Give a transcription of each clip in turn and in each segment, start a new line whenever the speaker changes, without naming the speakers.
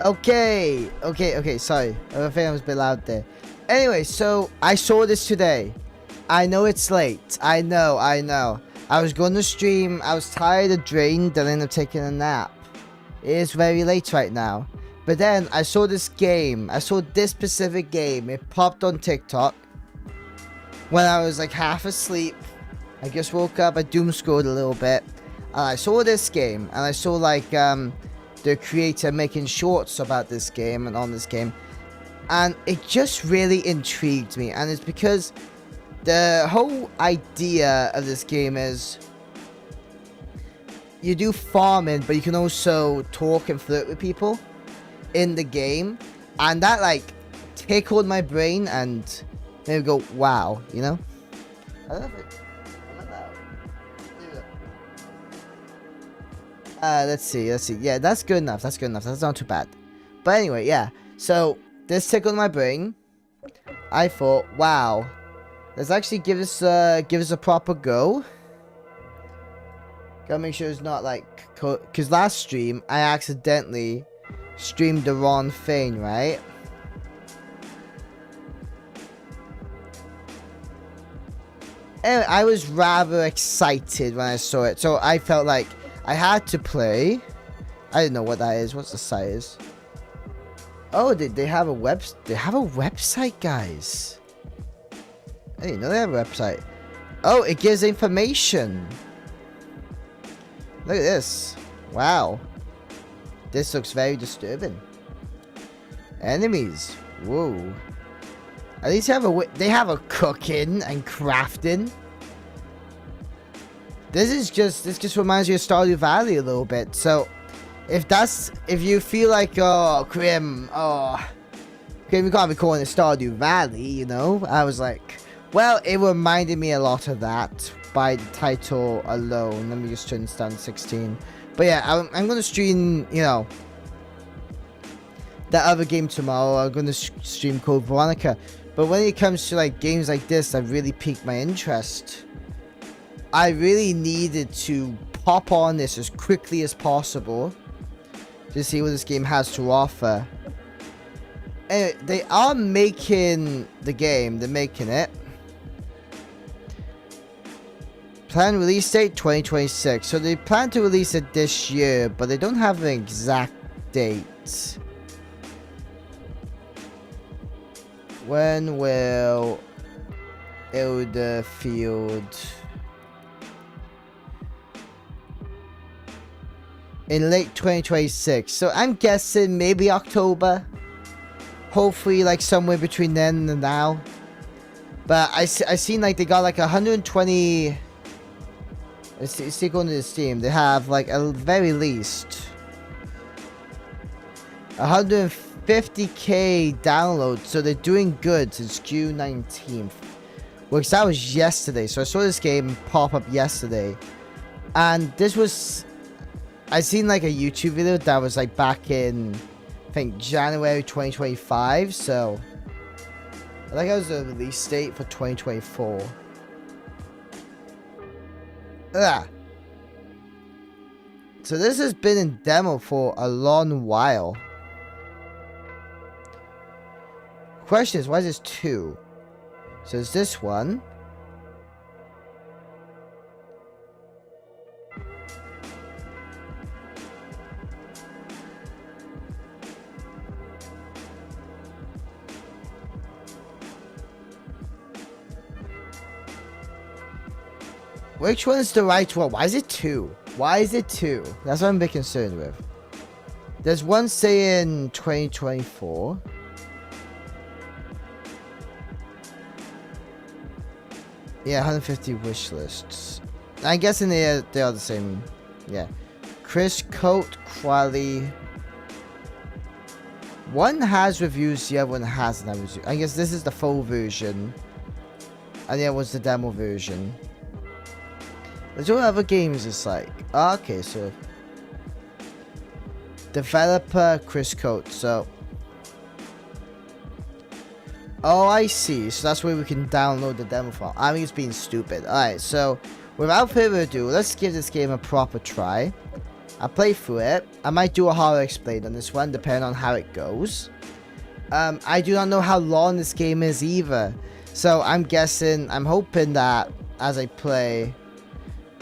Okay, sorry. I think I was a bit loud there. Anyway, so I saw this today. I know it's late. I know. I was going to stream. I was tired and drained, and ended up taking a nap. It is very late right now. But then I saw this game. I saw this specific game. It popped on TikTok when I was like half asleep. I just woke up. I doom scrolled a little bit. And I saw this game. And I saw like the creator making shorts about this game and on this game. And it just really intrigued me. And it's because the whole idea of this game is you do farming, but you can also talk and flirt with people in the game. And that like tickled my brain and made me go, wow, you know? I don't know if it... let's see. Yeah, that's good enough. That's not too bad. But anyway, yeah. So, this tickled my brain. I thought, wow. Let's actually give this a proper go. Gotta make sure it's not like... Because last stream, I accidentally streamed the wrong thing, right? Anyway, I was rather excited when I saw it. So, I felt like I had to play. I didn't know what that is. What's the size? Oh, they have a website, guys. I didn't know they have a website. Oh, it gives information. Look at this. Wow. This looks very disturbing. Enemies. Whoa. At least they have a cooking and crafting. This just reminds me of Stardew Valley a little bit. So, if you feel like, oh, Crim, we can't be calling it Stardew Valley, you know? I was like, well, it reminded me a lot of that by the title alone. Let me just turn this down to 16. But yeah, I'm going to stream, you know, that other game tomorrow. I'm going to stream Code Veronica. But when it comes to like games like this that really piqued my interest, I really needed to pop on this as quickly as possible to see what this game has to offer. Anyway, they are making the game. They're making it. Planned release date 2026. So they plan to release it this year, but they don't have an exact date. When will Elderfield... in late 2026. So I'm guessing maybe October. Hopefully like somewhere between then and now. But I seen like they got like 120... Let's see, going to the Steam. They have like at the very least 150k downloads. So they're doing good since June 19th. Well, because that was yesterday. So I saw this game pop up yesterday. And this was... I seen like a YouTube video that was like back in, I think, January 2025. So I think it was a release date for 2024. Ah. So this has been in demo for a long while. Question is, why is this 2? So it's this one. Which one's the right one? Why is it 2? Why is it 2? That's what I'm a bit concerned with. There's one saying 2024. Yeah, 150 wish lists. I'm guessing they are the same. Yeah. Chris Coat, Quali. One has reviews, the other one hasn't had reviews. I guess this is the full version. And the other one's the demo version. There's all other games it's like. Oh, okay, so developer Chris Coates. So oh, I see. So that's where we can download the demo file. I mean, it's being stupid. Alright, so without further ado, let's give this game a proper try. I'll play through it. I might do a horror explain on this one, depending on how it goes. I do not know how long this game is either. So I'm hoping that as I play,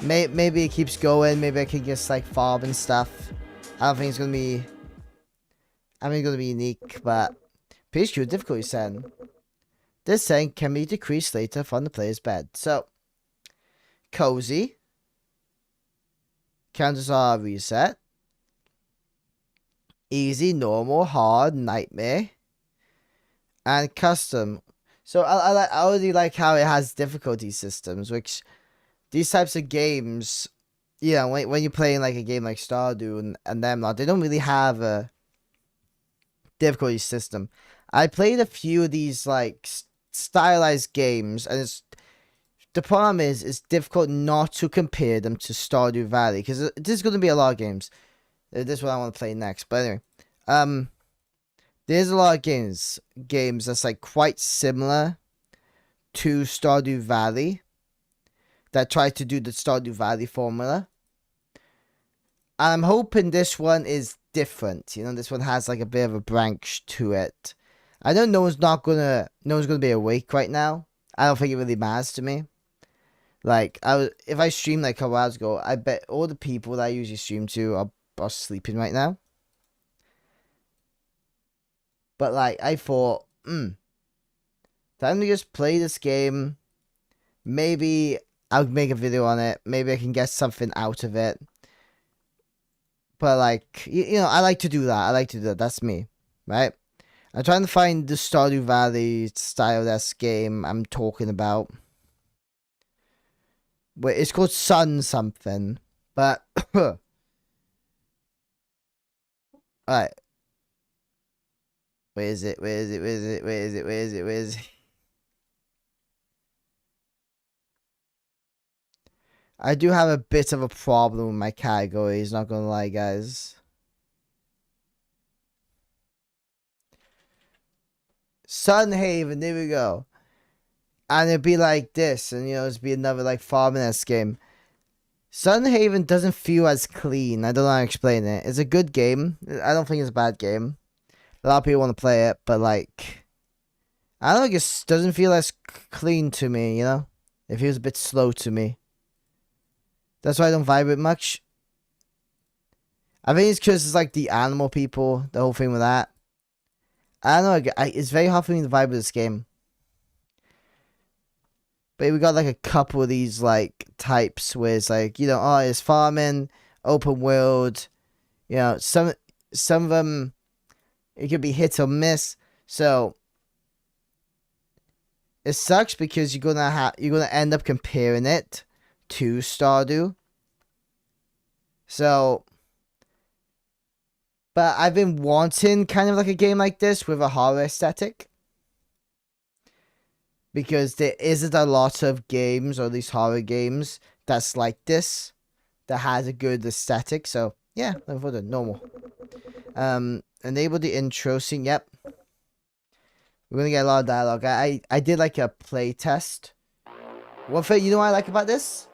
maybe it keeps going. Maybe I can just like farm and stuff. I don't think it's gonna be. I think it's gonna be unique, but pretty sure difficulty setting. This setting can be decreased later from the player's bed. So cozy. Counters are reset. Easy, normal, hard, nightmare, and custom. So I already like how it has difficulty systems, which these types of games, you know, when you're playing like a game like Stardew and them, they don't really have a difficulty system. I played a few of these like stylized games, and the problem is it's difficult not to compare them to Stardew Valley, because there's going to be a lot of games. This is what I want to play next. But anyway, there's a lot of games that's like quite similar to Stardew Valley that try to do the Stardew Valley formula. I'm hoping this one is different. You know, this one has like a bit of a branch to it. I know no one's gonna be awake right now. I don't think it really matters to me. Like if I streamed like a couple hours ago, I bet all the people that I usually stream to are sleeping right now. But like I thought, time to just play this game. Maybe I'll make a video on it. Maybe I can get something out of it. But like you know, I like to do that. That's me, right? I'm trying to find the Stardew Valley style that's game I'm talking about. Wait, it's called Sun something, but alright. Where is it? I do have a bit of a problem with my categories, not gonna lie, guys. Sunhaven, there we go. And it'd be like this, and you know, it'd be another like farming-esque game. Sunhaven doesn't feel as clean. I don't know how to explain it. It's a good game. I don't think it's a bad game. A lot of people want to play it, but like, I don't know, it just doesn't feel as clean to me, you know? It feels a bit slow to me. That's why I don't vibe it much. I think it's because it's like the animal people, the whole thing with that. I don't know, it's very hard for me to vibe with this game. But we got like a couple of these like types where it's like, you know, oh, it's farming, open world. You know, some of them, it could be hit or miss. So it sucks because you're gonna end up comparing it to Stardew. So, but I've been wanting kind of like a game like this with a horror aesthetic. Because there isn't a lot of games, or at least horror games, that's like this. That has a good aesthetic. So, yeah, for the normal. Enable the intro scene. Yep. We're going to get a lot of dialogue. I did like a play test. One thing, you know what I like about this?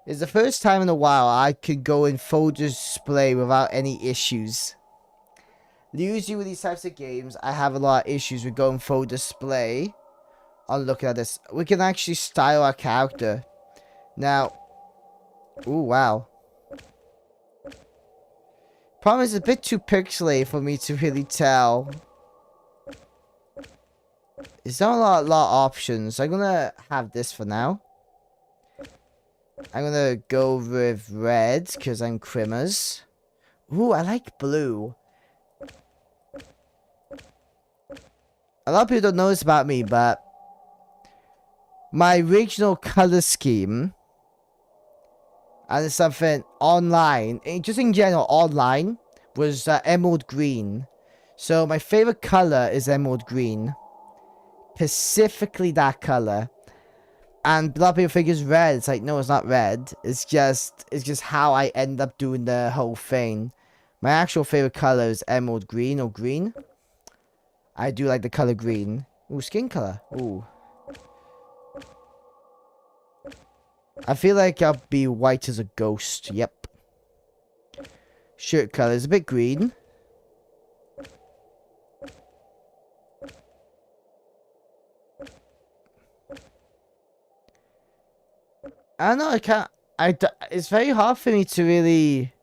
It's the first time in a while I could go in full display without any issues. Usually with these types of games, I have a lot of issues with going full display. On looking at this, we can actually style our character. Now, ooh, wow. Problem is, it's a bit too pixely for me to really tell. There's not a lot of options. I'm gonna have this for now. I'm gonna go with red because I'm Crimmers. Ooh, I like blue. A lot of people don't know this about me, but my original color scheme, and it's something online, just in general online, was emerald green. So my favorite color is emerald green. Specifically that color. And a lot of people think it's red. It's like, no, it's not red. It's just how I end up doing the whole thing. My actual favorite color is emerald green or green. I do like the color green. Ooh, skin color. Ooh. I feel like I'll be white as a ghost. Yep. shirt color is a bit green. I don't know. I can't. It's very hard for me to really.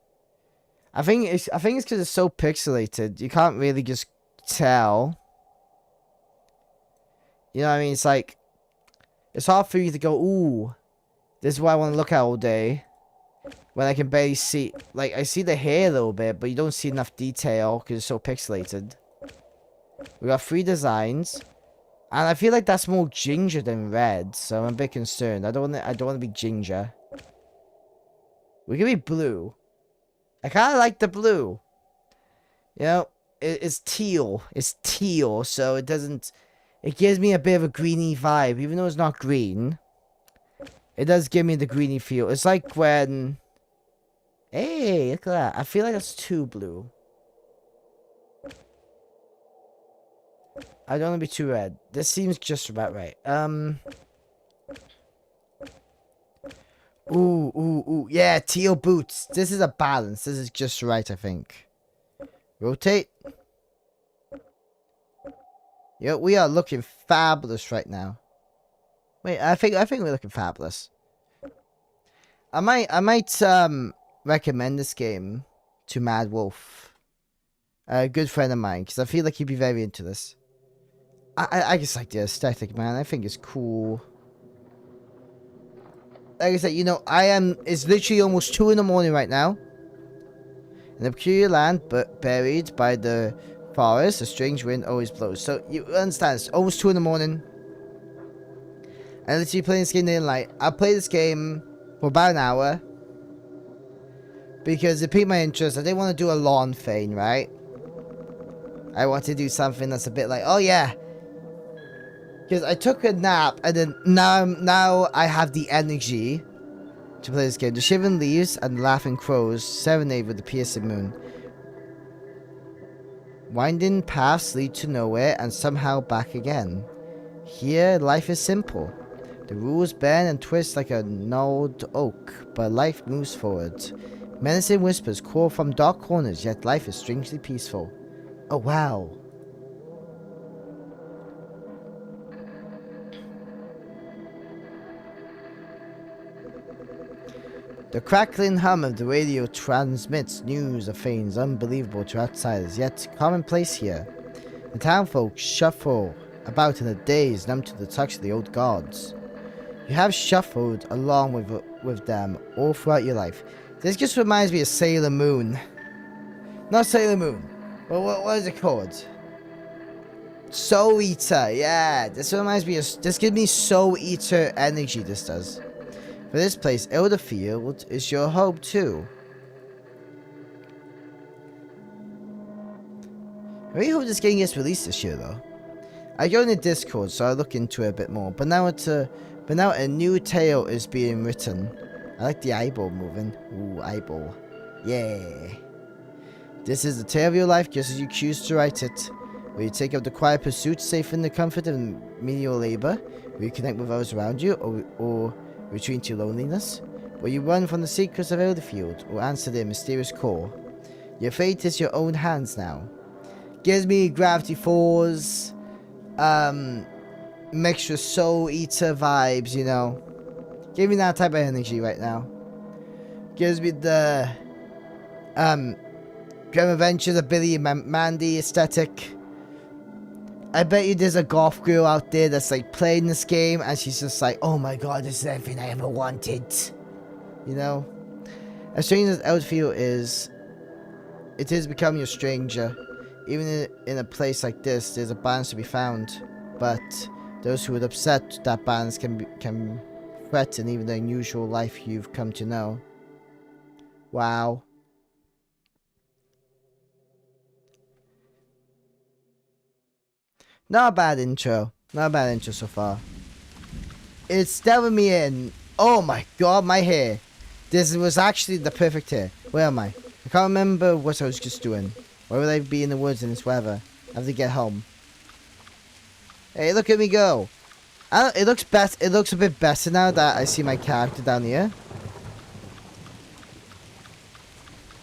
I think it's because it's so pixelated. You can't really just tell. You know what I mean? It's like it's hard for you to go, ooh, this is what I want to look at all day. When I can barely see, like, I see the hair a little bit, but you don't see enough detail because it's so pixelated. We got 3 designs, and I feel like that's more ginger than red, so I'm a bit concerned. I don't want to be ginger. We can be blue. I kind of like the blue. You know, it's teal. It's teal, so it doesn't. It gives me a bit of a greeny vibe, even though it's not green. It does give me the greeny feel. It's like when. Hey, look at that. I feel like that's too blue. I don't want to be too red. This seems just about right. Ooh. Yeah, teal boots. This is a balance. This is just right, I think. Rotate. Yeah, we are looking fabulous right now. Wait, I think we're looking fabulous. I might recommend this game to Mad Wolf, a good friend of mine, because I feel like he'd be very into this. I just like the aesthetic, man. I think it's cool. Like I said, you know, it's literally almost 2 in the morning right now. In a peculiar land, but buried by the forest, a strange wind always blows. So, you understand, it's almost 2 in the morning. I'm literally playing this game day and night. I played this game for about an hour. Because it piqued my interest. I didn't want to do a lawn thing, right? I want to do something that's a bit like, oh yeah. Because I took a nap, and then now I have the energy to play this game. The shivering leaves and the laughing crows serenade with the piercing moon. Winding paths lead to nowhere and somehow back again. Here, life is simple. The rules bend and twist like a gnarled oak, but life moves forward. Menacing whispers call from dark corners, yet life is strangely peaceful. Oh, wow. The crackling hum of the radio transmits news of things unbelievable to outsiders, yet commonplace here. The townfolk shuffle about in a daze, numb to the touch of the old gods. You have shuffled along with them all throughout your life. This just reminds me of Sailor Moon. Not Sailor Moon. Well, what is it called? Soul Eater. Yeah, this reminds me of. This gives me Soul Eater energy. This does. For this place, Elderfield is your home too. I really hope this game gets released this year, though. I joined the Discord, so I'll look into it a bit more. But now a new tale is being written. I like the eyeball moving. Ooh, eyeball. Yeah. This is the tale of your life, just as you choose to write it. Will you take up the quiet pursuit, safe in the comfort of menial labor? Will you connect with those around you, or retreat to loneliness? Will you run from the secrets of Elderfield, or answer their mysterious call? Your fate is your own hands now. Gives me Gravity Falls, mixture Soul Eater vibes, you know. Give me that type of energy right now. Gives me the Grim Adventures of Billy and Mandy aesthetic. I bet you there's a goth girl out there that's like playing this game and she's just like, oh my god, this is everything I ever wanted. You know? As strange as Elderfield is, it is becoming a stranger. Even in a place like this, there's a balance to be found. But those who would upset that balance can threaten even the unusual life you've come to know. Wow. Not a bad intro. Not a bad intro so far. It's stabbing me in. Oh my god, my hair. This was actually the perfect hair. Where am I? I can't remember what I was just doing. Where would I be in the woods in this weather? I have to get home. Hey, look at me go. It looks better. It looks a bit better now that I see my character down here.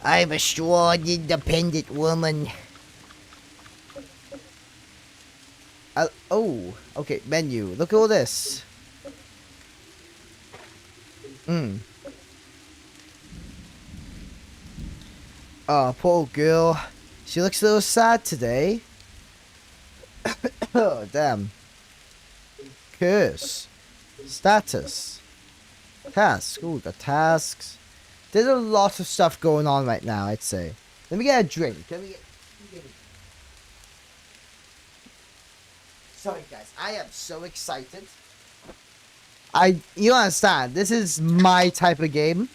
I'm a strong, independent woman. Oh, okay, menu. Look at all this. Oh, poor girl. She looks a little sad today. Oh, damn. Curse. Status. Tasks. Ooh, got tasks. There's a lot of stuff going on right now, I'd say. Let me get a drink. Sorry, guys. I am so excited. You understand, this is my type of game.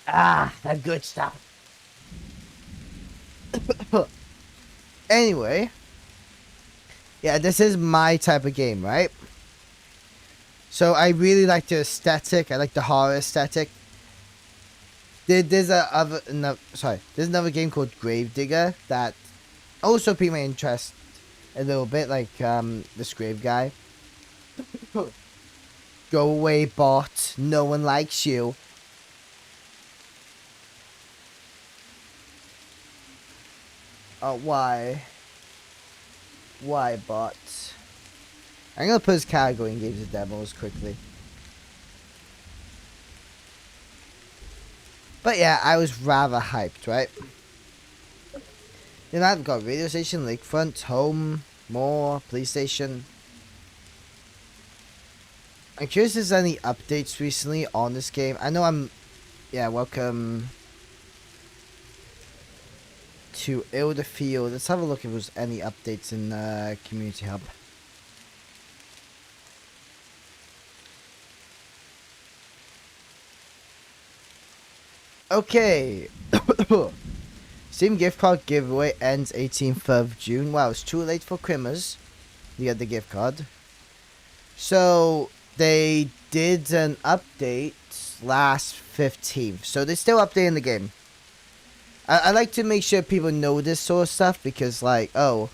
Ah, that good stuff. Anyway. Yeah, this is my type of game, right? So I really like the aesthetic. I like the horror aesthetic. There's another game called Gravedigger that also piqued my interest a little bit, like this grave guy. Go away, bot. No one likes you. Oh, why? Why, bot? I'm gonna put his category in games and demos quickly. But yeah, I was rather hyped, right? Then I've got radio station, lakefront, home, more, police station. I'm curious if there's any updates recently on this game. I know yeah, welcome to Elderfield. Let's have a look if there's any updates in Community Hub. Okay. Steam gift card giveaway ends 18th of June. Wow, it's too late for Crimmers to get the gift card. So they did an update last 15th. So they're still updating the game. I like to make sure people know this sort of stuff because, like, oh.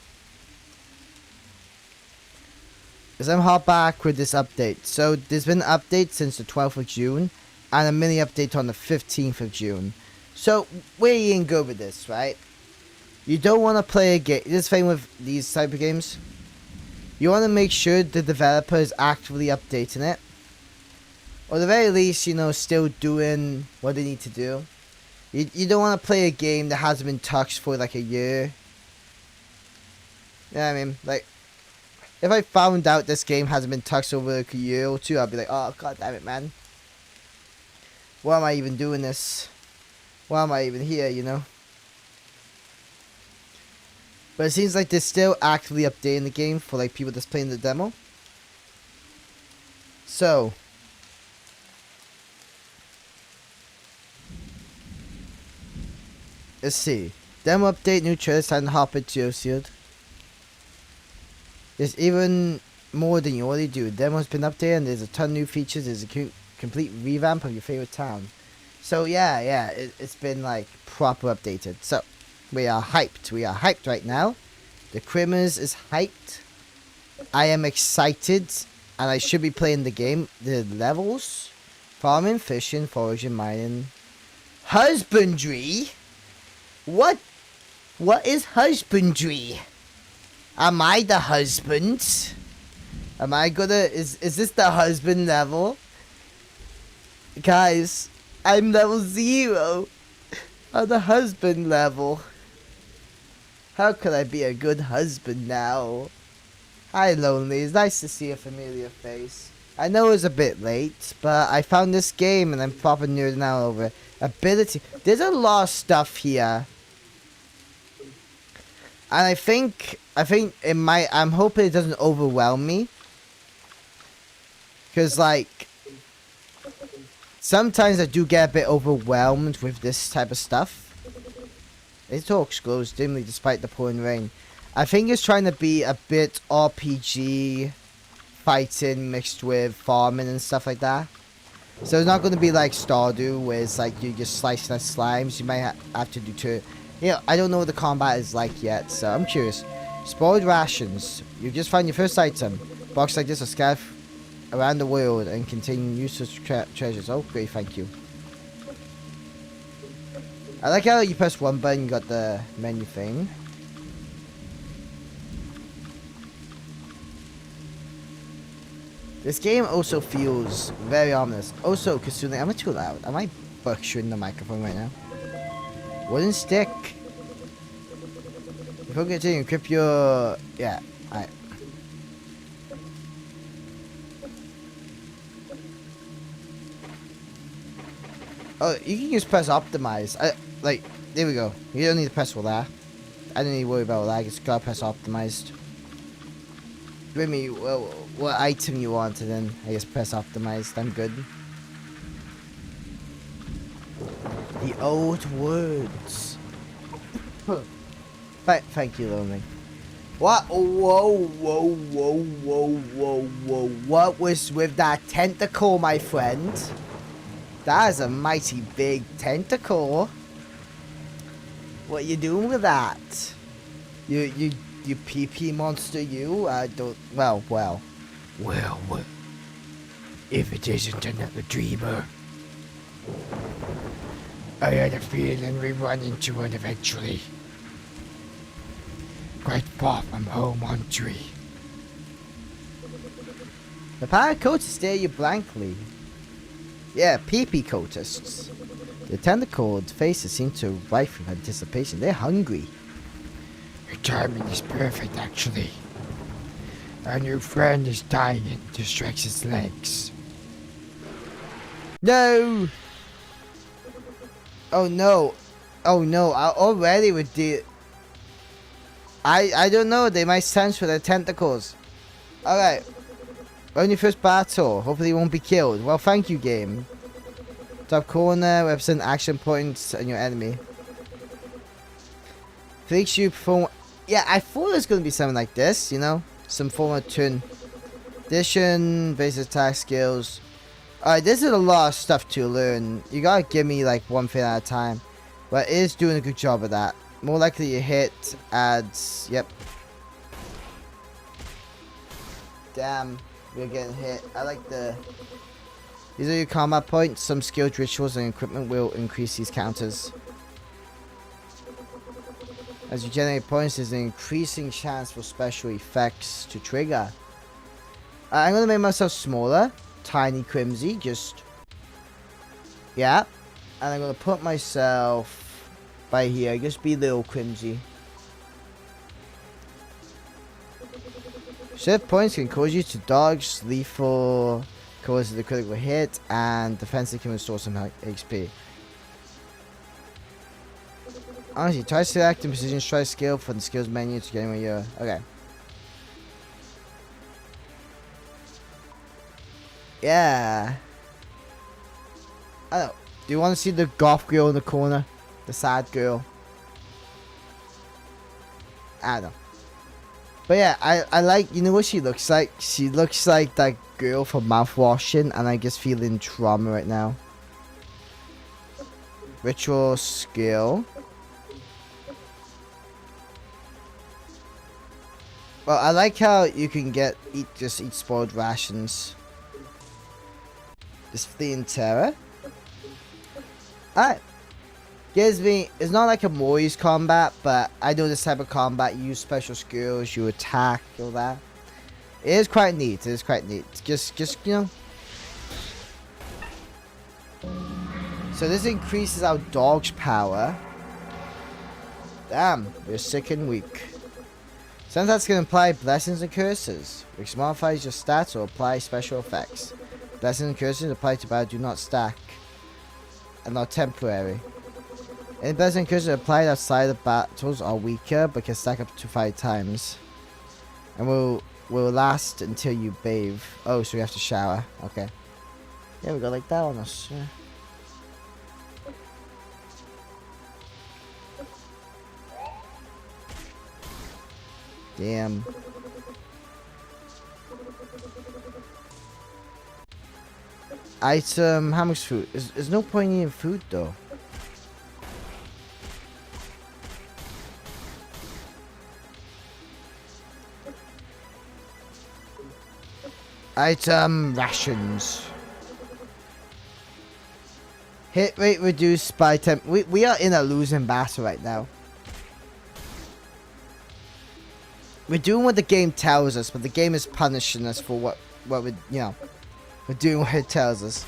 Because I'm hot back with this update. So there's been an update since the 12th of June. And a mini update on the 15th of June. So, where you can go with this, right? You don't want to play a game. This thing with these type of games. You want to make sure the developer is actively updating it. Or at the very least, you know, still doing what they need to do. You don't want to play a game that hasn't been touched for like a year. You know what I mean? Like, if I found out this game hasn't been touched over like a year or two, I'd be like, oh, god damn it, man. Why am I even doing this? Why am I even here, you know? But it seems like they're still actively updating the game for like people that's playing the demo. So let's see. Demo update, new trailers, time to hop into To Elderfield. There's even more than you already do. Demo's been updated and there's a ton of new features. There's a complete revamp of your favorite town. So yeah, it's been like proper updated. So we are hyped. We are hyped right now. The Crimmers is hyped. I am excited, and I should be playing the game. The levels: farming, fishing, foraging, mining, husbandry. What is husbandry? Am I the husband? Am I gonna? Is this the husband level? Guys, I'm level 0 on the husband level. How could I be a good husband now? Hi, Lonely. It's nice to see a familiar face. I know it's a bit late, but I found this game and I'm proper nerding out over it. Ability. There's a lot of stuff here. And I think it might. I'm hoping it doesn't overwhelm me. Because, like, sometimes I do get a bit overwhelmed with this type of stuff. It talks glows dimly despite the pouring rain. I think it's trying to be a bit RPG fighting mixed with farming and stuff like that. So it's not going to be like Stardew where it's like you just slicing at slimes. You might have to do two. You know, I don't know what the combat is like yet, so I'm curious. Spoiled rations. You just find your first item. Box like this or scarf. around the world and contain useless treasures. Oh, great, thank you. I like how you press one button, you got the menu thing. This game also feels very ominous. Also, Kasune, am I too loud? Am I butchering the microphone right now? Wooden stick. If you continue, equip your... Yeah, alright. Oh, you can just press optimize. Like, there we go. You don't need to press all that. I don't need to worry about all that. I just gotta press optimized. Give me what item you want, and then I just press optimized. I'm good. The old words. Thank you, Lonely. What? Whoa. What was with that tentacle, my friend? That is a mighty big tentacle. What you doing with that? You pee monster, you? I don't... Well. If it isn't another dreamer. I had a feeling we run into one eventually. Quite far from home, aren't we? The pirate cultists stare you blankly. Yeah, pee-pee cultists. The tentacled faces seem to rife with anticipation. They're hungry. Your timing is perfect, actually. Our new friend is dying to stretch its legs. No! Oh no. Oh no, I already would do... I don't know, they might sense for their tentacles. Alright. Only first battle. Hopefully you won't be killed. Well, thank you, game. Top corner, represent action points and your enemy. Freaks you perform... Yeah, I thought it was going to be something like this, you know? Some form of turn. Addition, base attack skills. Alright, this is a lot of stuff to learn. You gotta give me like one thing at a time. But it is doing a good job of that. More likely you hit, adds... Yep. Damn, we're getting hit. I like the... These are your combat points. Some skilled rituals and equipment will increase these counters. As you generate points, there's an increasing chance for special effects to trigger. I'm going to make myself smaller. Tiny Crimsey, just... Yeah. And I'm going to put myself by here. Just be little Crimsey. Shift points can cause you to dodge, lethal, causes the critical hit, and defensive can restore some HP. Honestly, try selecting precision strike skill from the skills menu to get where you're... Okay. Yeah. I don't know. Do you want to see the goth girl in the corner? The sad girl? I don't know. But yeah, I like, you know what she looks like? She looks like that girl from mouthwashing, and I just feeling trauma right now. Ritual skill. Well, I like how you can just eat spoiled rations. Just fleeing terror. Alright. Gives me, it's not like a Mori's combat, but I know this type of combat, you use special skills, you attack, all that. It is quite neat, it is quite neat. Just, you know. So this increases our dog's power. Damn, we're sick and weak. Sometimes can apply blessings and curses, which modifies your stats or apply special effects. Blessings and curses apply to battle do not stack, and are temporary. Any blessings and curses applied outside of battles are weaker, but can stack up to 5 times. And will last until you bathe. Oh, so we have to shower. Okay. Yeah, we got like that on us. Yeah. Damn. Item, how much food? There's no point in eating food though. Item rations. Hit rate reduced by 10. We are in a losing battle right now. We're doing what the game tells us, but the game is punishing us for what we, you know, we're doing what it tells us.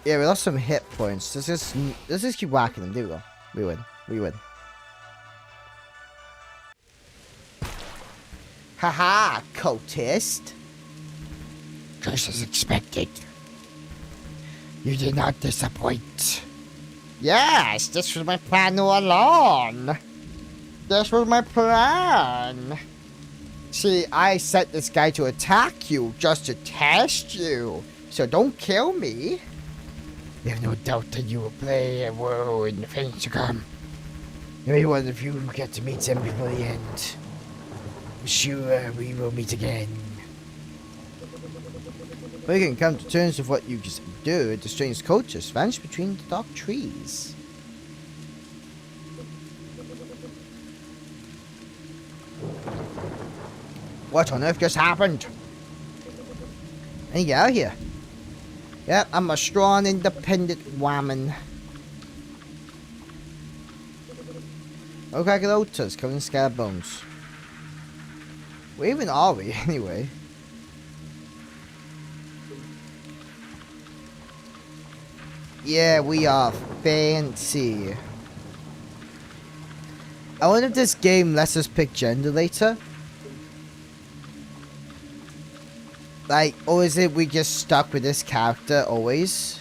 Yeah, we lost some hit points. Let's just keep whacking them. There we go. We win. We win. Haha, cultist.
Just as expected. You did not disappoint.
Yes, this was my plan all along. This was my plan. See, I set this guy to attack you just to test you. So don't kill me.
I have no doubt that you will play a role in the things to come.
Maybe one of you will
Get to meet him before the end. I'm sure we will meet again.
We can come to terms with what you just do. The strange cultures vanish between the dark trees. What on earth just happened? I need to get out of here. Yep, I'm a strong, independent woman. Okay, lotus covered in scattered bones. Where even are we, anyway? Yeah, we are fancy. I wonder if this game lets us pick gender later. Like, or is it we just stuck with this character always?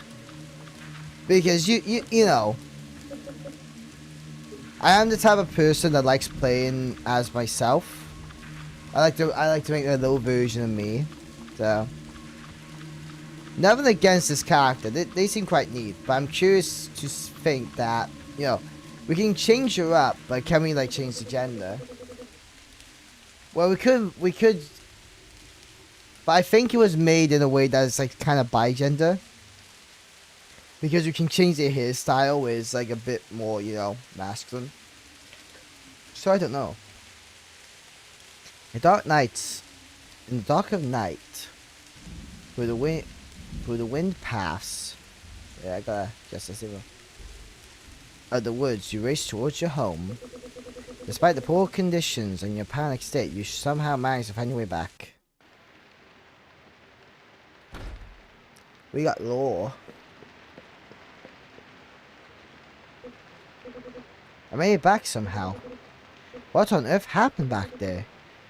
Because you know, I am the type of person that likes playing as myself. I like to make a little version of me. So nothing against this character. They seem quite neat, but I'm curious to think that, you know, we can change her up, but can we like change the gender? Well, we could. But I think it was made in a way that is like kind of bi-gender. Because you can change the hairstyle where it's like a bit more, you know, masculine. So I don't know. In dark nights, in the dark of night, through the wind paths. Yeah, I gotta just a zero. Of the woods, you race towards your home. Despite the poor conditions and your panic state, you somehow manage to find your way back. We got lore. I made it back somehow. What on earth happened back there?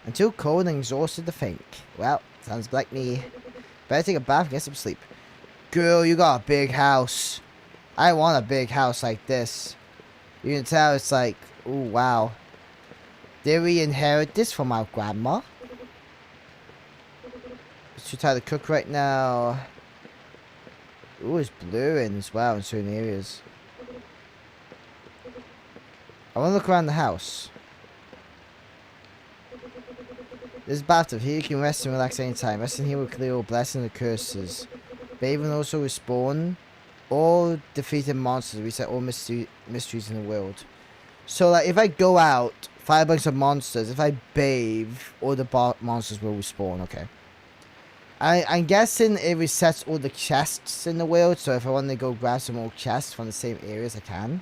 I'm too cold and exhausted to think. Well, sounds like me. Better take a bath and get some sleep. Girl, you got a big house. I want a big house like this. You can tell it's like, ooh, wow. Did we inherit this from our grandma? It's too tired to cook right now. Ooh, it's blurring as well in certain areas. I want to look around the house. This bathtub here, you can rest and relax anytime. Resting here will clear all blessings and curses. Bathing also respawn all defeated monsters. Reset all mysteries in the world. So, like, if I go out, fight a bunch of monsters. If I bathe, all the monsters will respawn. Okay. I'm guessing it resets all the chests in the world, so if I want to go grab some more chests from the same areas, I can.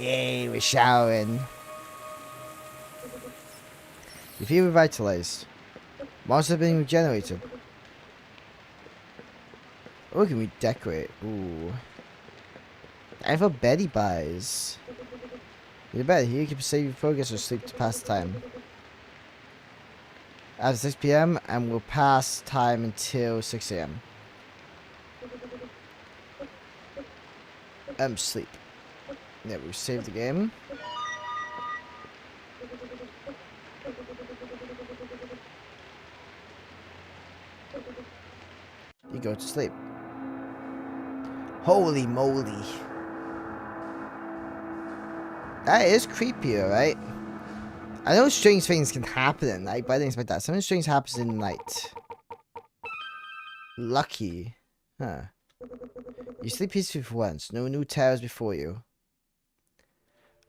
Yay, we're showering. You feel revitalized. Monsters are being regenerated. Oh, can we decorate? Ooh. Time for Betty buys. You better here, you can save your progress or sleep to pass time. After 6 PM, and we'll pass time until 6 AM. Sleep. Yeah, we saved the game. You go to sleep. Holy moly. That is creepier, right? I know strange things can happen at night, but I didn't expect that. Something strange happens in the night. Lucky. Huh. You sleep peacefully for once. No new terrors before you.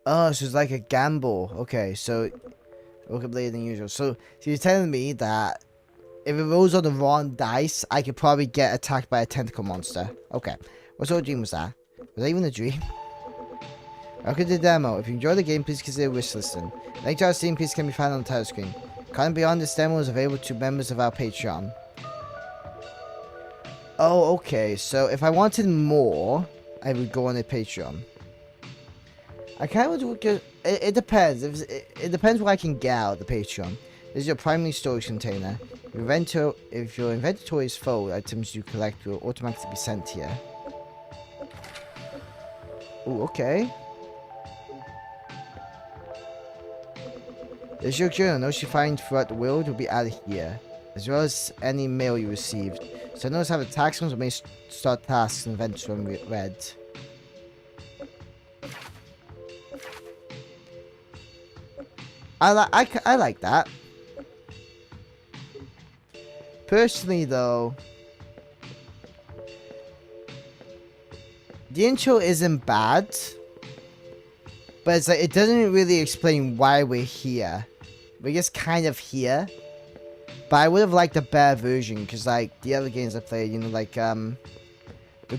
Oh, so it's like a gamble. Okay, so woke up later than usual. So you're telling me that if it rolls on the wrong dice, I could probably get attacked by a tentacle monster. Okay. What sort of dream was that? Was that even a dream? Welcome to the demo. If you enjoy the game, please consider wish listing. Link to our Steam piece can be found on the title screen. Content beyond this demo is available to members of our Patreon. Oh, okay. So if I wanted more, I would go on a Patreon. I kind of would go. It depends. It depends what I can get out of the Patreon. This is your primary storage container. If your inventory is full, items you collect will automatically be sent here. Oh, okay. There's your journal. Notes you find throughout the world will be added here, as well as any mail you received. So notes have a task ones that may start tasks and events when read. I like that. Personally, though, the intro isn't bad, but it's like it doesn't really explain why we're here. We're just kind of here. But I would have liked a better version, because like the other games I played, you know, like the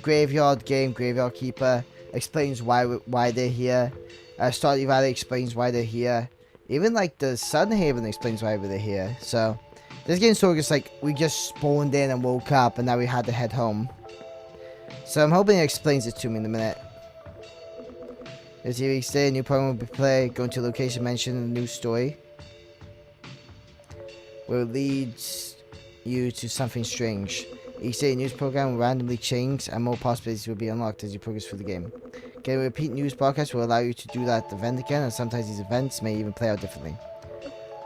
Graveyard game, Graveyard Keeper, explains why they're here. Stardew Valley explains why they're here. Even like the Sunhaven explains why they're here. So this game sort of just like we just spawned in and woke up, and now we had to head home. So I'm hoping it explains it to me in a minute. This each day, a new program will be played. Go to a location mentioned in the news story. Will lead you to something strange. Each day, a news program will randomly change, and more possibilities will be unlocked as you progress through the game. Getting a repeat news broadcast will allow you to do that event again, and sometimes these events may even play out differently.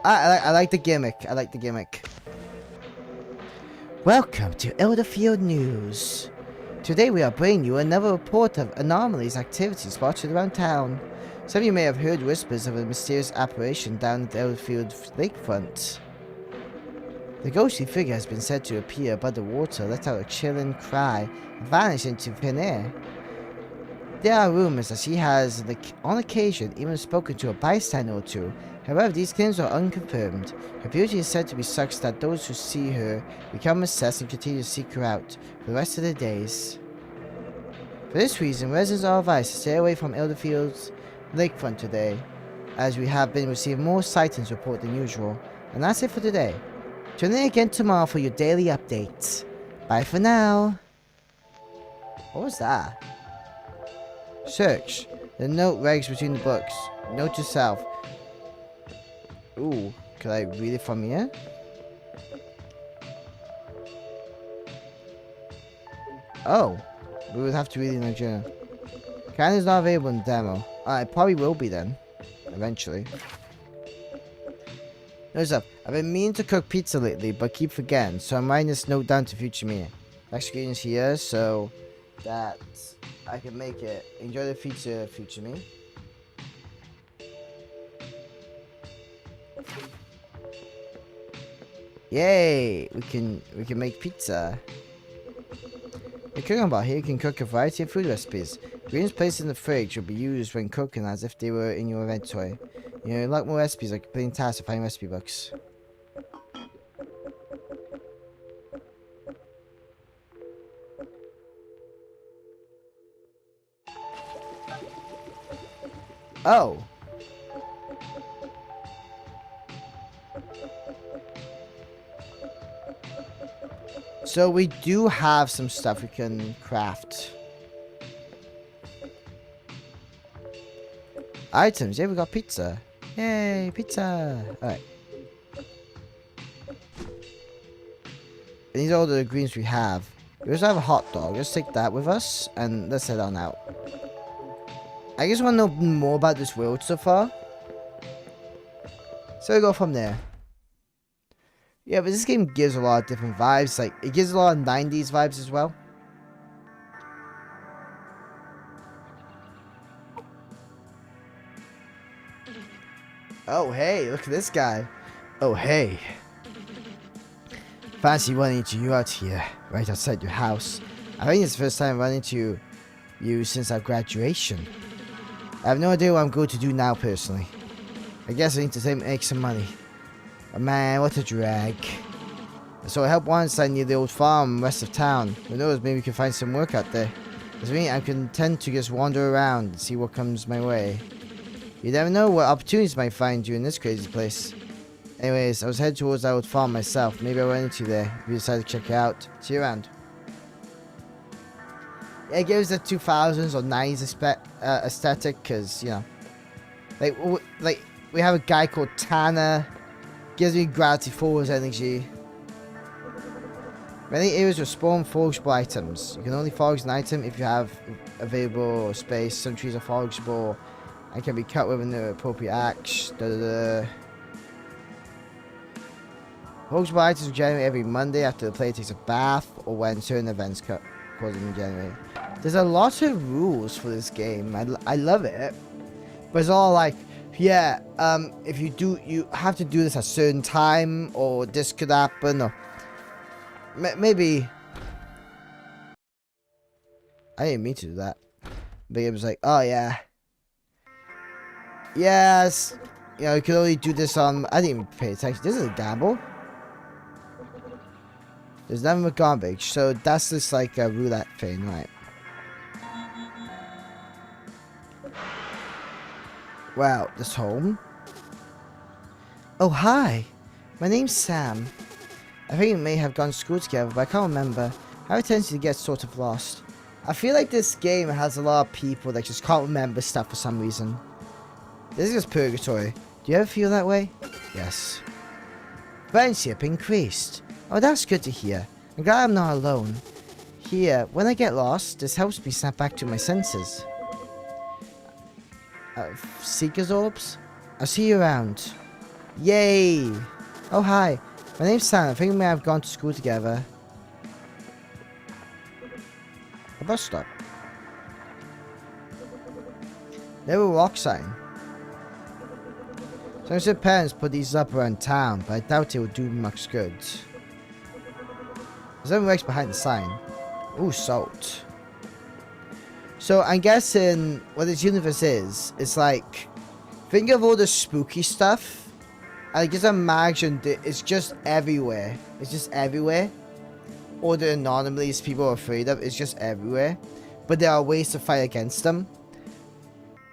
I like the gimmick. I like the gimmick. Welcome to Elderfield News. Today we are bringing you another report of anomalies activity spotted around town. Some of you may have heard whispers of a mysterious apparition down at the Elderfield lakefront. The ghostly figure has been said to appear above the water, let out a chilling cry, and vanish into thin air. There are rumors that she has, on occasion, even spoken to a bystander or two. However, these claims are unconfirmed. Her beauty is said to be such that those who see her become obsessed and continue to seek her out for the rest of their days. For this reason, residents are advised to stay away from Elderfield's lakefront today, as we have been receiving more sightings report than usual. And that's it for today. Tune in again tomorrow for your daily updates. Bye for now. What was that? Search. The note regs between the books. Note to self. Ooh, can I read it from here? Oh, we would have to read it in a journal. Cannon is not available in the demo. It probably will be then. Eventually. Notice up. I've been meaning to cook pizza lately, but keep forgetting, so I'm writing this note down to future me. Next screen is here, so that I can make it. Enjoy the future me. Yay! We can make pizza. The cooking bar here you can cook a variety of food recipes. Ingredients placed in the fridge will be used when cooking as if they were in your inventory. You know, unlock more recipes like completing tasks or finding recipe books. Oh. So we do have some stuff we can craft. Items. Yeah, we got pizza. Yay, pizza. Alright. These are all the ingredients we have. We also have a hot dog. Let's take that with us and let's head on out. I just want to know more about this world so far. So we go from there. Yeah, but this game gives a lot of different vibes. Like, it gives a lot of 90s vibes as well. Oh, hey, look at this guy. Oh, hey. Fancy running into you out here, right outside your house. I think it's the first time running into you since our graduation. I have no idea what I'm going to do now, personally. I guess I need to make some money. But man, what a drag. So I helped once I near the old farm west of town. Who knows, maybe we can find some work out there. As for me, I'm content to just wander around and see what comes my way. You never know what opportunities might find you in this crazy place. Anyways, I was headed towards that old farm myself. Maybe I'll run into you there if you decide to check it out. See you around. Yeah, it gives the 2000s or 90s aesthetic, because, you know, like we have a guy called Tanner. Gives me Gravity Falls energy. Many areas will spawn forageable items. You can only forage an item if you have available space. Some trees are forageable and can be cut with an appropriate axe. Forageable items will generate every Monday after the player takes a bath or when certain events cause them to generate. There's a lot of rules for this game. I love it. But it's all like, yeah, if you do, you have to do this at a certain time, or this could happen, or maybe. I didn't mean to do that. But it was like, oh yeah. Yes. You know, you can only do this on. I didn't even pay attention. This is a gamble. There's nothing but garbage. So that's just like a roulette thing, right? Wow, this home? Oh, hi. My name's Sam. I think we may have gone to school together, but I can't remember. I have a tendency to get sort of lost. I feel like this game has a lot of people that just can't remember stuff for some reason. This is just purgatory. Do you ever feel that way? Yes. Friendship increased. Oh, that's good to hear. I'm glad I'm not alone. Here, when I get lost, this helps me snap back to my senses. Seeker's orbs? I'll see you around. Yay! Oh, hi. My name's Sam. I think we may have gone to school together. A bus stop. There were rock sign. Some said parents put these up around town, but I doubt it will do much good. There's no wax behind the sign. Ooh, salt. So I'm guessing what this universe is, it's like, think of all the spooky stuff. I just imagine that it's just everywhere. It's just everywhere. All the anomalies people are afraid of, it's just everywhere. But there are ways to fight against them.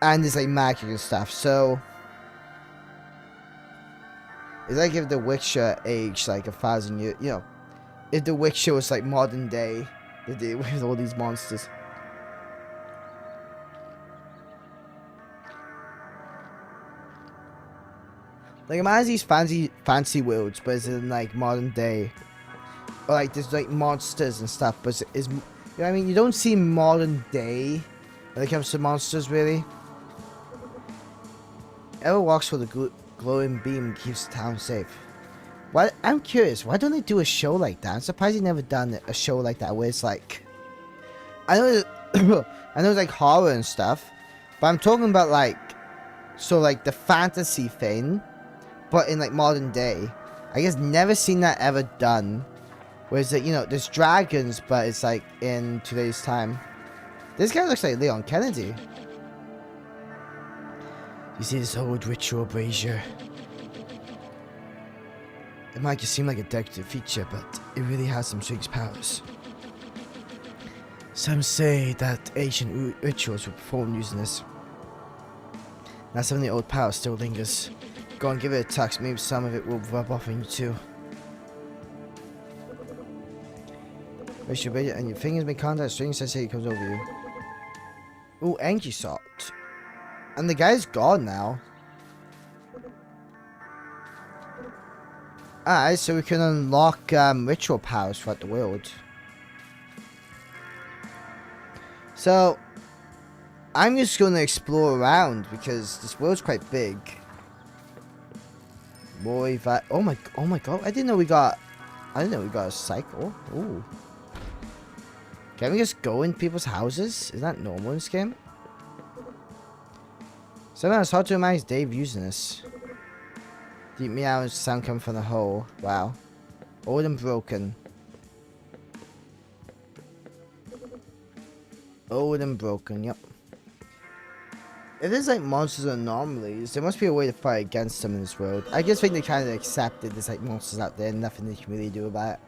And there's like magic and stuff. So it's like if The Witcher aged like 1,000 years, you know, if The Witcher was like modern day, they did with all these monsters. Like imagine these fancy worlds, but it's in like modern day. Or like there's like monsters and stuff, but it's you know what I mean? You don't see modern day when it comes to monsters, really. Ever walks for the glowing beam keeps the town safe. Why? I'm curious. Why don't they do a show like that? I'm surprised they never done a show like that where it's like, I know, I know it's like horror and stuff, but I'm talking about like, so like the fantasy thing, but in like modern day. I guess never seen that ever done. Whereas like, you know, there's dragons, but it's like in today's time. This guy looks like Leon Kennedy. You see this old ritual brazier? It might just seem like a decorative feature, but it really has some strange powers. Some say that ancient rituals were performed using this. Now some of the old power still lingers. Go and give it a touch, maybe some of it will rub off on you too. Raise your brazier and your fingers make contact, strange sensation comes over you. Ooh, energy salt. And the guy's gone now. Alright, so we can unlock ritual powers throughout the world. So, I'm just going to explore around because this world's quite big. Boy, oh my god! I didn't know we got a cycle. Ooh. Can we just go in people's houses? Is that normal in this game? Somehow it's hard to imagine Dave using this. Deep meow and sound coming from the hole. Wow. Old and broken. Old and broken, yep. If there's like monsters or anomalies, there must be a way to fight against them in this world. I just think they kind of accepted there's like monsters out there and nothing they can really do about it.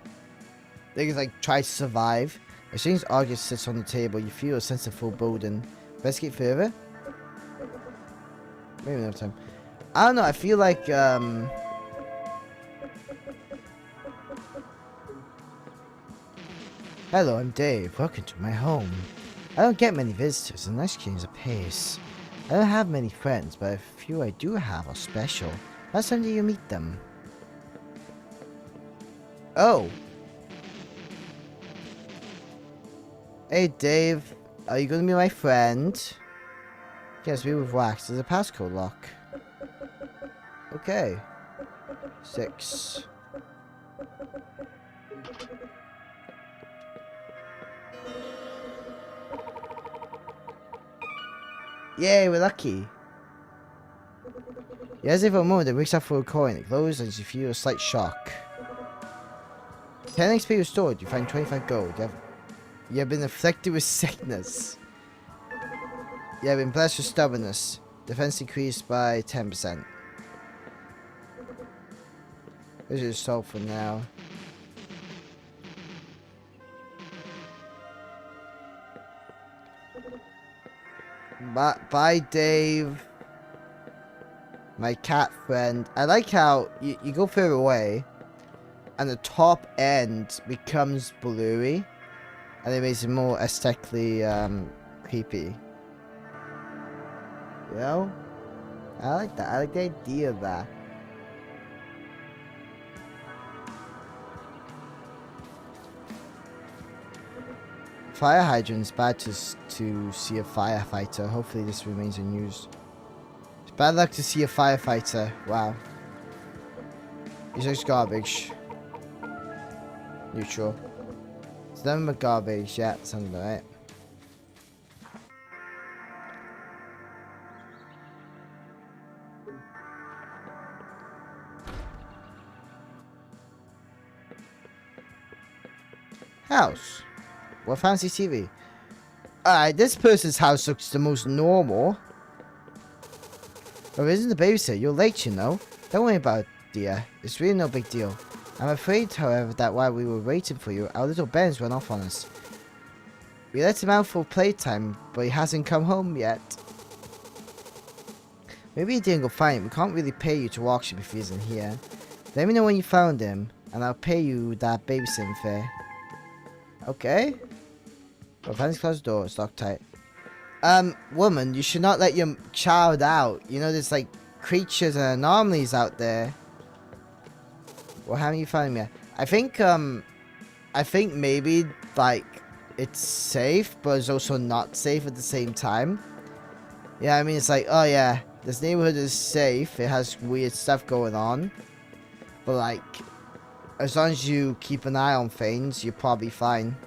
They just like try to survive. As soon as August sits on the table, you feel a sense of foreboding. Investigate further? Maybe another time. I don't know, I feel like, Hello, I'm Dave. Welcome to my home. I don't get many visitors and let's change the pace. I don't have many friends, but a few I do have are special. Last time did you meet them? Oh. Hey, Dave. Are you going to be my friend? Yes, we with wax. There's a passcode lock. Okay. 6. Yay, we're lucky. You hesitate for a moment, it wakes up for a coin. It glows as you feel a slight shock. 10 XP restored. You find 25 gold. You have been afflicted with sickness. You have been blessed with stubbornness. Defense increased by 10%. This is solved for now. Bye, Dave. My cat friend. I like how you go further away and the top end becomes blurry and it makes it more aesthetically creepy. You know? I like that. I like the idea of that. Fire hydrant's bad to see a firefighter. Hopefully this remains unused. It's bad luck to see a firefighter. Wow. He's like garbage. Neutral. It's nothing but garbage. Yeah, sounds about right. House. What fancy TV? Alright, this person's house looks the most normal. But isn't the babysitter? You're late, you know. Don't worry about it, dear. It's really no big deal. I'm afraid, however, that while we were waiting for you, our little Ben's run off on us. We let him out for playtime, but he hasn't come home yet. Maybe he didn't go find him. We can't really pay you to auction if he isn't here. Let me know when you found him, and I'll pay you that babysitting fare. Okay. Well, fancy close the door. It's locked tight. Woman, you should not let your child out. You know, there's like creatures and anomalies out there. Well, haven't you found him yet? I think maybe like it's safe, but it's also not safe at the same time. Yeah, I mean, it's like, oh yeah, this neighborhood is safe. It has weird stuff going on, but like, as long as you keep an eye on things, you're probably fine.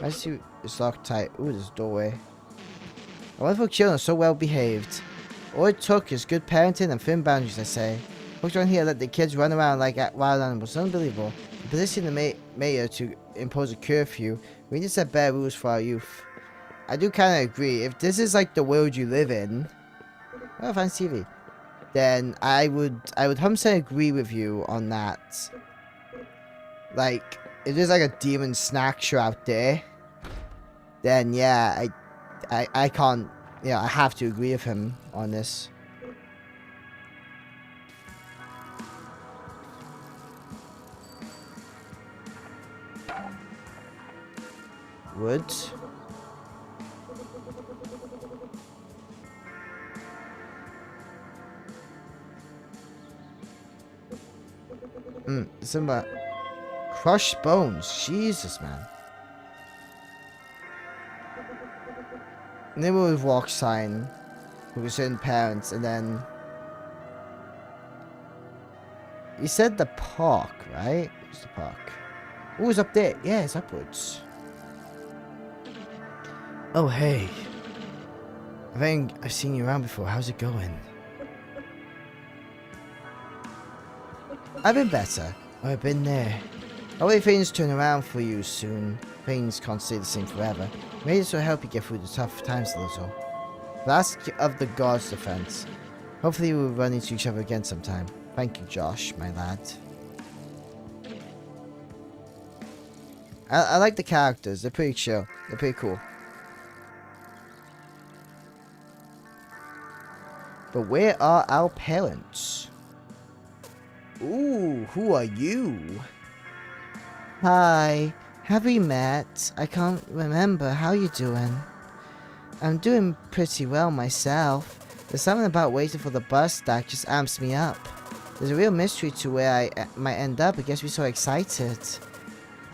I see it's locked tight. Ooh, there's a doorway. Our wonderful children are so well behaved. All it took is good parenting and firm boundaries, I say. Folks around here let the kids run around like wild animals. It's unbelievable. The position of the mayor to impose a curfew. We need to set better rules for our youth. I do kind of agree. If this is like the world you live in, oh, fancy TV, then I would 100% agree with you on that. Like, if there's like a demon snacker out there, then yeah, I can't, yeah, I have to agree with him on this. Wood. Something about crushed bones. Jesus, man. Neighborhood walk sign for certain parents, and then you said the park, right? Where's the park? Oh, it's up there. Yeah, it's upwards. Oh, hey. I think I've seen you around before. How's it going? I've been better. I've been there. Hopefully things turn around for you soon. Things can't stay the same forever. Maybe this will help you get through the tough times a little. Flask of the God's Defense. Hopefully we'll run into each other again sometime. Thank you, Josh, my lad. I like the characters. They're pretty chill. They're pretty cool. But where are our parents? Ooh, who are you? Hi. Have we met? I can't remember. How you doing? I'm doing pretty well myself. There's something about waiting for the bus that just amps me up. There's a real mystery to where I might end up. It gets me so excited.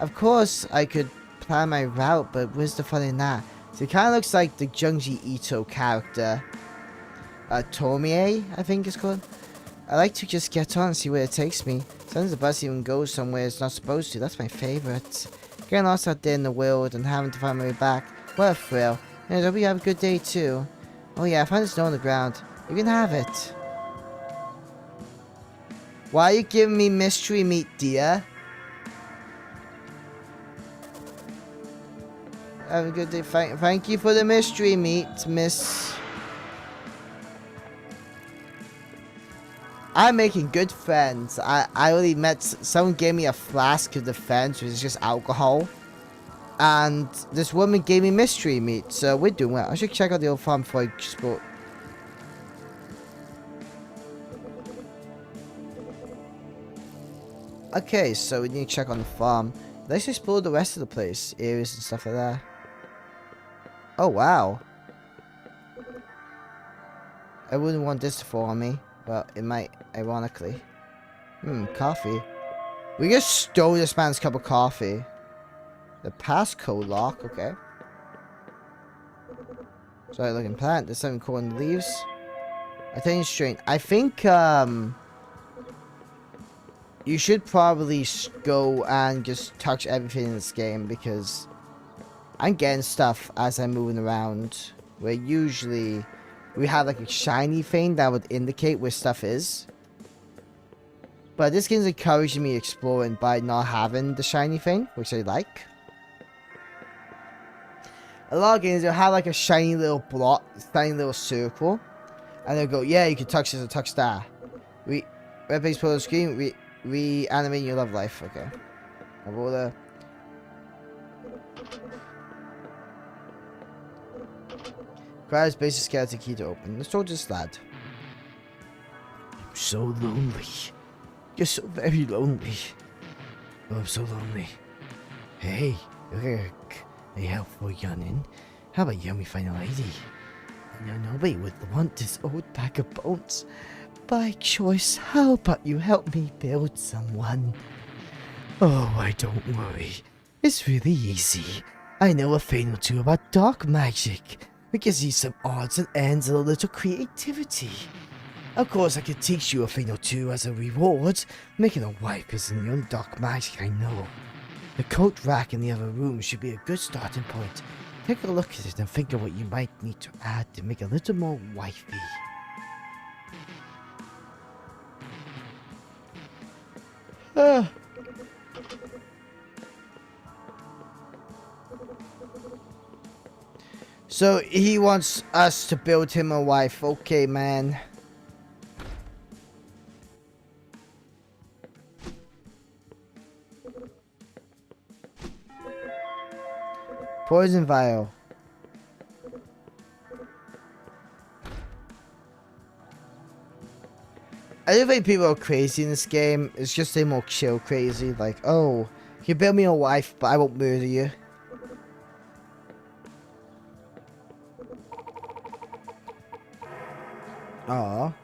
Of course, I could plan my route, but where's the fun in that? So it kind of looks like the Junji Ito character. Tomie, I think it's called. I like to just get on and see where it takes me. Sometimes the bus even goes somewhere it's not supposed to. That's my favorite. Getting lost out there in the world and having to find my way back. What a thrill. And I hope you have a good day too. Oh yeah, I found the snow on the ground. You can have it. Why are you giving me mystery meat, dear? Have a good day. Thank you for the mystery meat, miss. I'm making good friends. I already met... Someone gave me a flask of defense, which is just alcohol. And this woman gave me mystery meat, so we're doing well. I should check out the old farm before I explore. Okay, so we need to check on the farm. Let's explore the rest of the place. Areas and stuff like that. Oh, wow. I wouldn't want this to fall on me, but it might, ironically. Coffee. We just stole this man's cup of coffee. The passcode lock, okay. Sorry, looking plant. There's something cool in the leaves. Attention strain. I think, you should probably go and just touch everything in this game because I'm getting stuff as I'm moving around. Where usually we have like a shiny thing that would indicate where stuff is. But this game's encouraging me exploring by not having the shiny thing, which I like. A lot of games will have like a shiny little block, shiny little circle. And they'll go, yeah, you can touch this or touch that. Red base put on the screen, reanimate your love life. Okay. I will, Grab basic skeleton key to open. Let's talk to this lad.
I'm so lonely. You're so very lonely. Oh, I'm so lonely. Hey, look. A helpful youngin'. How about you help me find a lady? I know nobody would want this old bag of bones. By choice, how about you help me build someone? Oh, I don't worry. It's really easy. I know a thing or two about dark magic. We can see some odds and ends and a little creativity. Of course, I could teach you a thing or two as a reward. Making a wife isn't the only dark magic I know. The coat rack in the other room should be a good starting point. Take a look at it and think of what you might need to add to make it a little more wifey.
So he wants us to build him a wife. Okay, man. Poison vial. I don't think people are crazy in this game. It's just they're more chill crazy. Like, oh, you build me a wife, but I won't murder you. Aww.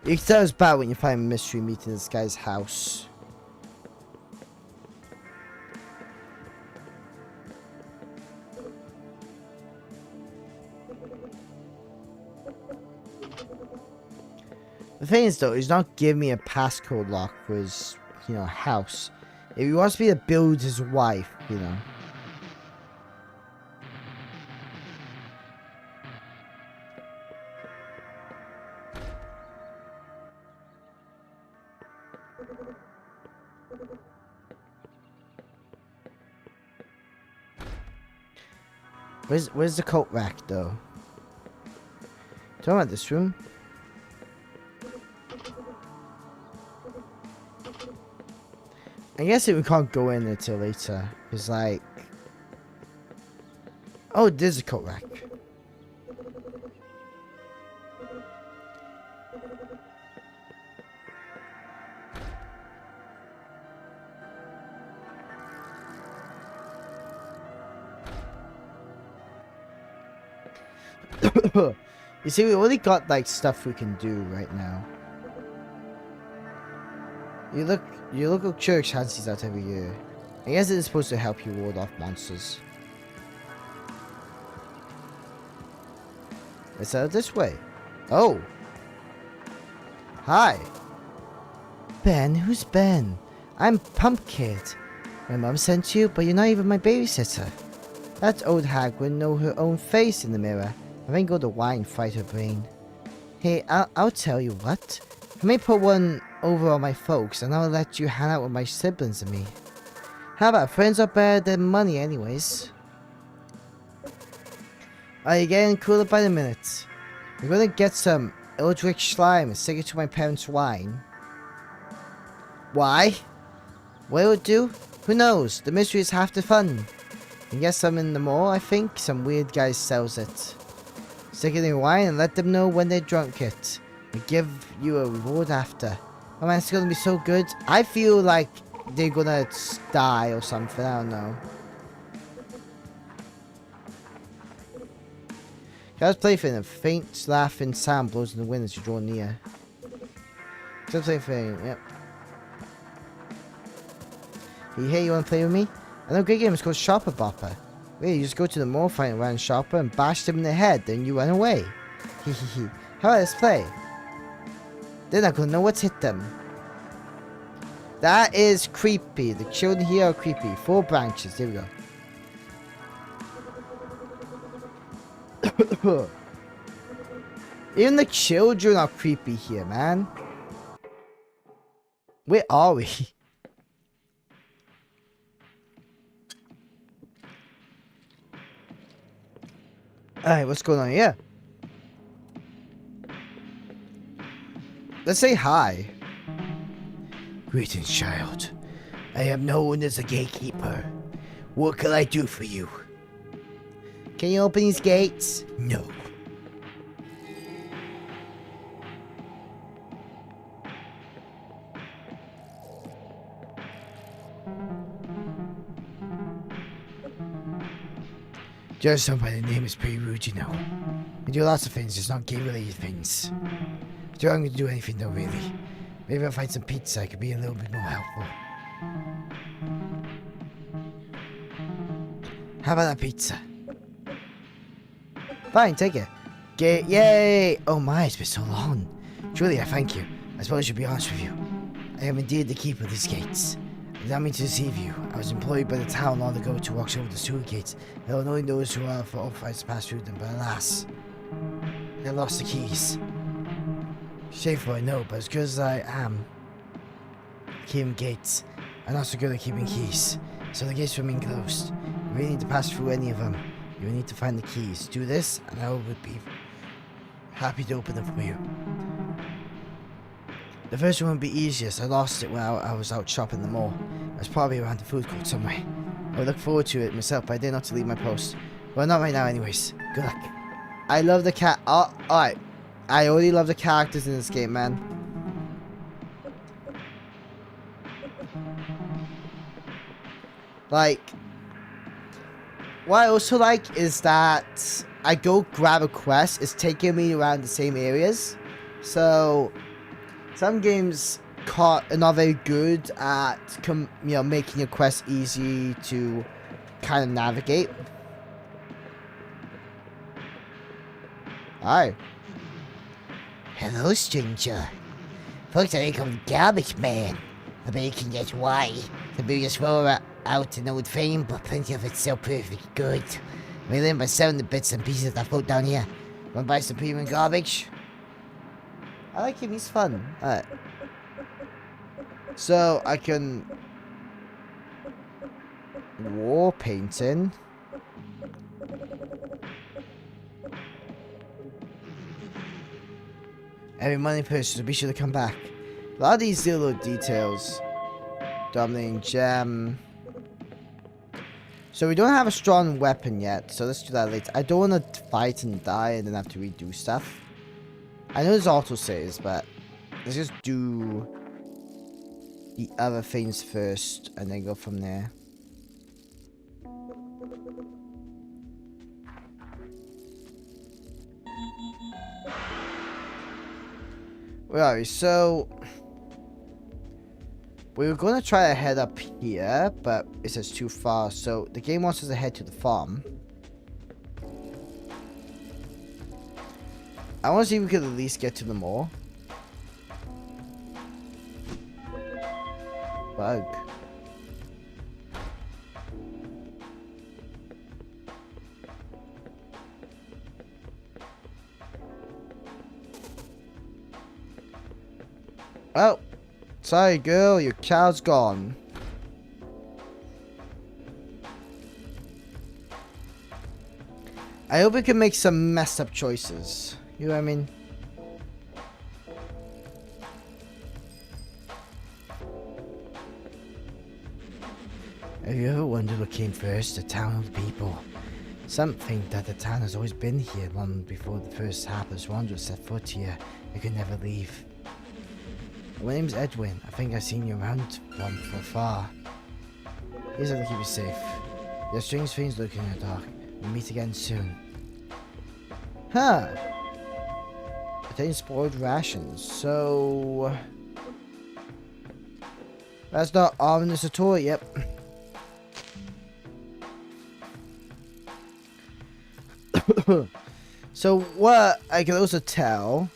You can tell it's bad when you find a mystery meat in this guy's house. The thing is though, he's not giving me a passcode lock for his, you know, house. If he wants me to build his wife, you know. Where's the coat rack though? Talking about this room? I guess we can't go in until later. It's like... Oh, there's a coat rack. You see, we only got like stuff we can do right now. Your local church has these out every year. I guess it is supposed to help you ward off monsters. Let's head this way. Oh. Hi. Ben, who's Ben? I'm Pumpkid. My mom sent you, but you're not even my babysitter. That old hag wouldn't know her own face in the mirror. I think go to wine fight her brain. Hey, I'll tell you what. I may put one over on my folks, and I'll let you hang out with my siblings and me. How about friends are better than money anyways? Are you getting cooler by the minute? I'm gonna get some eldritch slime and stick it to my parents' wine. Why? What it'll do? Who knows? The mystery is half the fun. I guess I'm in the mall, I think. Some weird guy sells it. Stick it in wine and let them know when they drunk it. And give you a reward after. Oh man, it's gonna be so good. I feel like they're gonna die or something. I don't know. Guys, plaything. A faint laughing sound blows in the wind as you draw near. Just plaything. Yep. Hey, you wanna play with me? I know a great game is called Shopper Bopper. Really, you just go to the mall, find a random shopper, and bash them in the head, then you run away. Hehehe. How about let's play? They're not gonna know what's hit them. That is creepy. The children here are creepy. 4 branches. There we go. Even the children are creepy here, man. Where are we? Alright, what's going on here? Let's say hi.
Greetings, child. I am known as a gatekeeper. What can I do for you?
Can you open these gates?
No. Just somebody by the name is pretty rude, you know. I do lots of things, just not game-related things. Do I'm going to do anything though, really. Maybe I'll find some pizza, I could be a little bit more helpful. How about that pizza?
Fine, take it. Yay! Oh my, it's been so long.
Truly, I thank you. I suppose I should be honest with you. I am indeed the keeper of these gates. I did not mean to deceive you. I was employed by the town long ago to watch over the sewer gates. I don't know those who are authorized to pass through them, but alas, I lost the keys. Shameful, I know, but as good as I am keeping gates, I'm not so good at keeping keys. So the gates remain closed. You really need to pass through any of them. You will need to find the keys. Do this, and I would be happy to open them for you. The first one would be easiest. I lost it when I was out shopping in the mall. I was probably around the food court somewhere. I would look forward to it myself, but I dare not to leave my post. Well, not right now anyways. Good luck.
I love the cat. Oh, alright. I already love the characters in this game, man. Like, what I also like is that I go grab a quest, it's taking me around the same areas. So, some games are not very good at making a quest easy to kind of navigate. Hi.
Hello, stranger. Folks, I call Garbage Man. I bet you can guess why. The biggest roller out in old fame, but plenty of it's still perfectly good. We learn by selling the bits and pieces that float down here. Want to buy some premium garbage?
I like him, he's fun. Alright. So, I can... War painting. Every money purchase, so be sure to come back. A lot of these little details. Dominating gem. So we don't have a strong weapon yet, so let's do that later. I don't want to fight and die and then have to redo stuff. I know there's auto saves, but let's just do the other things first and then go from there. Where are we? So we were going to try to head up here, but it says too far. So the game wants us to head to the farm. I want to see if we could at least get to the mall. Bug. Oh, sorry girl, your cow's gone. I hope we can make some messed up choices. You know what I mean? Have you ever wondered what came first, the town or the people? Some think that the town has always been here long before the first hapless wanderers set foot here. They could never leave. My name's Edwin. I think I've seen you around from afar. Here's how to keep you safe. There are strange things lurking in the dark. We'll meet again soon. Huh. Contain spoiled rations. So that's not ominous at all. Yep. So what I can also tell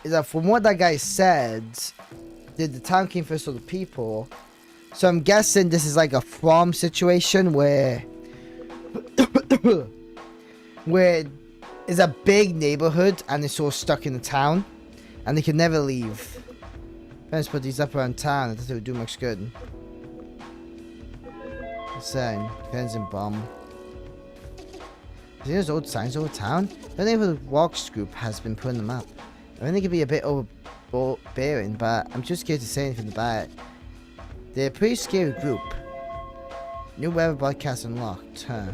is that from what that guy said, did the town came first or the people? So I'm guessing this is like a farm situation where where it's a big neighborhood and it's all stuck in the town and they can never leave. Let's put these up around town. I don't think it would do much good. Insane. Depends on bomb. See those old signs over town? The neighborhood walks group has been putting them up. I think it could be a bit overbearing, but I'm too scared to say anything about it. They're a pretty scary group. New weather broadcast unlocked, huh?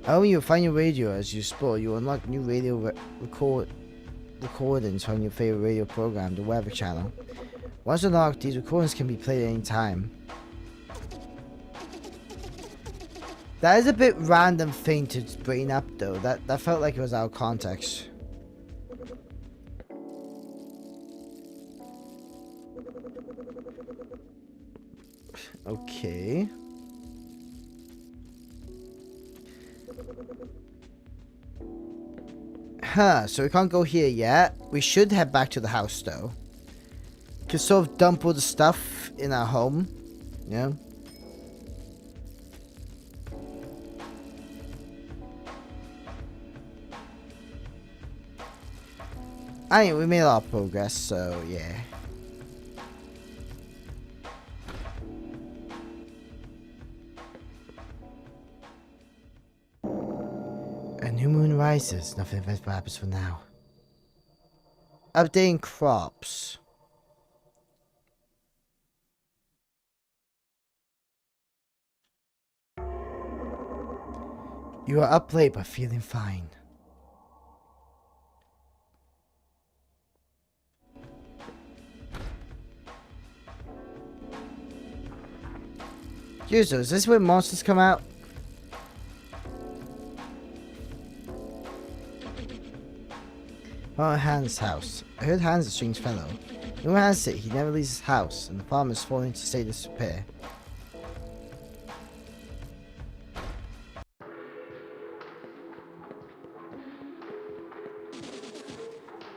Oh, you find your radio as you explore. You unlock new radio recordings from your favorite radio program, the Weather Channel. Once unlocked, these recordings can be played at any time. That is a bit random thing to bring up, though. That felt like it was out of context. Okay. Huh, so we can't go here yet. We should head back to the house, though. Could sort of dump all the stuff in our home. Yeah. Anyway, we made a lot of progress, so yeah. A new moon rises. Nothing eventful happens for now. Updating crops. You are up late but feeling fine. User, is this where monsters come out? Oh, Hans' house. I heard Hans is a strange fellow. You know Hans said he never leaves his house, and the farm is falling into state of disrepair.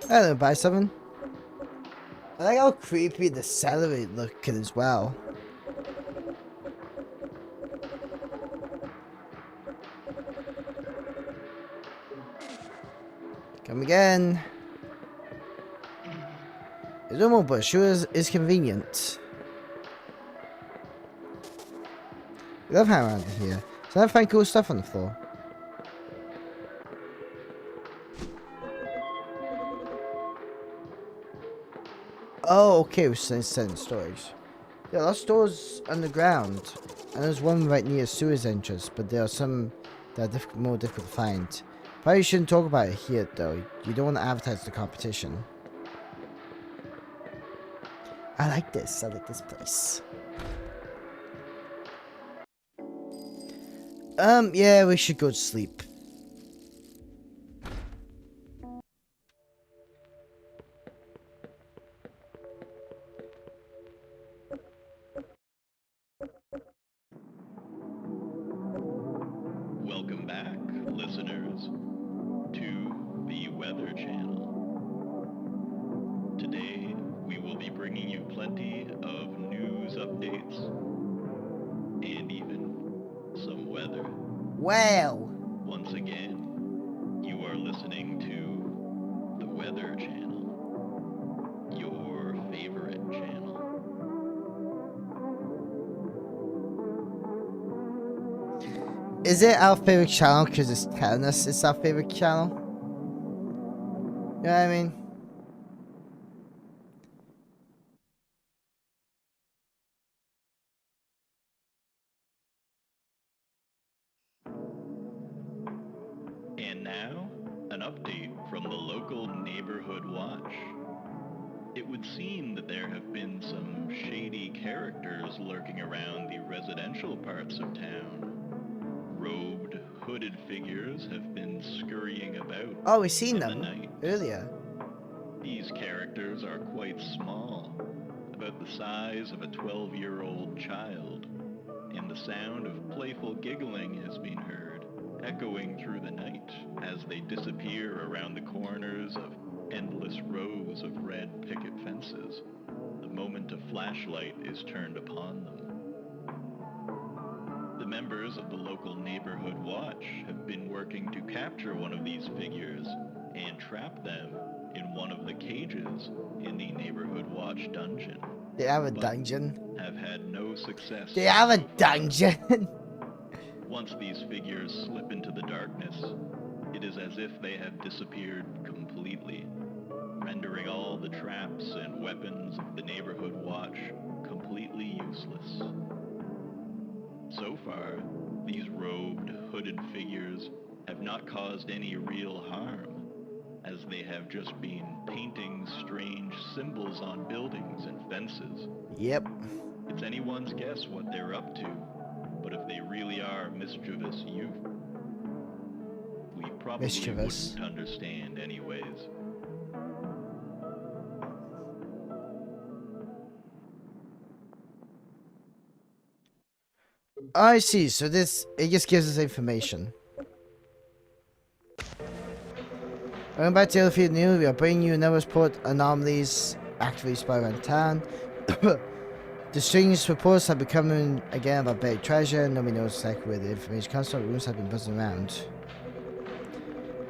Hello, buy something. I like how creepy the celery looking as well. Come again. It's normal, but sure is convenient. I love how around here. So I find cool stuff on the floor. Oh, okay, we're sending storage. Yeah, that store's underground. And there's one right near sewers entrance, but there are some that are more difficult to find. Probably shouldn't talk about it here, though. You don't want to advertise the competition. I like this. I like this place. Yeah, we should go to sleep.
Welcome back, listeners, to the Weather Channel. Today, we will be bringing you plenty of news updates and even some weather.
Well.
Once again, you are listening to the Weather Channel, your favorite channel.
Is it our favorite channel because it's telling us it's our favorite channel? You know what I mean?
And now, an update from the local neighborhood watch. It would seem that there have been some shady characters lurking around the residential parts of town. Robed, hooded figures have been scurrying about
Oh, we've seen
in the
them
night.
earlier.
These characters are quite small, about the size of a 12-year-old child, and the sound of playful giggling has been heard, echoing through the night as they disappear around the corners of endless rows of red picket fences the moment a flashlight is turned upon them. The members of the local neighborhood watch have been working to capture one of these figures and trap them in one of the cages in the neighborhood watch dungeon.
They have a
But
dungeon.
have had no success.
They have a
so far.
dungeon.
Once these figures slip into the darkness, it is as if they have disappeared completely, rendering all the traps and weapons of the neighborhood watch completely useless. So far, these robed, hooded figures have not caused any real harm, as they have just been painting strange symbols on buildings and fences.
Yep.
It's anyone's guess what they're up to, but if they really are mischievous youth, we probably
Mischievous.
wouldn't understand anyways.
I see. So it just gives us information. Welcome back to Elderfield News. We are bringing you another report. Anomalies actively spy around town. The strange reports have been coming again about buried treasure. Nobody knows exactly where the information comes from. Rumors have been buzzing around.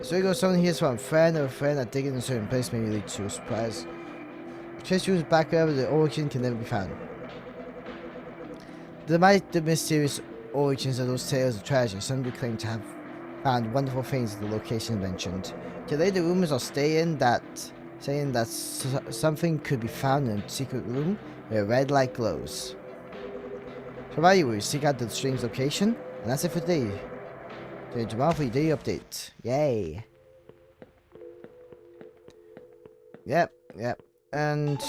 So we go. Someone hears from a friend or a friend that digging in a certain place may lead to a surprise. Treasure rooms back wherever the origin can never be found. Despite the mysterious origins of those tales of treasure, some do claim to have found wonderful things at the location mentioned. Today the rumors are saying that something could be found in a secret room where a red light glows. So about you, we seek out the strange location, and that's it for today. Tomorrow for your daily update. Yay. Yep. And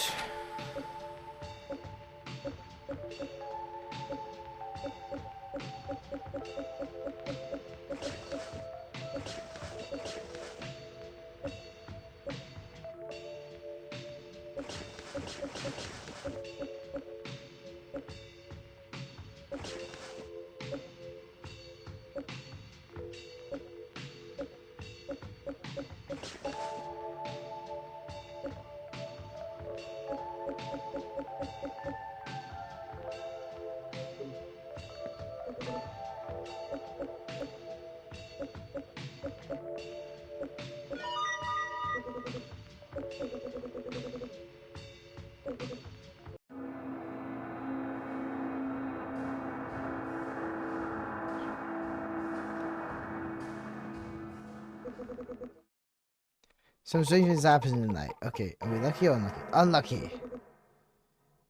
some strange things happen in the night. Okay, are we lucky or unlucky? Unlucky.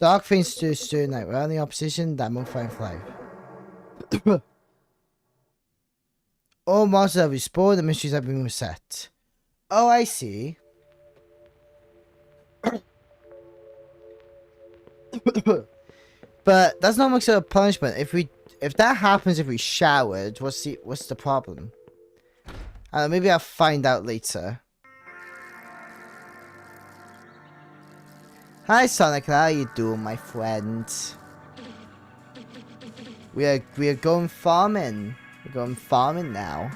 Dark things to stir night. We're on the opposition. That move fire fly. All monsters have respawned. The mysteries have been reset. Oh, I see. But that's not much of a punishment. If that happens if we showered, what's the problem? Maybe I'll find out later. Hi Sonic, how you doing, my friend? We are going farming. We're going farming now.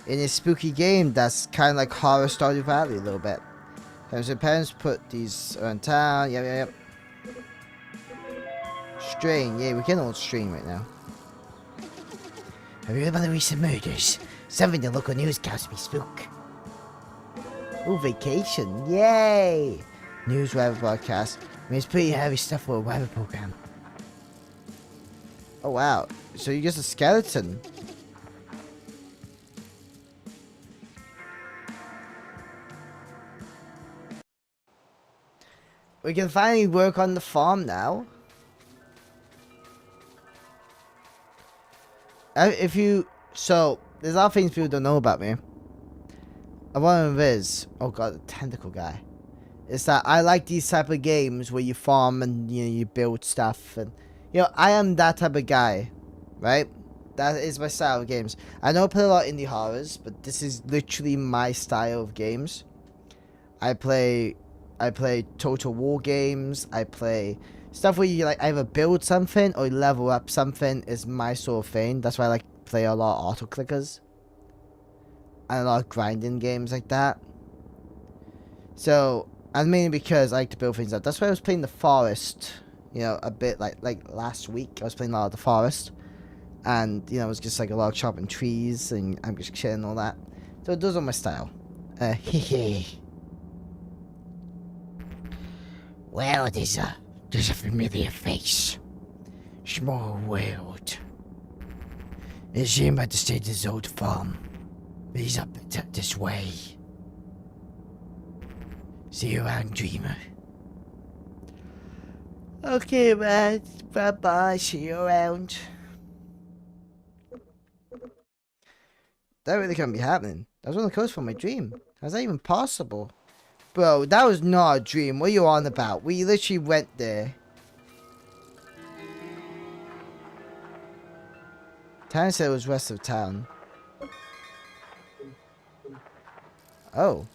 In a spooky game that's kind of like horror Stardew Valley a little bit. So parents put these around town. Yep. Strain. Yeah, we're getting old strain right now.
Have you heard about the recent murders? Something the local newscast me spook.
Ooh, vacation. Yay!
News weather broadcast. I mean, it's pretty heavy stuff for a weather program.
Oh, wow. So you're just a skeleton. We can finally work on the farm now. So, there's a lot of things people don't know about me. And one of them is, oh god, the tentacle guy. Is that I like these type of games where you farm and you build stuff, and I am that type of guy, right? That is my style of games. I know I play a lot of indie horrors, but this is literally my style of games. I play Total War games. I play stuff where you like either build something or level up something is my sort of thing. That's why I like play a lot of auto clickers and a lot of grinding games like that. So, and mainly because I like to build things up. That's why I was playing the Forest, a bit like last week. I was playing a lot of the Forest, and it was just like a lot of chopping trees, and I'm just chilling and all that. So those are my style.
Hehe. Well, there's a familiar face. Small world. It's a shame about to stay at this old farm. But he's up this way. See you around, dreamer.
Okay, man. Bye-bye. See you around. That really can't be happening. That was one of the codes from my dream. How's that even possible? Bro, that was not a dream. What are you on about? We literally went there. Town said it was west of town. Oh.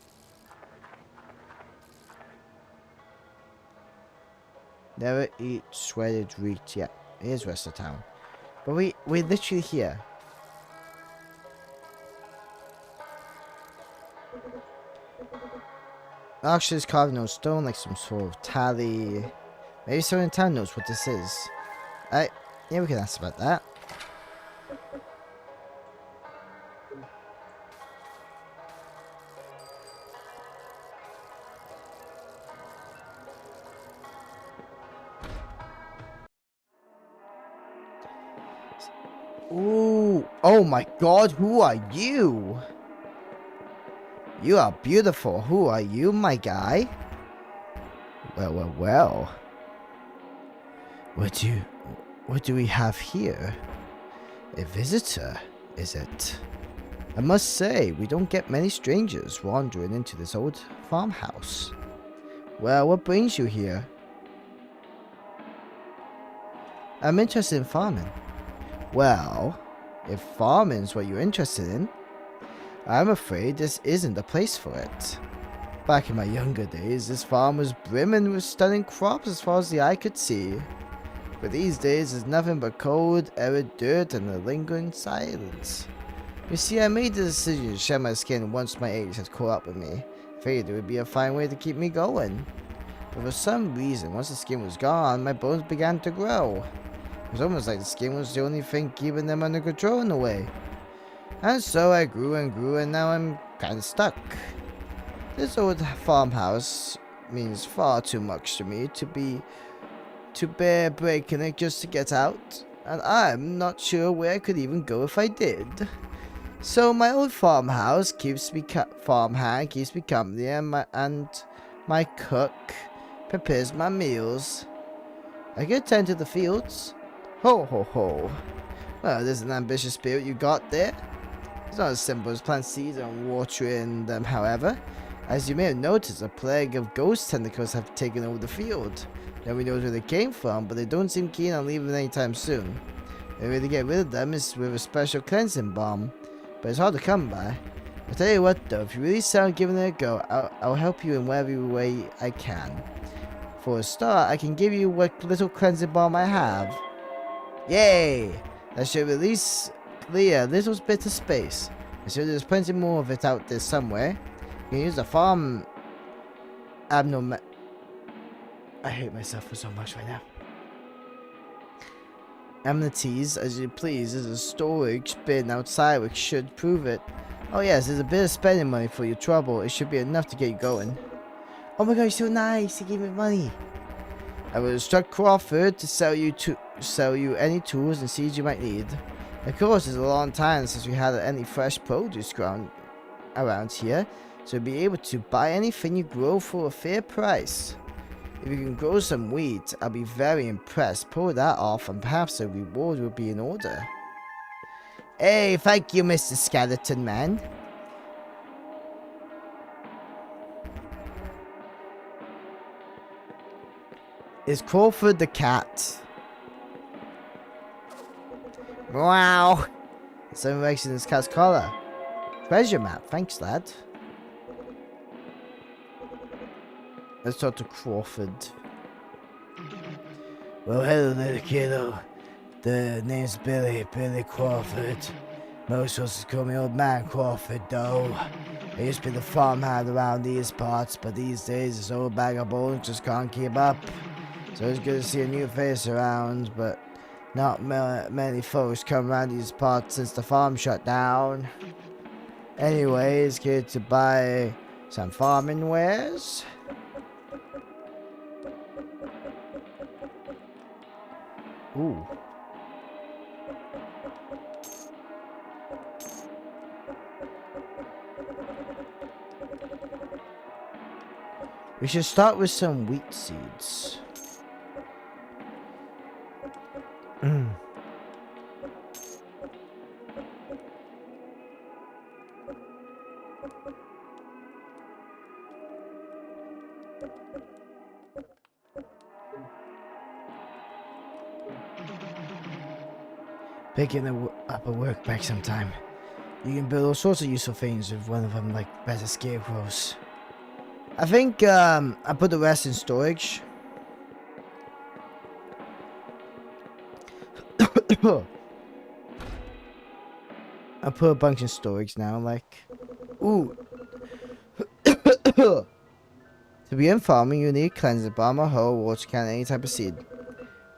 Never eat shredded wheat. Yeah, it is west of town. But we're literally here. Actually, it's carved no stone, like some sort of tally. Maybe someone in town knows what this is. Yeah, we can ask about that. Ooh, oh my god, who are you? You are beautiful. Who are you, my guy? Well. What do we have here? A visitor, is it? I must say, we don't get many strangers wandering into this old farmhouse. Well, what brings you here? I'm interested in farming. Well, if farming's what you're interested in, I'm afraid this isn't the place for it. Back in my younger days, this farm was brimming with stunning crops as far as the eye could see. But these days, there's nothing but cold, arid dirt and a lingering silence. You see, I made the decision to shed my skin once my age had caught up with me. I figured it would be a fine way to keep me going. But for some reason, once the skin was gone, my bones began to grow. It was almost like the skin was the only thing keeping them under control in a way. And so I grew and grew, and now I'm kind of stuck. This old farmhouse means far too much to me to bear breaking it just to get out, and I'm not sure where I could even go if I did. So my old farmhouse farmhand keeps me company, and my cook prepares my meals. I could tend to the fields. Ho ho ho. Well, there's an ambitious spirit you got there. It's not as simple as planting seeds and watering them, however. As you may have noticed, a plague of ghost tentacles have taken over the field. Nobody knows where they came from, but they don't seem keen on leaving anytime soon. The way to get rid of them is with a special cleansing balm, but it's hard to come by. I'll tell you what though, if you really sound giving it a go, I'll help you in whatever way I can. For a start, I can give you what little cleansing balm I have. Yay! That should at least clear a little bit of space. I'm sure there's plenty more of it out there somewhere. You can use the farm abnormal. I hate myself for so much right now. Amenities, as you please. There's a storage bin outside which should prove it. Oh yes, there's a bit of spending money for your trouble. It should be enough to get you going. Oh my god, you're so nice. He gave me money. I will instruct Crawford to sell you any tools and seeds you might need. Of course, it's a long time since we had any fresh produce ground around here, so you'll be able to buy anything you grow for a fair price. If you can grow some wheat, I'll be very impressed. Pull that off and perhaps a reward will be in order. Hey, thank you, Mr. Skeleton Man. Is Crawford the cat? Wow. Something makes in this cat's collar. Treasure map. Thanks, lad. Let's talk to Crawford.
Well, hello, little kiddo. The name's Billy Crawford. Most folks call me Old Man Crawford, though. I used to be the farmhand around these parts, but these days this old bag of bones just can't keep up. So it's good to see a new face around, but not many folks come around these parts since the farm shut down. Anyway, it's good to buy some farming wares. Ooh. We should start with some wheat seeds. Picking up a workbench sometime. You can build all sorts of useful things with one of them, like better scarecrows. I think I put the rest in storage. I put a bunch in storage now, like. Ooh. To begin farming, you need cleanser, balm, a hoe, water can, any type of seed.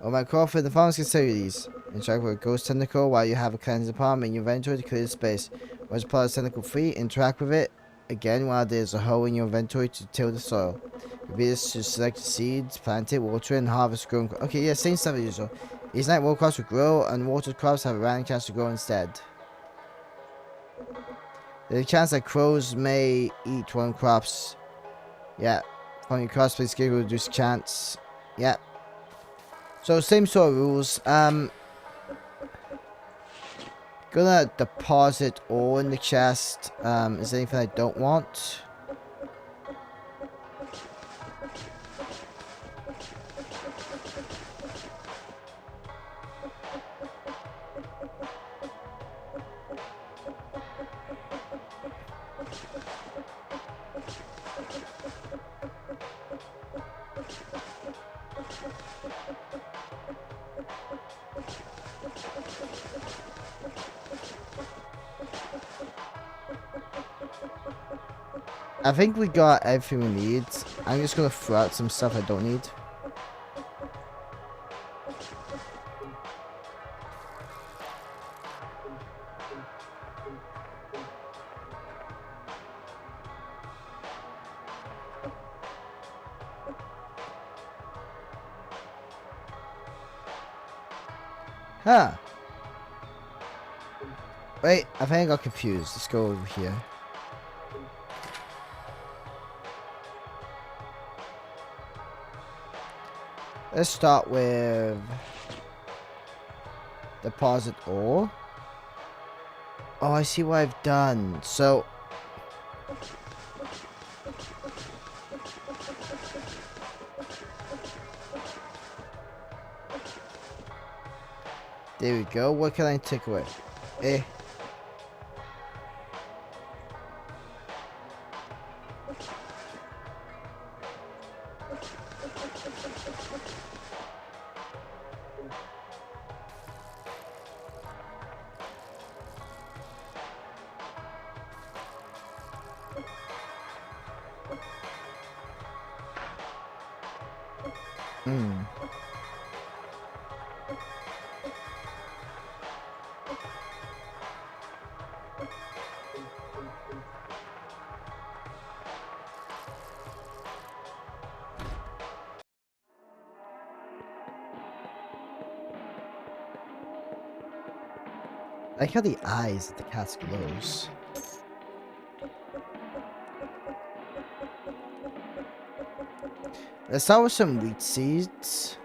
Oh my Crawford, the farmers can sell you these. Interact with a ghost tentacle while you have a cleanser palm in your inventory to clear the space. Once you apply the tentacle free, interact with it again while there's a hoe in your inventory to till the soil. Repeat this to select seeds, plant it, water it, and harvest grown. Okay, yeah, same stuff as usual. Each night, wild crops will grow, and watered crops have a random chance to grow instead. There's a chance that crows may eat one crops. Yeah. From your crops, please give reduce chance. Yeah. So same sort of rules. Gonna deposit all in the chest. Is there anything I don't want? I think we got everything we need. I'm just gonna throw out some stuff I don't need. Huh. Wait, I think I got confused. Let's go over here.
Let's start with deposit ore. Oh, I see what I've done. So there we go. What can I take away? Eh. Hmm. I like how the eyes of the cat glows. Let's start with some wheat seeds.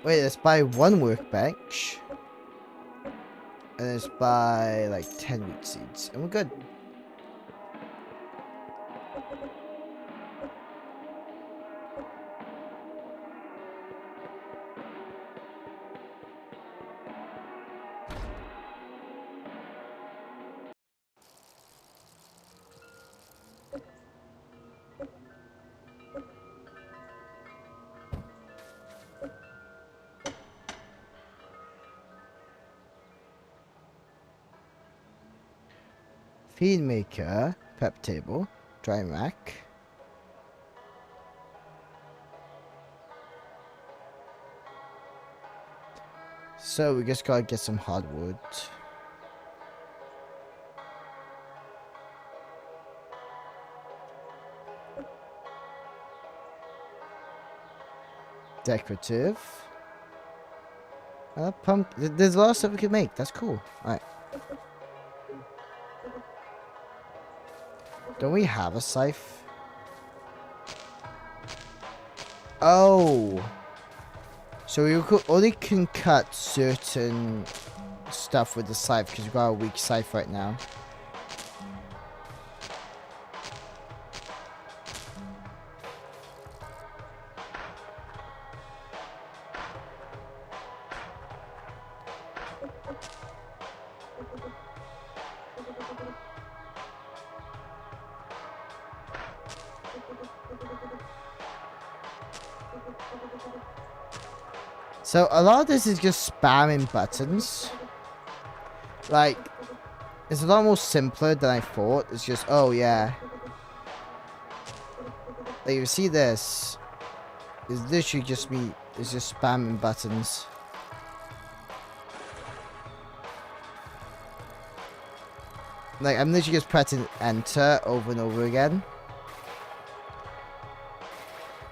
Wait, let's buy 1 workbench. And let's buy like 10 wheat seeds. And we're good. Feed maker, prep table, dry rack. So we just gotta get some hardwood. Decorative. Pump. There's a lot of stuff we can make. That's cool. Alright. Don't we have a scythe? Oh. So we only can cut certain stuff with the scythe because we've got a weak scythe right now. So a lot of this is just spamming buttons. Like, it's a lot more simpler than I thought. It's just, oh yeah. Like, you see this. It's literally just me. It's just spamming buttons. Like, I'm literally just pressing enter over and over again.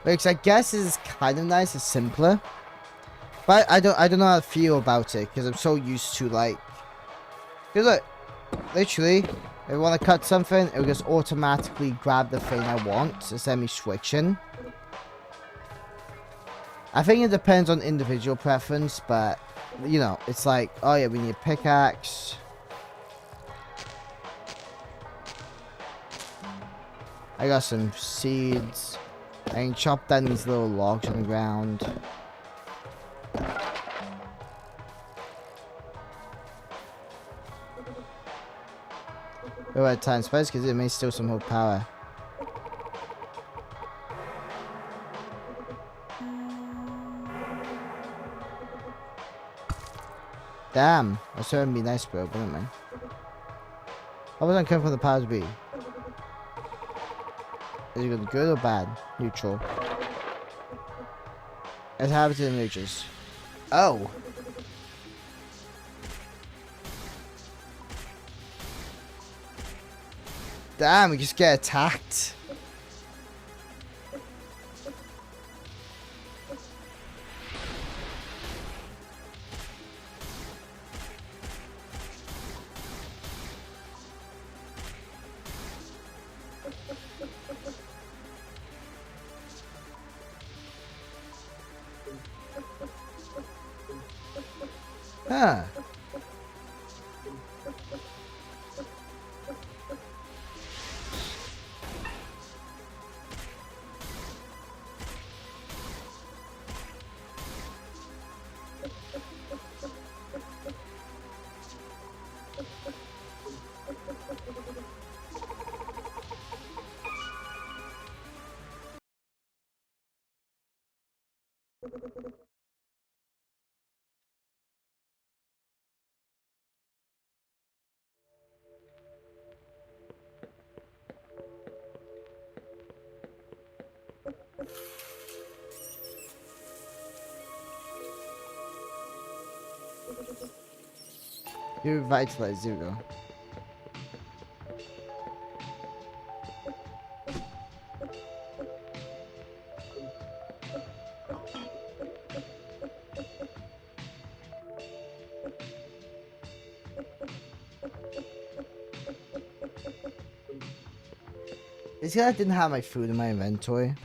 Which I guess is kind of nice. It's simpler. But I don't know how to feel about it because I'm so used to like. Cause look, literally, if I want to cut something, it will just automatically grab the thing I want instead of me switching. I think it depends on individual preference, but you know, it's like, oh yeah, we need a pickaxe. I got some seeds. I can chop down these little logs on the ground. We're at time space because it may steal some more power. Damn, I was trying to be nice, bro, but never mind. How was I coming from the powers be? Is it good or bad? Neutral. Inhabited images. Oh. Damn, we just get attacked. Huh. You revitalize, there we go. It's because I didn't have my food in my inventory.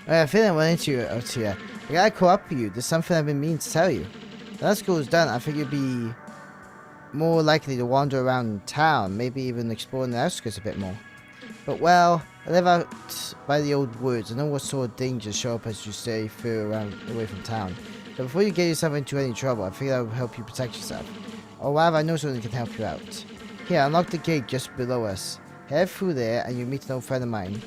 I feel like I went into you out here. I gotta co-op with you. There's something I've been meaning to tell you. When that school's done, I think you'd be more likely to wander around town, maybe even exploring the outskirts a bit more. But well, I live out by the old woods. I know what sort of dangers show up as you stay further around away from town. So before you get yourself into any trouble, I figured I would help you protect yourself. Or rather, I know someone who can help you out. Here, unlock the gate just below us. Head through there and you'll meet an old friend of mine.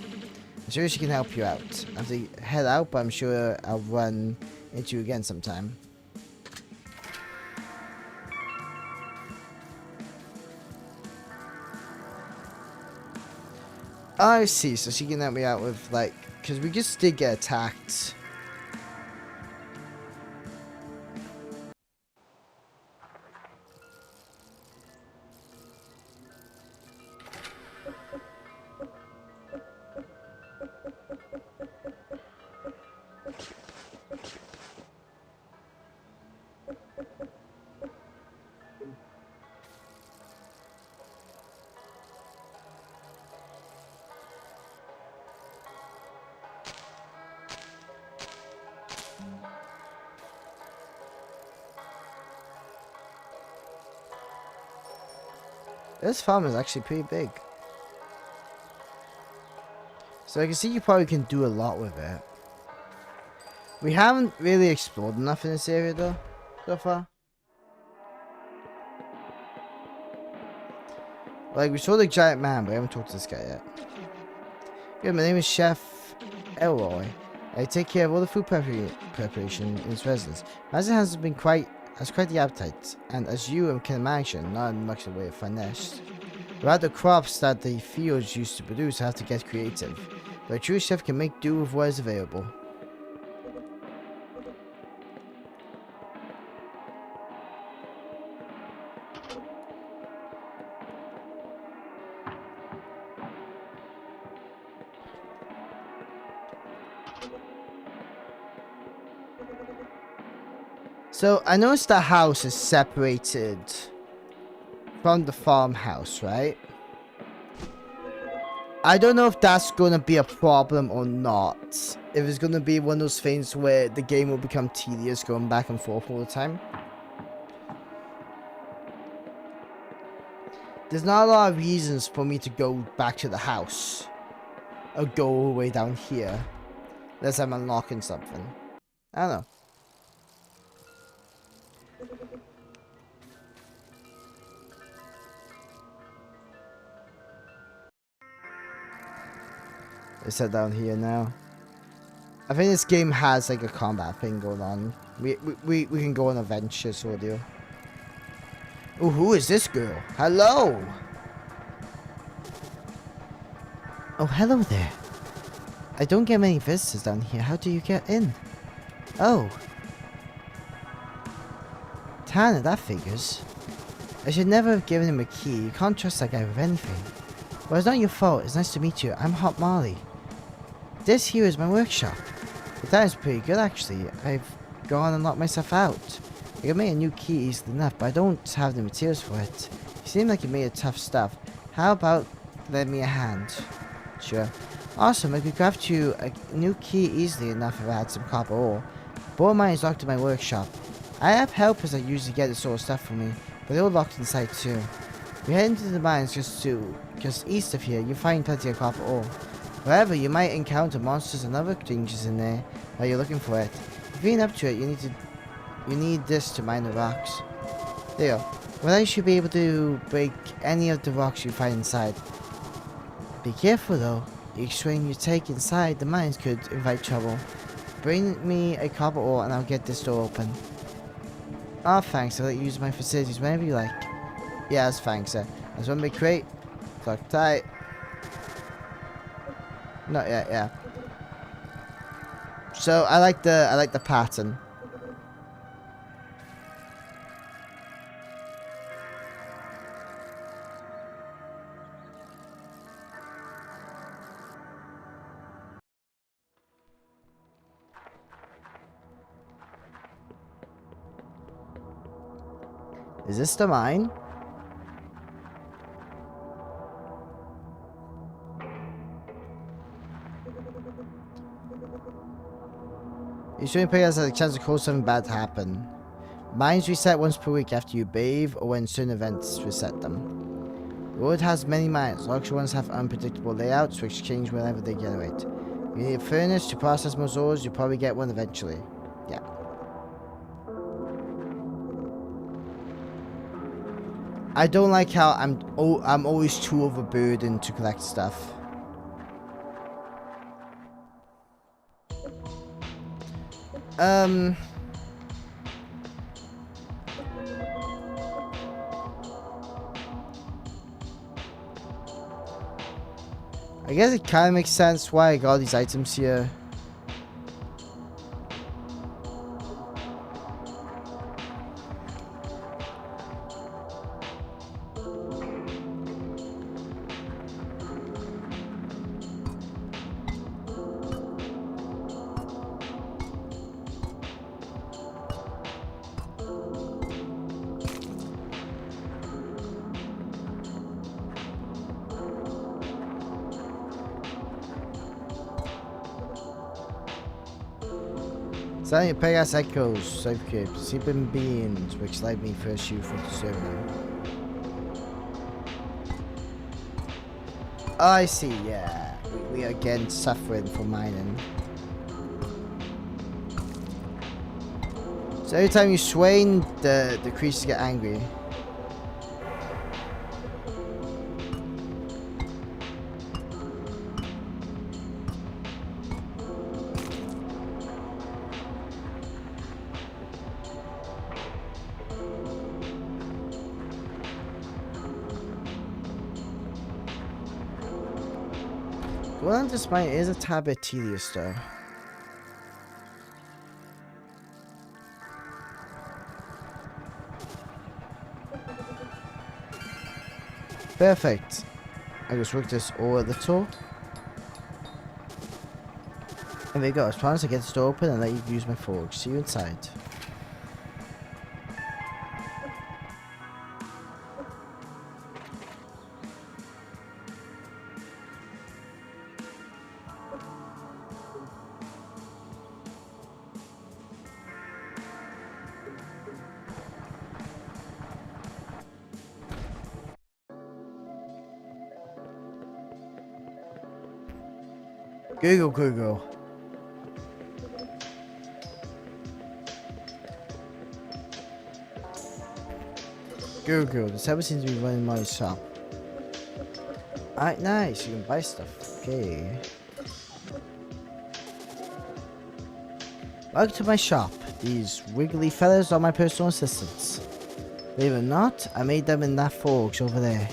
I'm sure she can help you out. I have to head out, but I'm sure I'll run into you again sometime. I see, so she can help me out with, like, because we just did get attacked. This farm is actually pretty big. So I can see you probably can do a lot with it. We haven't really explored enough in this area though, so far. Like, we saw the giant man, but I haven't talked to this guy yet. Good, my name is Chef Elroy. I take care of all the food preparation in his residence. Master has quite the appetite, and as you can imagine, not much in the way of finesse. Without the crops that the fields used to produce, I have to get creative. But a true chef can make do with what is available. So, I noticed the house is separated from the farmhouse, right? I don't know if that's going to be a problem or not. If it's going to be one of those things where the game will become tedious going back and forth all the time. There's not a lot of reasons for me to go back to the house. Or go all the way down here. Unless I'm unlocking something. I don't know. It's set down here now. I think this game has like a combat thing going on. We can go on a adventure sort of deal. Oh, who is this girl? Hello! Oh, hello there. I don't get many visitors down here. How do you get in? Oh. Tanner, that figures. I should never have given him a key. You can't trust that guy with anything. Well, it's not your fault. It's nice to meet you. I'm Hot Molly. This here is my workshop. But that is pretty good, actually. I've gone and locked myself out. I can make a new key easily enough, but I don't have the materials for it. You seem like you made a tough stuff. How about lend me a hand? Sure. Awesome, I could craft you a new key easily enough if I had some copper ore. Both of mine is locked in my workshop. I have helpers that usually get this sort of stuff for me, but they're all locked inside too. We head into the mines just east of here. You find plenty of copper ore. However, you might encounter monsters and other dangers in there while you're looking for it. If you're up to it, you need this to mine the rocks. There you go. Well, I should be able to break any of the rocks you find inside. Be careful though. Each swing you take inside the mines could invite trouble. Bring me a copper ore and I'll get this door open. Oh, thanks. I'll let you use my facilities whenever you like. Yes, thanks, sir. There's one big crate. Clock tight. Not yet, yeah. So I like the pattern. Is this the mine? You shouldn't pay us a chance to cause something bad to happen. Mines reset once per week after you bathe or when certain events reset them. The world has many mines. Larger ones have unpredictable layouts which change whenever they generate. You need a furnace to process more ores. You'll probably get one eventually. Yeah. I don't like how I'm always too overburdened to collect stuff. I guess it kind of makes sense why I got these items here. Selling your Pegasus Echoes, Safe Cubes, Sleeping Beings, which led me first you from the server. Oh, I see, yeah. We are again suffering from mining. So every time you swain, the creatures get angry. Well, this mine is a tad bit tedious though. Perfect. I just work this all a little. There we go. As promised, I get this door open and let you use my forge. See you inside. Google. Google. The server seems to be running my shop. Alright, nice. You can buy stuff. Okay. Welcome to my shop. These wiggly fellas are my personal assistants. Believe it or not, I made them in that forge over there.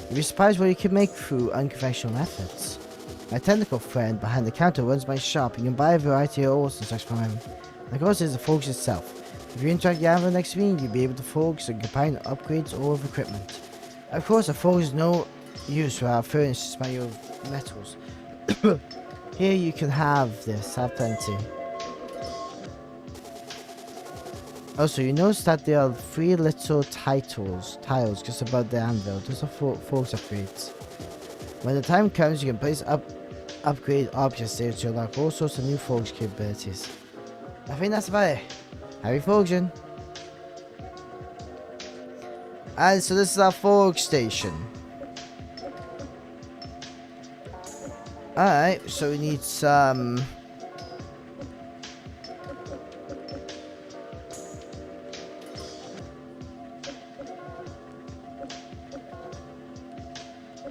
You'd be surprised what you can make through unconventional methods. My tentacle friend behind the counter runs my shop. You can buy a variety of ores and such from him. And of course, there's the forge itself. If you interact with the next to me, you'll be able to forge and combine upgrades or of equipment. Of course, a forge is no use without furnaces made of metals. Here you can have this, have plenty. Also, you notice that there are 3 little tiles just above the anvil. Those are forge upgrades. When the time comes, you can place upgrade objects there to unlock all sorts of new forge capabilities. I think that's about it. Happy forging. And so this is our forge station. Alright, so we need some...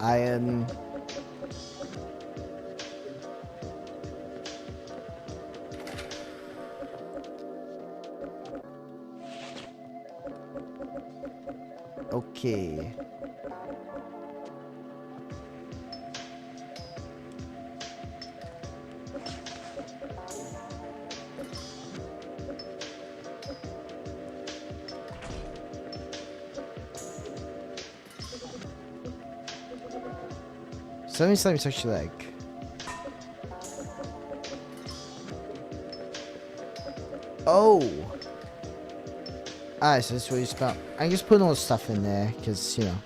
iron. Okay. Let me touch your leg. Oh! Alright, so this is what you spell. I'm just putting all the stuff in there, because, you know.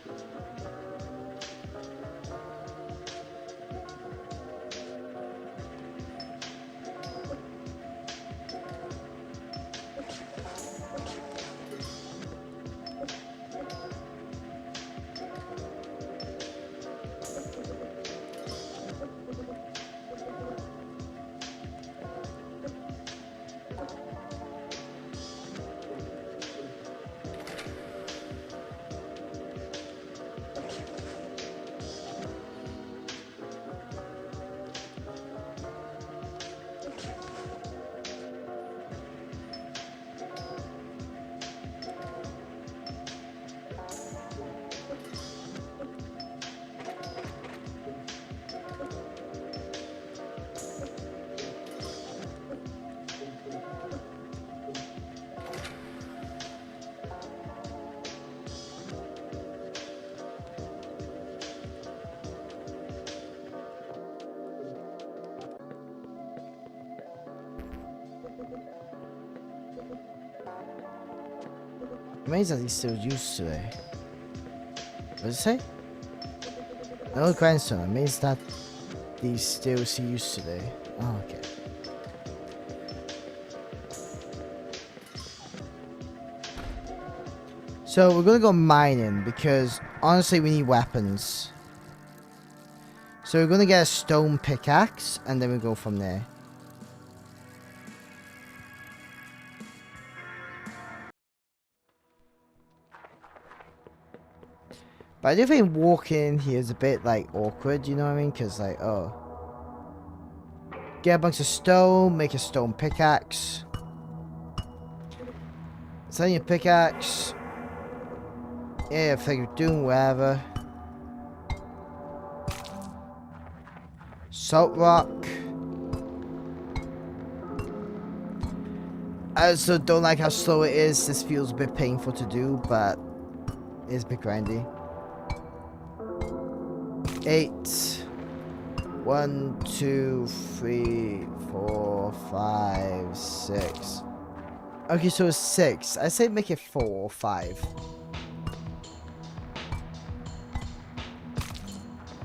Amazing that he's still used to it. What does it say? An old grandson. Amazed that he's still so used to it. Oh, okay. So we're gonna go mining because honestly we need weapons. So we're gonna get a stone pickaxe and then we go from there. But I do think walking in here is a bit, like, awkward, you know what I mean? Because, like, oh. Get a bunch of stone, make a stone pickaxe. Send your pickaxe. Yeah, I think you're doing whatever. Salt rock. I also don't like how slow it is. This feels a bit painful to do, but it's a bit grindy. 8. 1, 2, 3, 4, 5, 6. Okay, so it's 6. I say make it 4 or 5.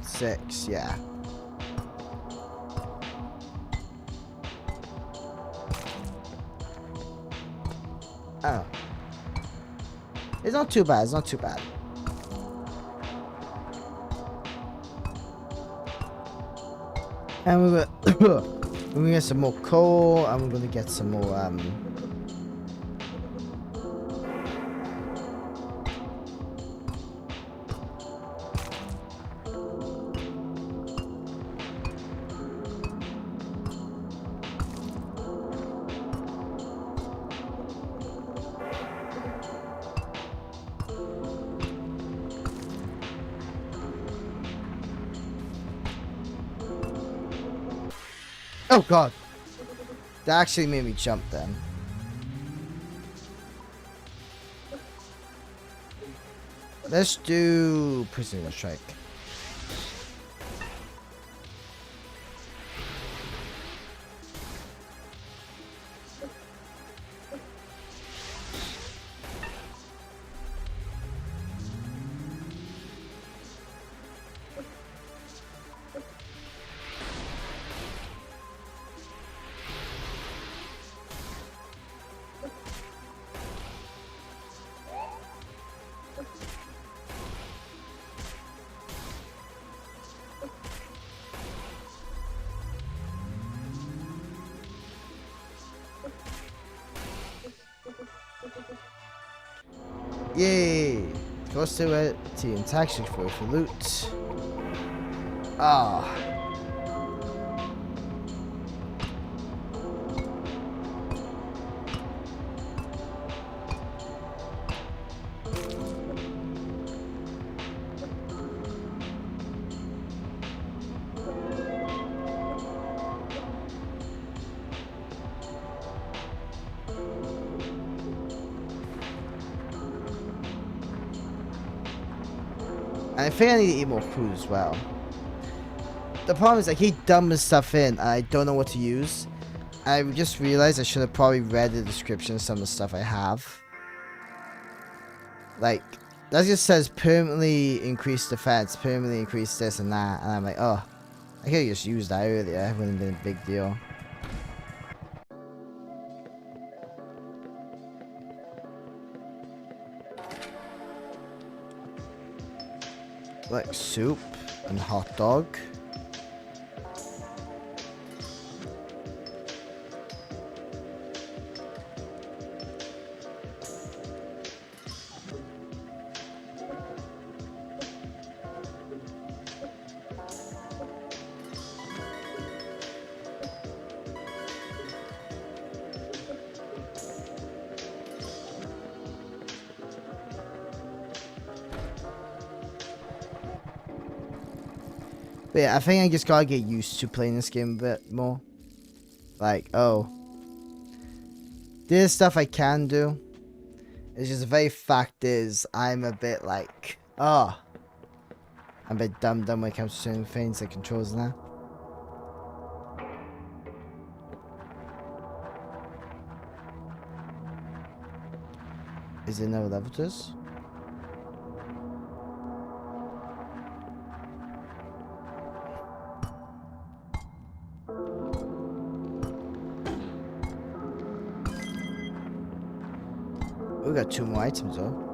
6, yeah. Oh. It's not too bad, it's not too bad. And we're gonna get some more coal, and we're gonna get some more, oh god! That actually made me jump then. Let's do prisoner strike. Yay! Goes to it. Tea and taxi for loot. Ah. And I think I need to eat more food as well. The problem is I keep dumping stuff in and I don't know what to use. I just realized I should have probably read the description of some of the stuff I have. Like, that just says permanently increase defense, permanently increase this and that. And I'm like, oh, I could have just used that earlier. It wouldn't have been a big deal. Like soup and hot dog. But yeah, I think I just gotta get used to playing this game a bit more. Like, oh. There's stuff I can do. It's just the very fact is, I'm a bit like, oh. I'm a bit dumb when it comes to certain things like controls now. Is there no level to this? We got 2 more items though.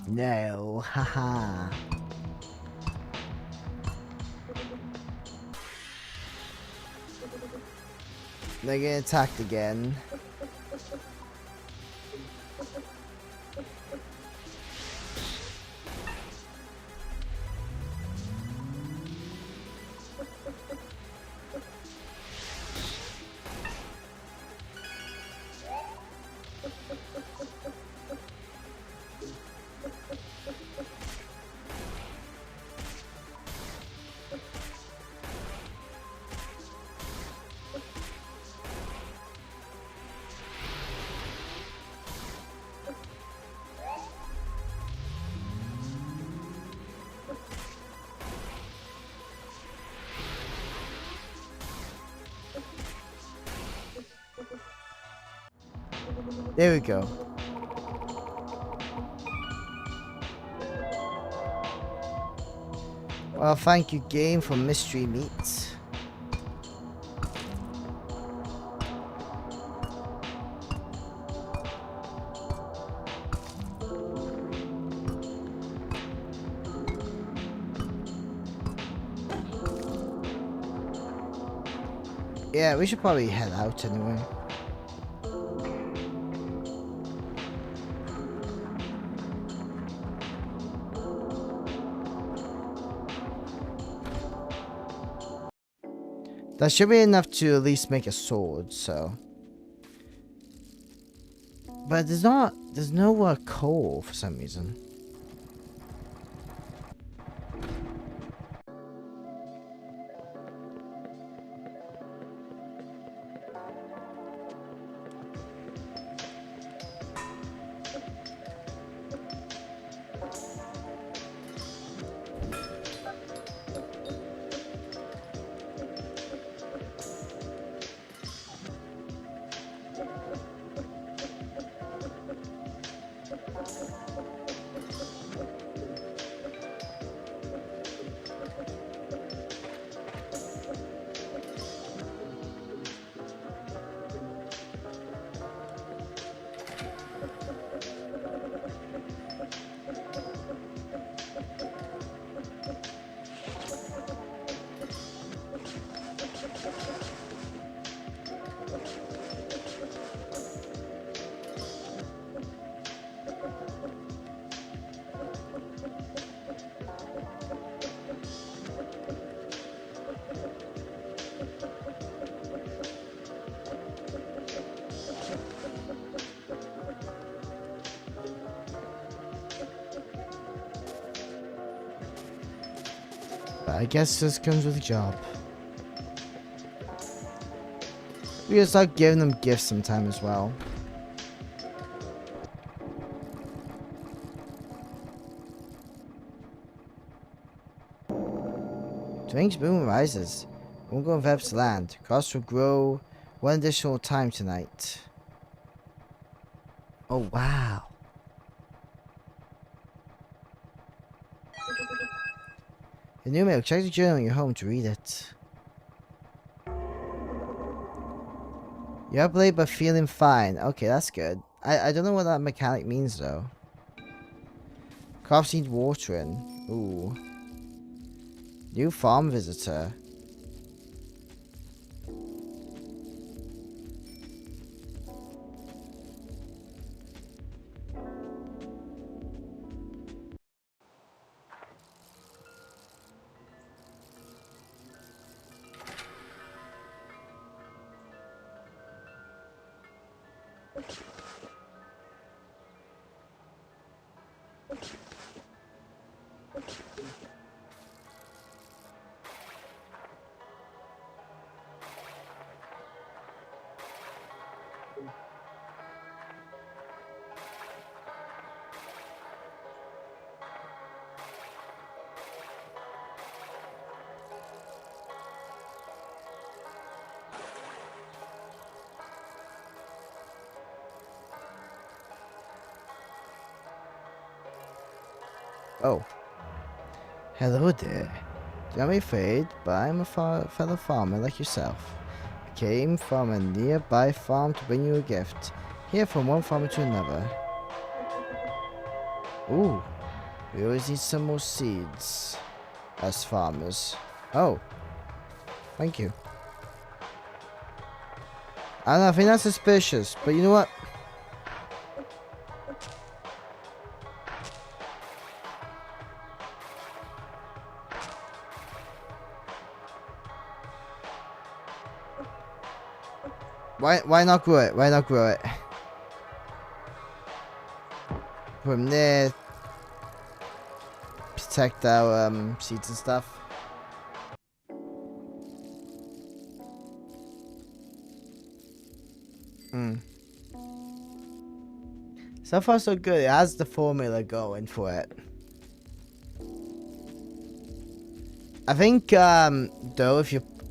No, haha. They're getting attacked again. There we go. Well, thank you, game, for mystery meat. Yeah, we should probably head out anyway. That should be enough to at least make a sword, so. But there's no coal for some reason. I guess this comes with a job. We gotta start giving them gifts sometime as well. Drinks boom rises. Won't go on Veb's land. Costs will grow one additional time tonight. Oh wow. The new mail. Check the journal when you're home to read it. You're up late but feeling fine. Okay, that's good. I don't know what that mechanic means though. Crops need watering. Ooh. New farm visitor. Oh. Hello there. Don't be afraid, but I'm a fellow farmer like yourself. I came from a nearby farm to bring you a gift. Here from one farmer to another. Ooh. We always need some more seeds. As farmers. Oh. Thank you. I don't know, I think that's suspicious, but you know what? Why not grow it? Why not grow it? From there, protect our seeds and stuff. So far so good. It has the formula going for it. I think though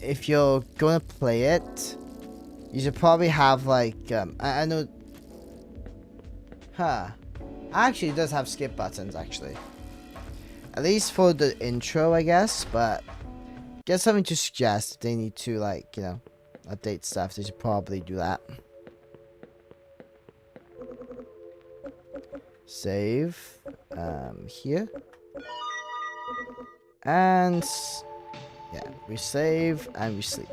if you're gonna play it, you should probably have like I know. Huh. Actually, it does have skip buttons actually. At least for the intro, I guess. But get something to suggest if they need to like update stuff. They should probably do that. Save here. And yeah, we save and we sleep.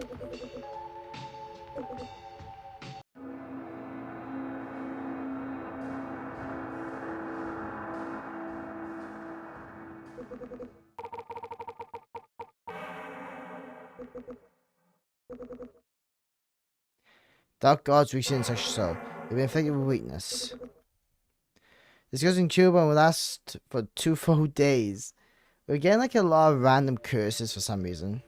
Dark gods reach in such soul. You've been inflicted with weakness. This goes in Cuba and will last for 2 full days. We're getting like a lot of random curses for some reason.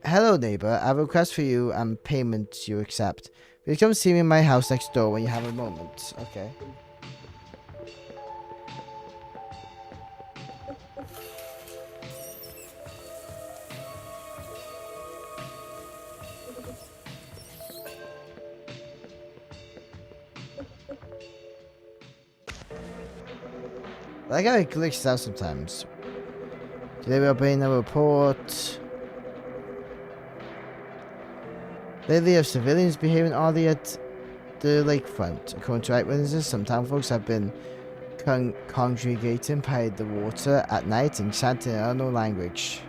Hello neighbor, I have a request for you and payment you accept. Will you come see me in my house next door when you have a moment? Okay. I like how it glitches out sometimes. Today we are bringing a report. Lately, of civilians behaving oddly at the lakefront. According to eyewitnesses, some town folks have been congregating by the water at night and chanting in unknown language.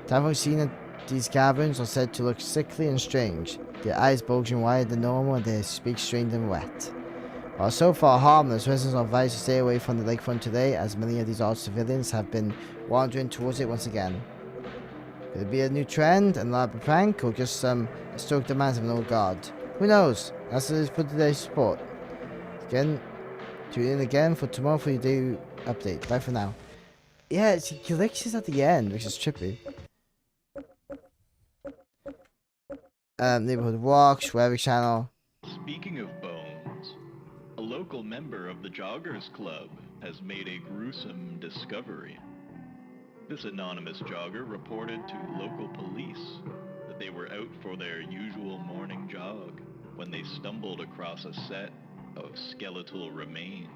Town folks seen at these gatherings are said to look sickly and strange. Their eyes bulging wider than normal and their speech strained and wet. While so far harmless, residents are advised to stay away from the lakefront today, as many of these odd civilians have been wandering towards it once again. Could it be a new trend, an elaborate prank, or just some historic demands of an old god? Who knows? That's what it is for today's sport. Again, Tune in again for tomorrow for your daily update. Bye for now. Yeah, it's glitches at the end, which is trippy. Neighborhood Walks, Weather Channel.
Speaking of bones, a local member of the Joggers Club has made a gruesome discovery. This anonymous jogger reported to local police that they were out for their usual morning jog when they stumbled across a set of skeletal remains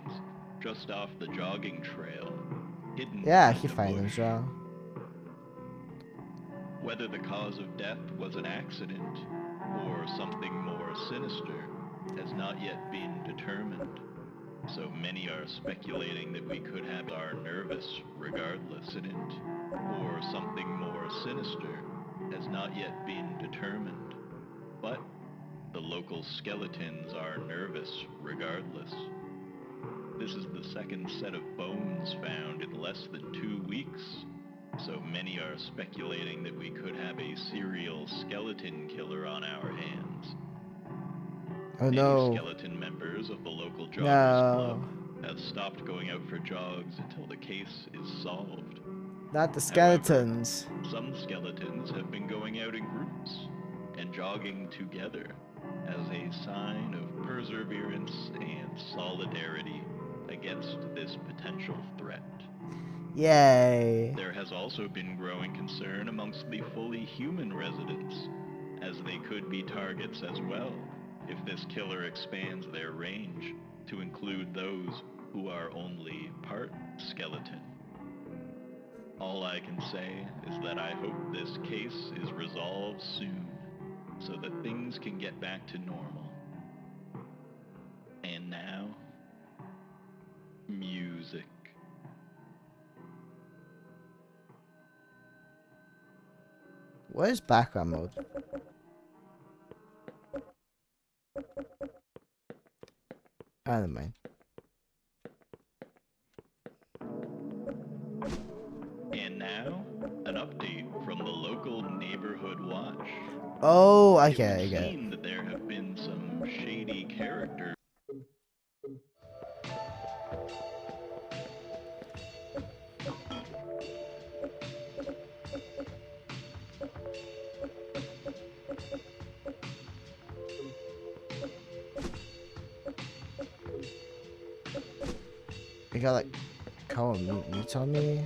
just off the jogging trail, hidden
Yeah, I
in
can
the
find them
bush.
as well.
Whether the cause of death was an accident or something more sinister has not yet been determined. So many are speculating that we could have our nervous regardless incident, or something more sinister has not yet been determined. But the local skeletons are nervous regardless. This is the second set of bones found in less than 2 weeks. So many are speculating that we could have a serial skeleton killer on our hands.
Oh
Many
no.
skeleton members of the local joggers
No.
club have stopped going out for jogs until the case is solved.
Not the skeletons.
However, some skeletons have been going out in groups and jogging together as a sign of perseverance and solidarity against this potential threat.
Yay.
There has also been growing concern amongst the fully human residents, as they could be targets as well if this killer expands their range to include those who are only part skeleton. All I can say is that I hope this case is resolved soon, so that things can get back to normal. And now, music.
What is background mode? Oh, never mind.
And now, an update from the local neighborhood watch.
Oh, I
It
get it,
would
I get it.
seem that there have been some shady characters.
You got like call mute on me.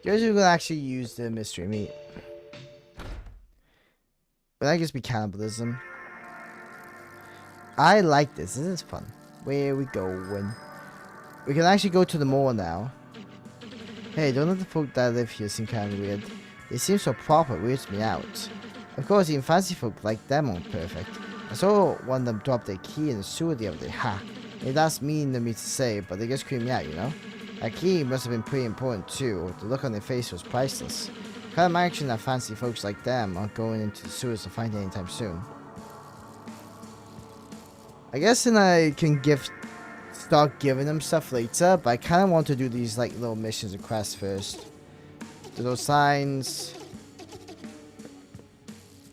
Guess we're gonna actually use the mystery meat. But that just be cannibalism. I like this. This is fun. Where we going? We can actually go to the mall now. Hey, don't let the folk that live here seem kind of weird. They seem so proper, it weirds me out. Of course, even fancy folk like them aren't perfect. I saw one of them drop their key in the sewer the other day. Ha! Hey, that's mean of me to say, but they just creep me out, you know? That key must have been pretty important too. The look on their face was priceless. Can't imagine that fancy folks like them aren't going into the sewers to find it anytime soon. I guess then I can start giving them stuff later, but I kind of want to do these like little missions and quests first. Do those signs.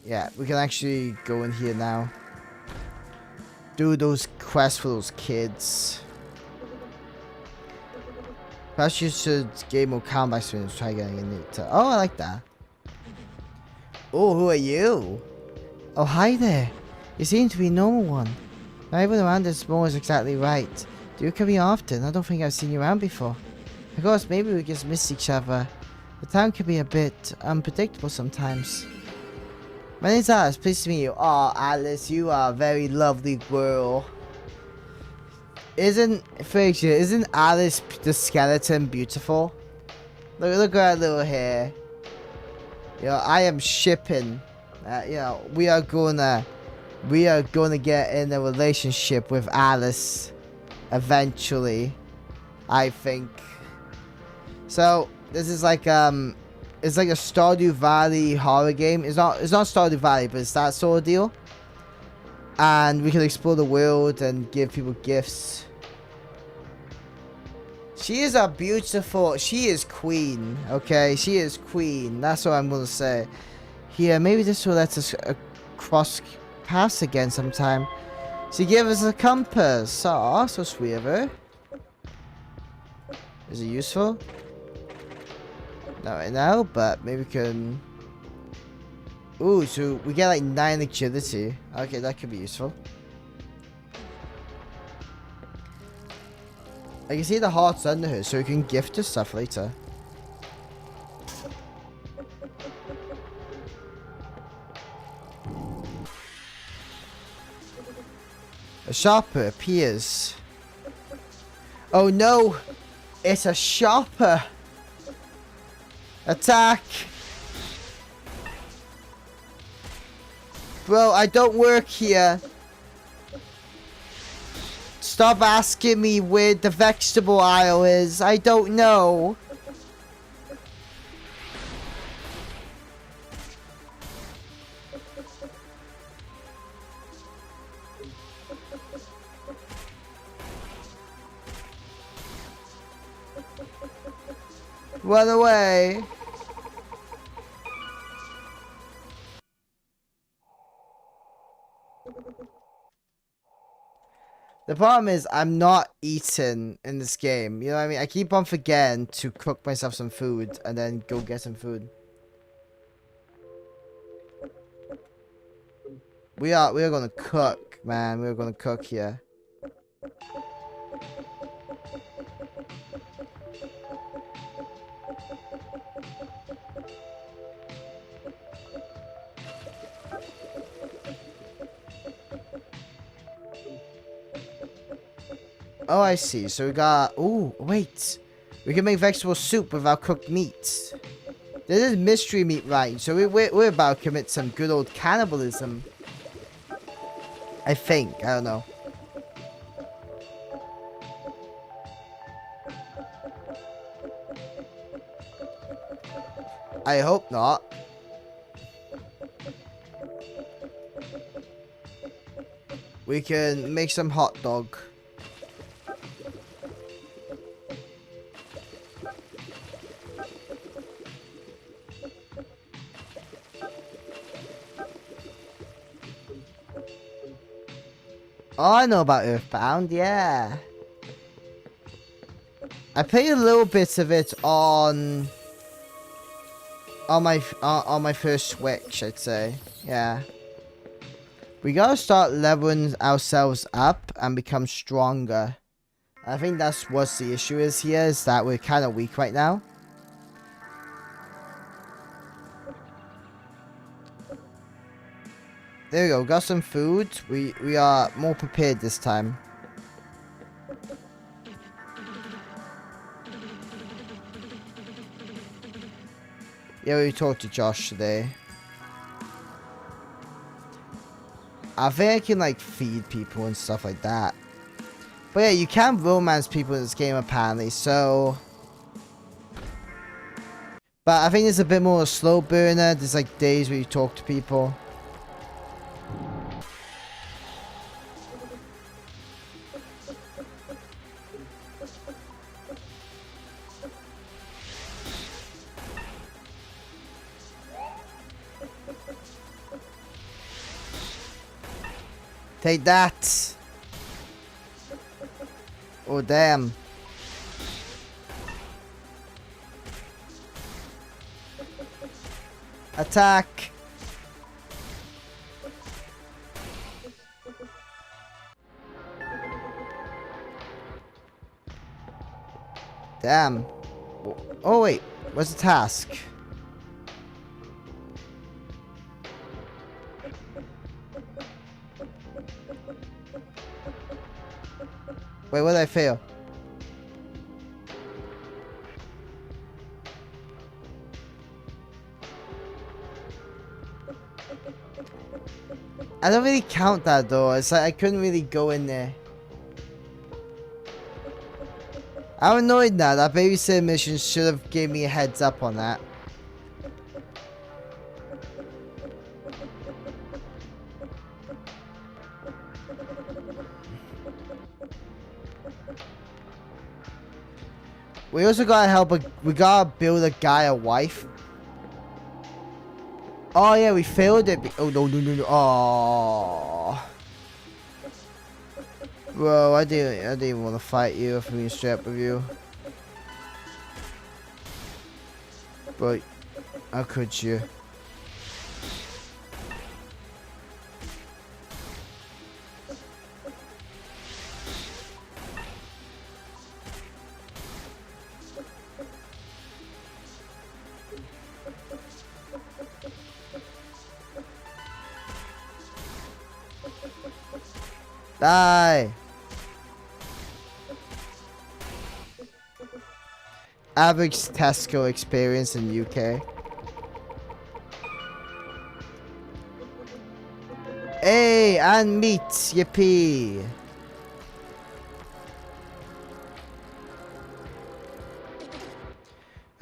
Yeah, we can actually go in here now. Do those quests for those kids. Perhaps you should gain more combat experience. Try getting in it. Oh, I like that. Oh, who are you? Oh, hi there. You seem to be a normal one. Not everyone around this mall is exactly right. Do you come here often? I don't think I've seen you around before. Of course, maybe we just miss each other. The town can be a bit unpredictable sometimes. My name's Alice. Pleased to meet you. Oh, Alice, you are a very lovely girl. Isn't Alice the skeleton beautiful? Look at her little hair. You know, I am shipping. You know, we are gonna get in a relationship with Alice eventually, I think. So this is like it's like a Stardew Valley horror game. It's not Stardew Valley, but it's that sort of deal. And we can explore the world and give people gifts. She is a beautiful... She is queen, okay? She is queen. That's what I'm going to say. Here, maybe this will let us cross paths again sometime. She gave us a compass. Aw, so sweet of her. Is it useful? Not right now, but maybe we can... Ooh, so we get like 9 agility. Okay, that could be useful. I can see the hearts under her, so we can gift her stuff later. A shopper appears. Oh no! It's a shopper! Attack! Bro, I don't work here. Stop asking me where the vegetable aisle is. I don't know. Run away. The problem is I'm not eating in this game. You know what I mean? I keep on forgetting to cook myself some food and then go get some food. We are gonna cook, man. We're gonna cook here. Oh, I see. So we got... Ooh, wait. We can make vegetable soup without cooked meat. This is mystery meat, right? So we're about to commit some good old cannibalism. I think. I don't know. I hope not. We can make some hot dog. Oh, I know about Earthbound, yeah. I played a little bit of it on my first Switch, I'd say. Yeah. We gotta start leveling ourselves up and become stronger. I think that's what the issue is here, is that we're kind of weak right now. There we go, got some food. We are more prepared this time. Yeah, we talked to Josh today. I think I can like feed people and stuff like that. But yeah, you can romance people in this game apparently, so... But I think it's a bit more a slow burner. There's like days where you talk to people. Take that! Oh, damn. Attack! Damn. Oh, wait. What's the task? Wait, what did I fail? I don't really count that though. It's like I couldn't really go in there. I'm annoyed now. That babysitter mission should have gave me a heads up on that. We also gotta help we gotta build a guy a wife. Oh yeah, we failed it. Oh no. Oh. Bro, I didn't even want to fight you if I'm being straight up with you. But how could you? Die! Average Tesco experience in UK. Hey, and meat, yippee!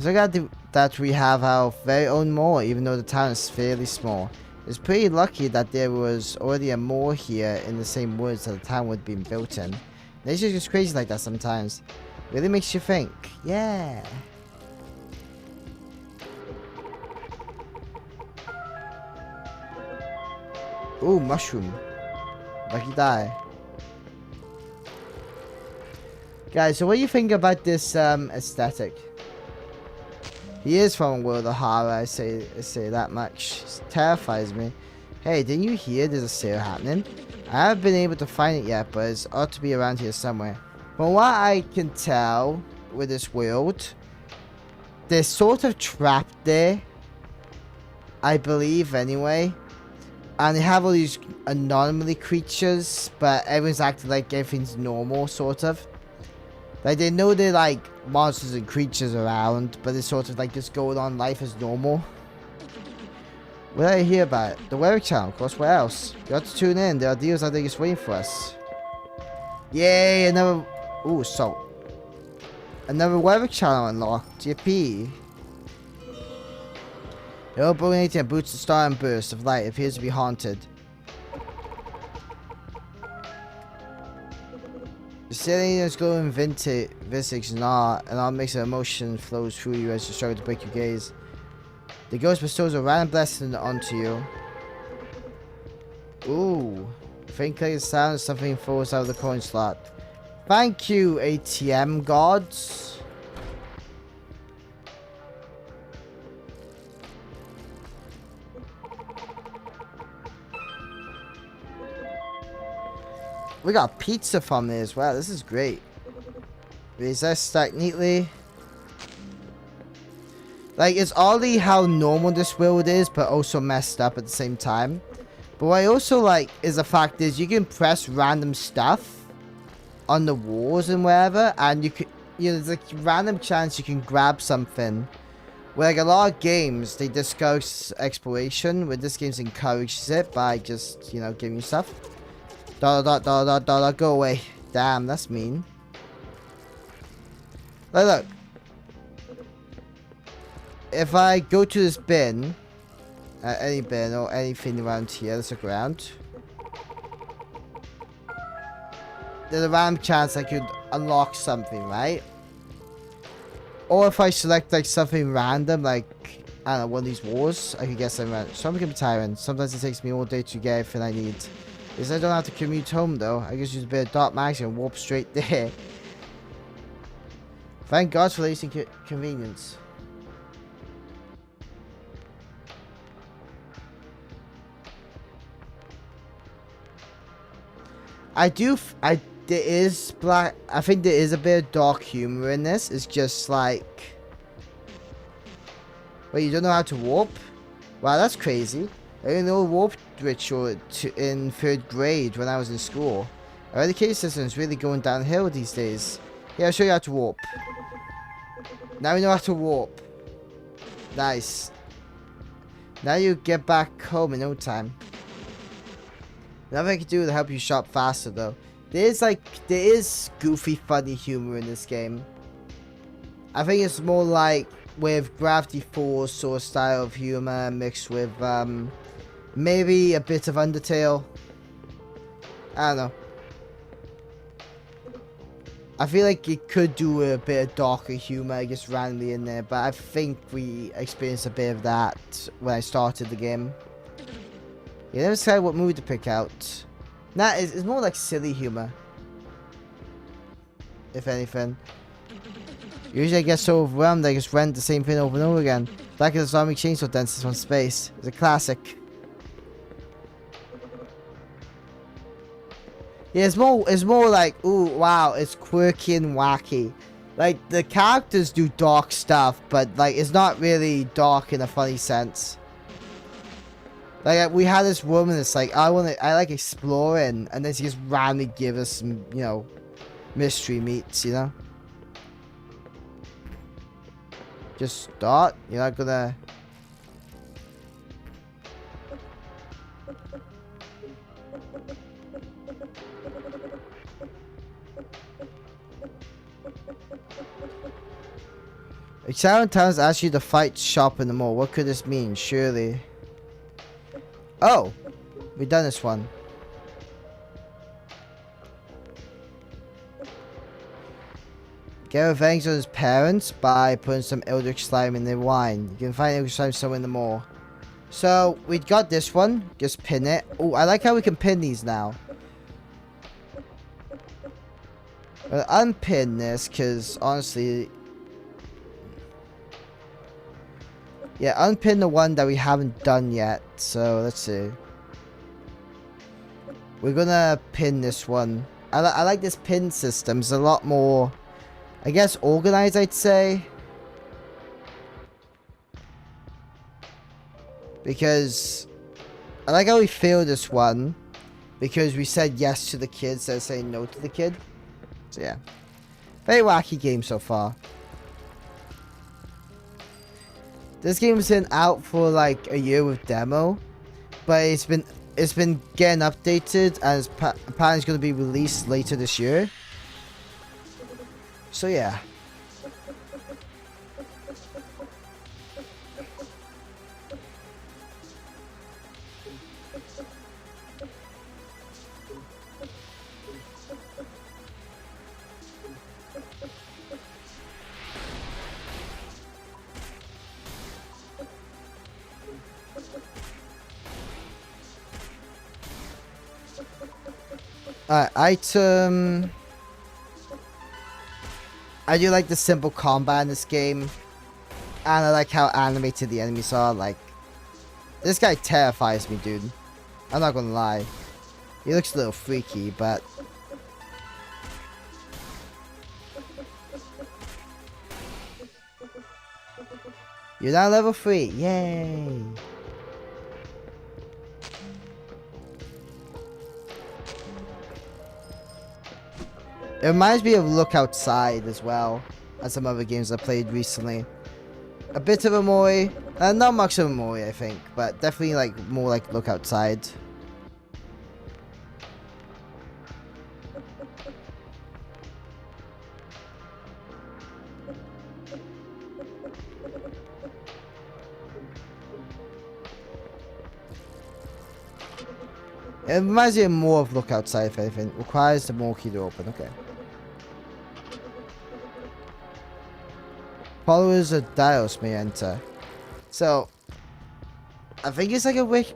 So that we have our very own mall, even though the town is fairly small. It's pretty lucky that there was already a mall here in the same woods that the town would be built in. Nature's just crazy like that sometimes. Really makes you think. Yeah. Ooh, mushroom. Lucky die. Guys, so what do you think about this aesthetic? He is from a world of horror, I say that much. It terrifies me. Hey, didn't you hear there's a sale happening? I haven't been able to find it yet, but it ought to be around here somewhere. From what I can tell with this world, they're sort of trapped there. I believe, anyway. And they have all these anomaly creatures, but everyone's acting like everything's normal, sort of. Like, they know they're, like, monsters and creatures around, but they're sort of, like, just going on life as normal. What did I hear about it? The Weather Channel, of course, what else? You have to tune in, there are deals I think is waiting for us. Yay, another... Ooh, salt. Another Weather Channel unlocked, yippee. The illuminating boots the star and burst of light appears to be haunted. The ceiling is glowing visage and all makes an emotion flows through you as you struggle to break your gaze. The ghost bestows a random blessing onto you. Ooh. Faint clicking sound as something falls out of the coin slot. Thank you, ATM gods. We got pizza from there as well. This is great. Is that stacked neatly? Like, it's oddly how normal this world is, but also messed up at the same time. But what I also like is the fact is you can press random stuff on the walls and wherever, and you could, you know, there's a random chance you can grab something. Where, like, a lot of games, they discourage exploration, where this game encourages it by just, you know, giving you stuff. Dollar, go away. Damn, that's mean. Look. If I go to this bin, any bin or anything around here, let's look around. There's a random chance I could unlock something, right? Or if I select like something random, like, I don't know, one of these walls, I could get something random. Something can be tiring. Sometimes it takes me all day to get everything I need. Because I don't have to commute home though. I just use a bit of dot max and warp straight there. Thank God for leasing convenience. There is black. I think there is a bit of dark humor in this. It's just like, wait, you don't know how to warp? Wow, that's crazy. I didn't know warp ritual in 3rd grade when I was in school. Our education system is really going downhill these days. Here, I'll show you how to warp. Now we know how to warp. Nice. Now you get back home in no time. Nothing I can do to help you shop faster though. There is goofy, funny humor in this game. I think it's more like with Gravity Falls sort of style of humor mixed with maybe a bit of Undertale. I don't know. I feel like it could do a bit of darker humor just randomly in there, but I think we experienced a bit of that when I started the game. Yeah, let me decide what movie to pick out. Nah, it's more like silly humor, if anything. Usually I get so overwhelmed I just rent the same thing over and over again. Like the Islamic Chainsaw Dances from Space. It's a classic. Yeah, it's more like, ooh, wow, it's quirky and wacky. Like, the characters do dark stuff, but, like, it's not really dark in a funny sense. Like, we had this woman that's like, I like exploring, and then she just randomly give us some, you know, mystery meats, you know? Just start, you're not gonna... Sharon Towns asked you to fight shop in the mall. What could this mean? Surely. Oh! We've done this one. Get revenge on his parents by putting some eldritch slime in their wine. You can find eldritch slime somewhere in the mall. So, we got this one. Just pin it. Oh, I like how we can pin these now. I'll unpin this, because honestly... Yeah, unpin the one that we haven't done yet. So, let's see. We're gonna pin this one. I like this pin system. It's a lot more, I guess, organized, I'd say. Because I like how we failed this one. Because we said yes to the kid instead of saying no to the kid. So, yeah. Very wacky game so far. This game's been out for like a year with demo, but it's been getting updated and apparently it's going to be released later this year. So yeah. Alright, item... I do like the simple combat in this game. And I like how animated the enemies are. Like, this guy terrifies me, dude. I'm not gonna lie. He looks a little freaky, but... You're now level 3. Yay! It reminds me of Look Outside as well, as some other games I played recently. A bit of a Mori, not much of a Mori, I think, but definitely like more like Look Outside. It reminds me more of Look Outside, if anything. Requires the more key to open, okay. Followers of Dios may enter. So, I think it's like a way...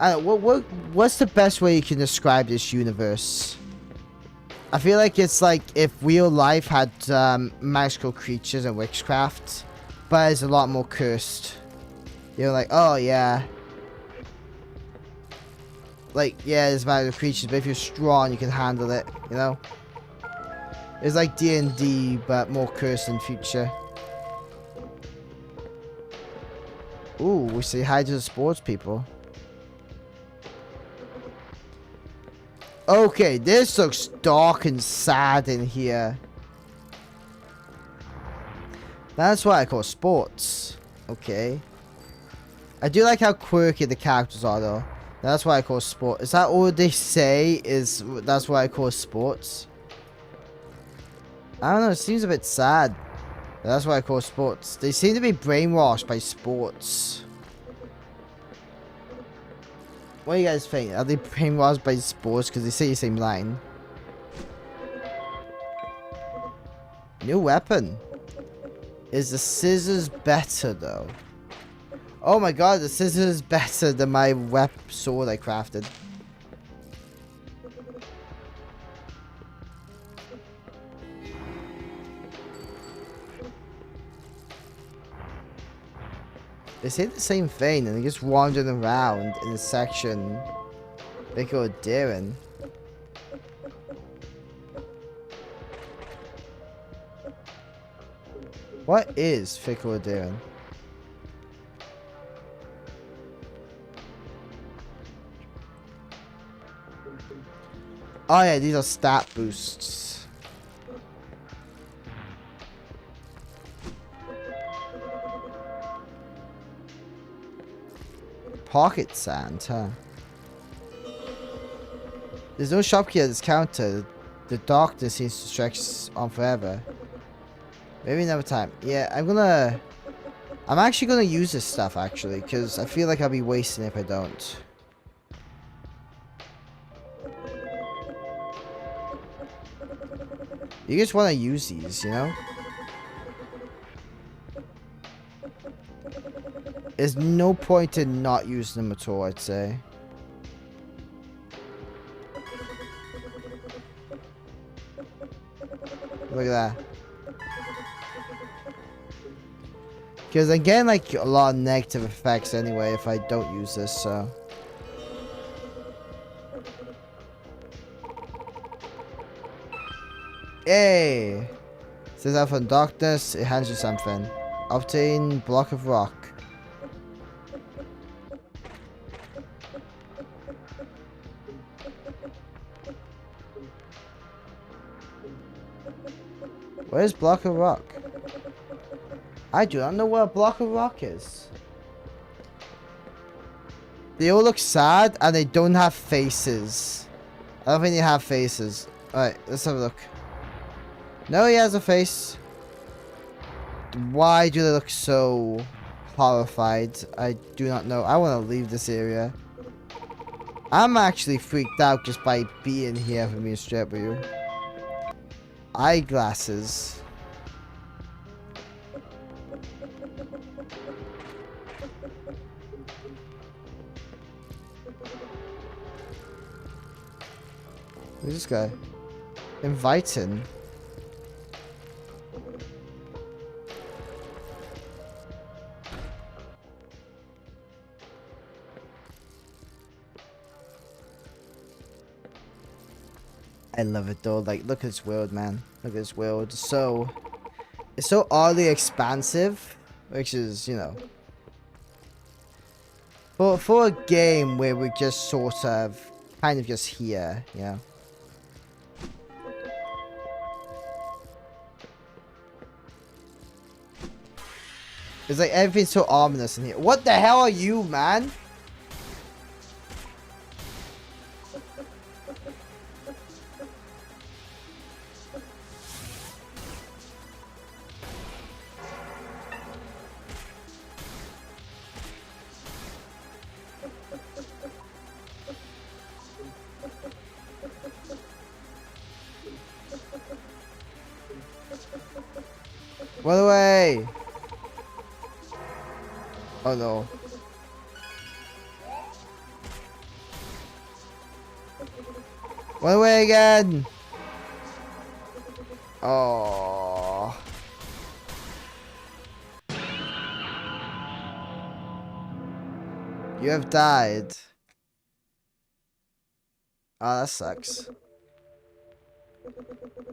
I don't know, what's the best way you can describe this universe? I feel like it's like if real life had magical creatures and witchcraft, but it's a lot more cursed. You're like, oh yeah. Like, yeah, there's magical creatures, but if you're strong, you can handle it, you know? It's like D&D, but more cursed in future. Ooh, we say hi to the sports people. Okay, this looks dark and sad in here. That's what I call sports. Okay. I do like how quirky the characters are, though. That's what I call sport. Is that all they say? That's what I call sports? I don't know. It seems a bit sad. That's what I call sports. They seem to be brainwashed by sports. What do you guys think? Are they brainwashed by sports? Because they say the same line. New weapon. Is the scissors better though? Oh my god, the scissors is better than my sword I crafted. They say the same thing and they're just wandering around in a section. They go daring. What is fickle daring? Oh yeah, these are stat boosts. Pocket sand, huh? There's no shopkeeper at this counter. The darkness seems to stretch on forever. Maybe another time. Yeah, I'm actually gonna use this stuff actually, because I feel like I'll be wasting it if I don't. You just want to use these, you know? There's no point in not using them at all, I'd say. Look at that. Because I'm getting like a lot of negative effects anyway if I don't use this, so. Hey! Says out from darkness, it hands you something. Obtain block of rock. Where's block of rock? I do not know where a block of rock is. They all look sad and they don't have faces. I don't think they have faces. Alright, let's have a look. No, he has a face. Why do they look so horrified? I do not know. I want to leave this area. I'm actually freaked out just by being here for me straight with you. Eyeglasses. Who's this guy? Inviting. I love it though. Like, look at this world, man. Look at this world. It's so oddly expansive, which is, you know, for a game where we're just sort of kind of just here, you know. It's like everything's so ominous in here. What the hell are you, man? Run away! Oh no. Run away again! Oh. You have died. Oh, that sucks.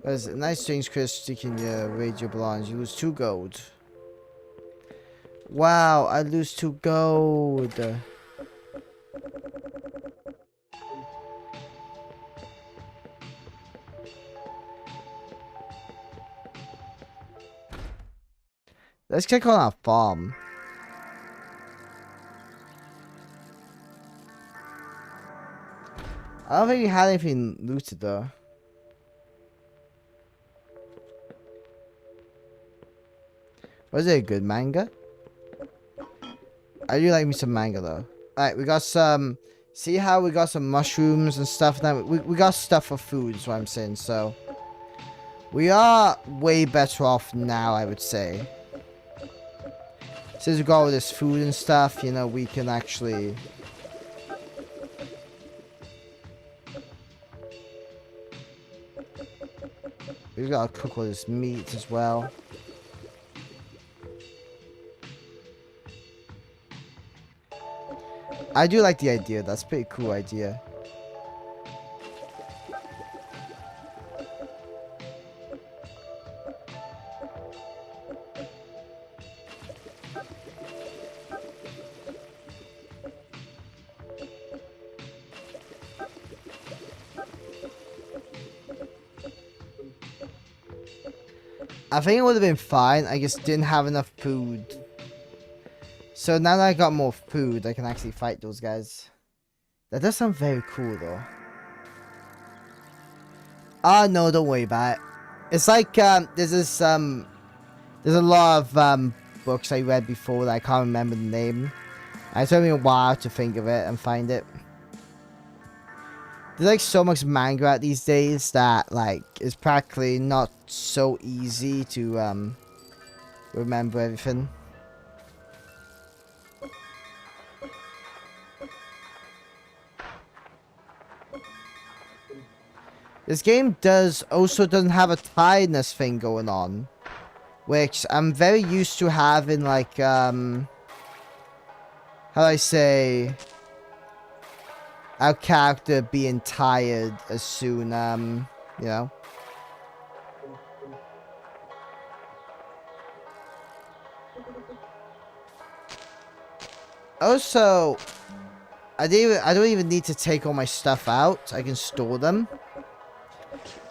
There's a nice strange crystal in your radio belongs. You lose 2 gold. Wow, I lose 2 gold. Let's click on our farm. I don't think we had anything looted though. Was it a good manga? I do like me some manga though. Alright, we got some. See how we got some mushrooms and stuff now? We got stuff for food, is what I'm saying, so. We are way better off now, I would say. Since we got all this food and stuff, you know, we can actually... We've got to cook all this meat as well. I do like the idea. That's a pretty cool idea. I think it would have been fine. I just didn't have enough food. So now that I got more food, I can actually fight those guys. That does sound very cool, though. Ah, no, don't worry about it. It's like, there's this, there's a lot of, books I read before that I can't remember the name. And it took me a while to think of it and find it. There's like so much manga out these days that like it's practically not so easy to remember everything. This game doesn't have a tiredness thing going on, which I'm very used to having, like how do I say, our character being tired as soon, you know. Also, I don't even need to take all my stuff out. I can store them.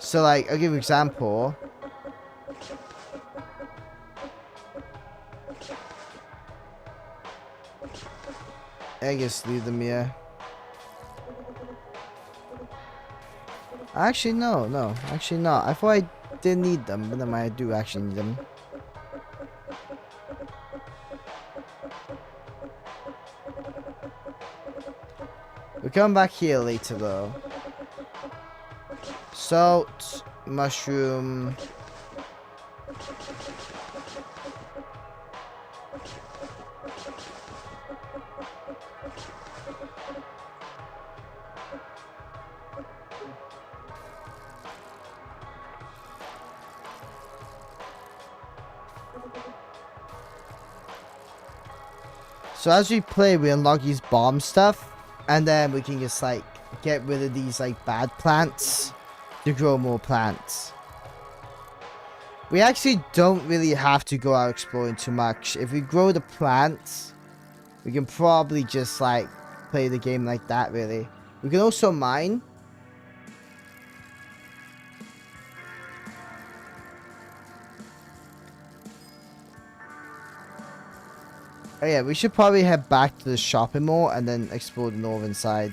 So, like, I'll give you an example. I just leave them here. Actually, no. Actually, not. I thought I didn't need them, but then I do actually need them. We'll come back here later, though. Salt, mushroom. So as we play, we unlock these bomb stuff, and then we can just like get rid of these like bad plants to grow more plants. We actually don't really have to go out exploring too much. If we grow the plants, we can probably just like play the game like that, really. We can also mine. Oh yeah, we should probably head back to the shopping mall and then explore the northern side.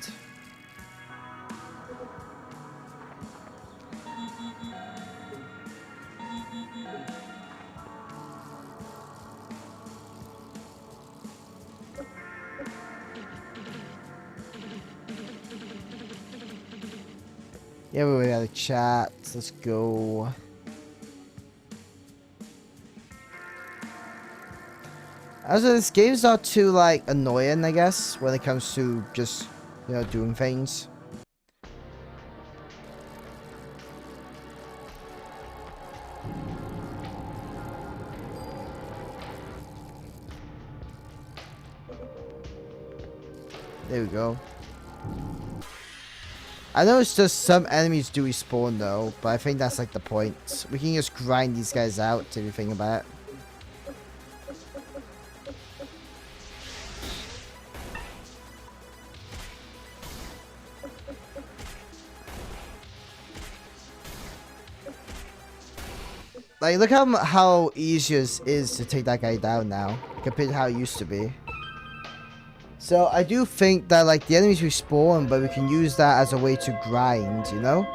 Yeah, we had a chat. Let's go. Also, this game's not too, like, annoying, I guess, when it comes to just, you know, doing things. There we go. I know it's just some enemies do respawn, though, but I think that's, like, the point. We can just grind these guys out, if you think about it. Like, look how easy it is to take that guy down now, compared to how it used to be. So, I do think that, like, the enemies respawn, but we can use that as a way to grind, you know?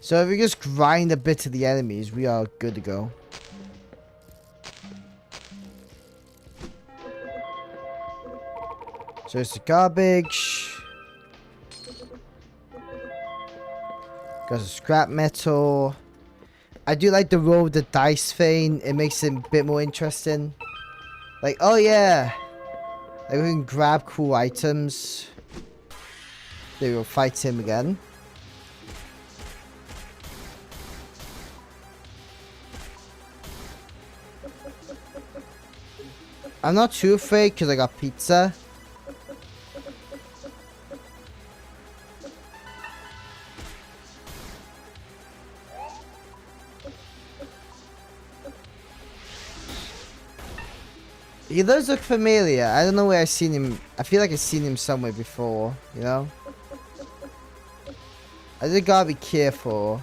So, if we just grind a bit to the enemies, we are good to go. So it's the garbage. Got some scrap metal. I do like the roll of the dice thing. It makes it a bit more interesting. Like, oh yeah. Like we can grab cool items. They will fight him again. I'm not too afraid because I got pizza. He does look familiar. I don't know where I've seen him. I feel like I've seen him somewhere before, you know? I just gotta be careful.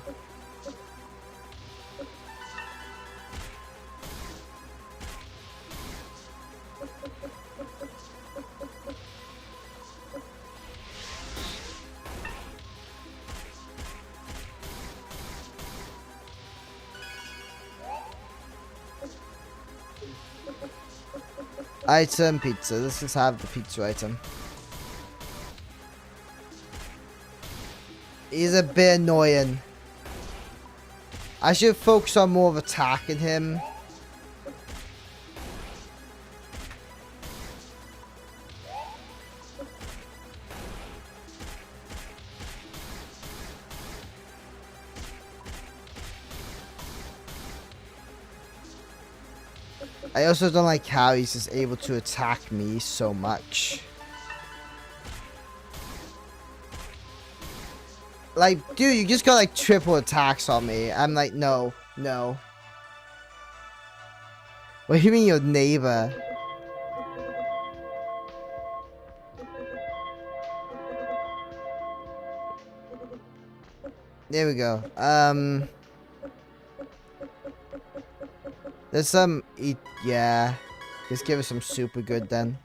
Item pizza. Let's just have the pizza item. He's a bit annoying. I should focus on more of attacking him. I also don't like how he's just able to attack me so much. Like, dude, you just got like triple attacks on me. I'm like, no, no. What do you mean your neighbor? There we go. There's some yeah. Just give us some super good then.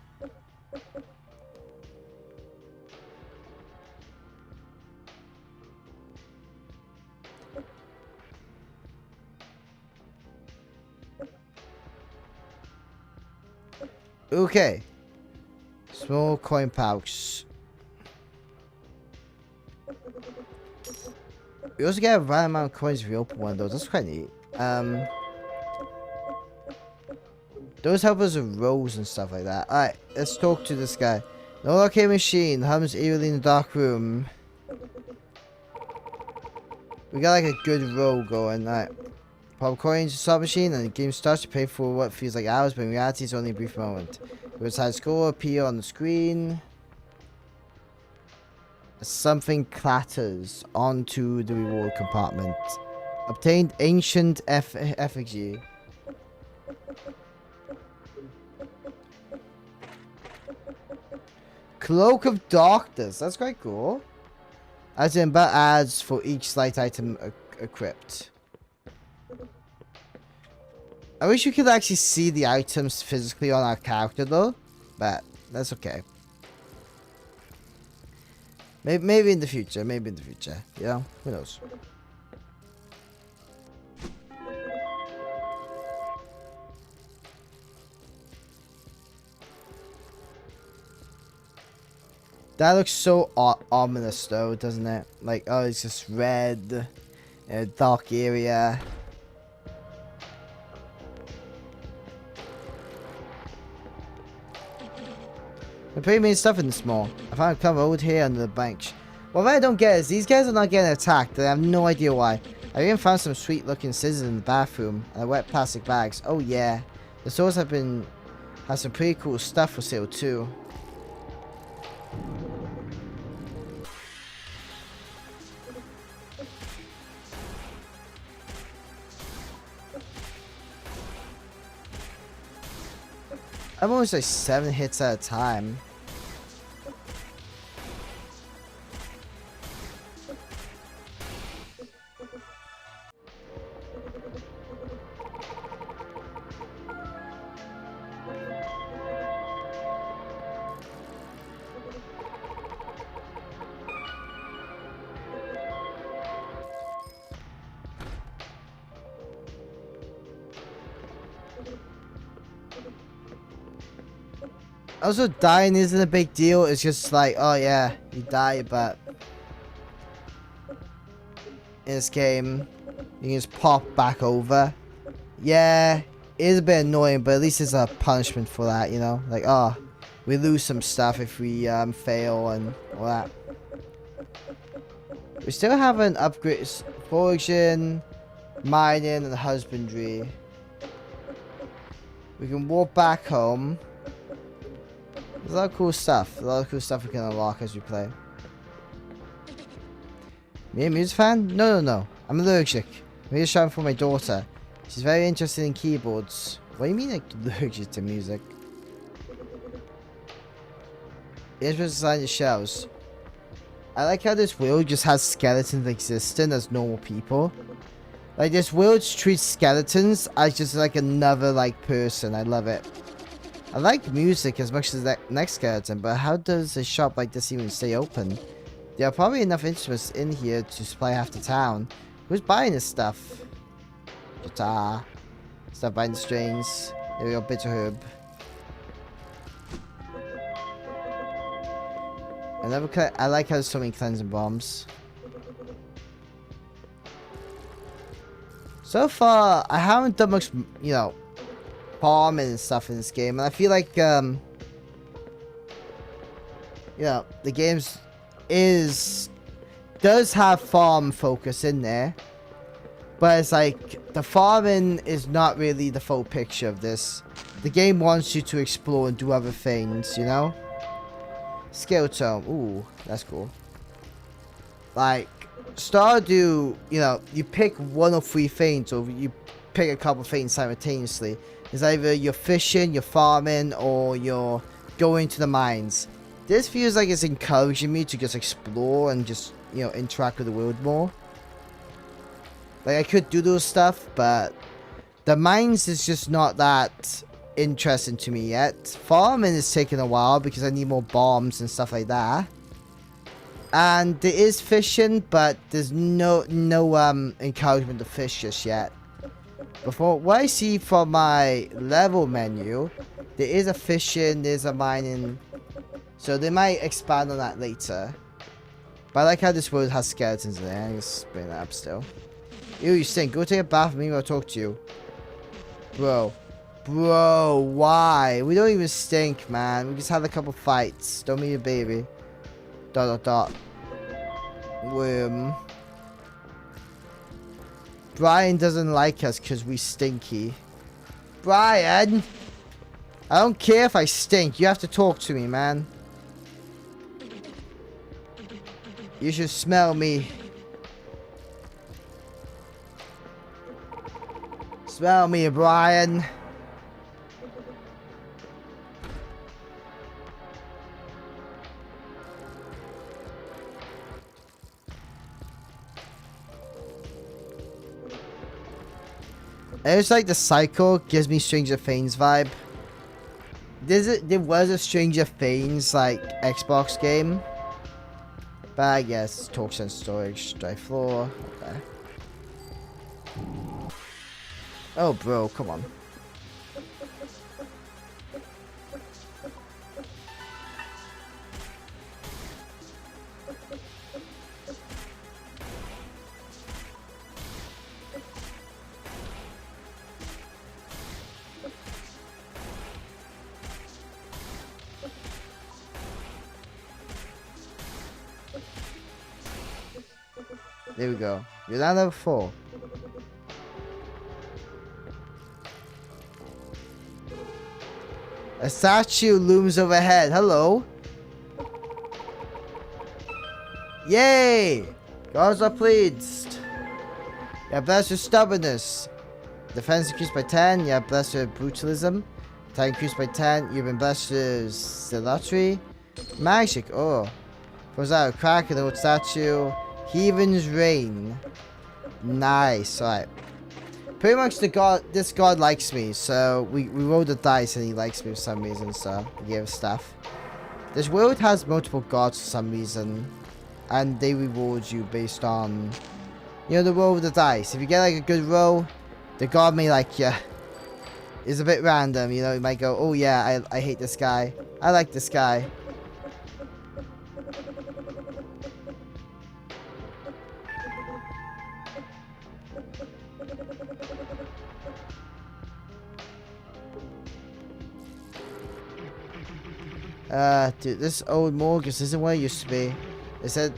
Okay. Small coin pouch. We also get a random amount of coins if we open one of those. That's quite neat. Those help us with rolls and stuff like that. Alright, let's talk to this guy. No arcade machine hums eerily in the dark room. We got like a good roll going. Alright. Pop coins to slot machine and the game starts to pay for what feels like hours, but in reality it's only a brief moment. Your side score appear on the screen. Something clatters onto the reward compartment. Obtained ancient effigy. Cloak of Darkness. That's quite cool. As in, but ads for each slight item equipped. I wish you could actually see the items physically on our character though. But that's okay. Maybe in the future. Maybe in the future. You know? Who knows? That looks so ominous though, doesn't it? Like, oh, it's just red. In a dark area. They're pretty mean stuff in the small. I found a cover over here under the bench. What I don't get is these guys are not getting attacked. I have no idea why. I even found some sweet looking scissors in the bathroom and wet plastic bags. Oh yeah. The stores have some pretty cool stuff for sale too. I'm almost like 7 hits at a time. Also, dying isn't a big deal. It's just like, oh yeah, you die, but in this game, you can just pop back over. Yeah, it is a bit annoying, but at least there's a punishment for that, you know? Like, oh, we lose some stuff if we fail and all that. We still haven't upgraded foraging, mining, and husbandry. We can walk back home. There's a lot of cool stuff. A lot of cool stuff we can unlock as we play. Me a music fan? No. I'm allergic. I'm just shouting for my daughter. She's very interested in keyboards. What do you mean like allergic to music? Interesting design the shells. I like how this world just has skeletons existing as normal people. Like this world treats skeletons as just like another like person. I love it. I like music as much as that next skeleton, but how does a shop like this even stay open? There are probably enough instruments in here to supply half the town. Who's buying this stuff? Guitar. Stop buying the strings. There we go, bitter herb. I like how there's so many cleansing bombs. So far, I haven't done much, you know, farming and stuff in this game. And I feel like, you know, the game's does have farm focus in there. But it's like, the farming is not really the full picture of this. The game wants you to explore and do other things, you know? Skill tome. Ooh, that's cool. Like, Stardew, you know, you pick one of 3 things, or you pick a couple things simultaneously. It's either you're fishing, you're farming, or you're going to the mines. This feels like it's encouraging me to just explore and just, you know, interact with the world more. Like, I could do those stuff, but the mines is just not that interesting to me yet. Farming is taking a while because I need more bombs and stuff like that. And there is fishing, but there's no encouragement to fish just yet. Before what I see from my level menu, there is a fishing, there's a mining, so they might expand on that later. But I like how this world has skeletons in there. I just bring that up still. Ew, you stink. Go take a bath with me or I'll talk to you. Bro, why? We don't even stink, man. We just had a couple fights. Don't be a baby. ... Worm. Brian doesn't like us because we stinky. Brian! I don't care if I stink. You have to talk to me, man. You should smell me. Smell me, Brian. It's like the cycle gives me Stranger Things vibe. There was a Stranger Things like Xbox game, but I guess talks and storage, dry floor. Okay. Oh, bro, come on. There we go. You're not level 4. A statue looms overhead. Hello. Yay! Gods are pleased. You are blessed with stubbornness. Defense increased by 10. You are blessed with brutalism. Attack increased by 10. You've been blessed with zealotry. Magic. Oh. Throws out a crack in the old statue. Heathen's Reign. Nice. Alright. Pretty much this god likes me, so we rolled the dice and he likes me for some reason, so we gave us stuff. This world has multiple gods for some reason, and they reward you based on, you know, the roll of the dice. If you get like a good roll, the god may like you. is a bit random. You know, you might go, oh yeah, I hate this guy. I like this guy. Dude, this old mortgage isn't what it used to be. It said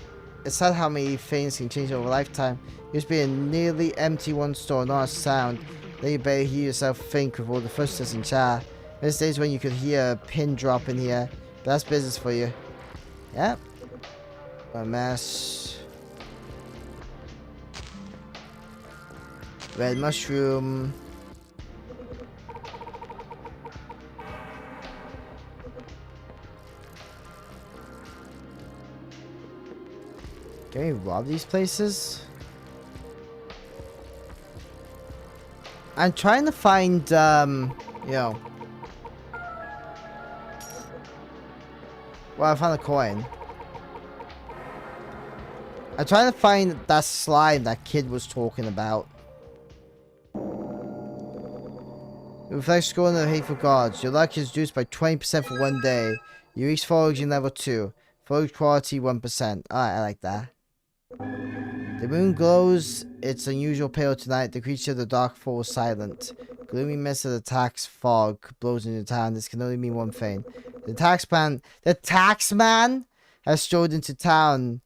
how many things can change over a lifetime. It used to be a nearly empty one store, not a sound. Then you barely hear yourself think with all the footsteps and chatter. There's days when you could hear a pin drop in here. But that's business for you. Yep. A mess. Red mushroom. Can we rob these places? I'm trying to find, you know. Well, I found a coin. I'm trying to find that slime that kid was talking about. It reflects scoring the hateful gods. Your luck is reduced by 20% for 1 day. You reach foraging level 2. Forage quality 1%. Alright, I like that. The moon glows its unusual pale tonight. The creature of the dark falls silent. Gloomy mist of the tax fog blows into town. This can only mean one thing. The taxman has strolled into town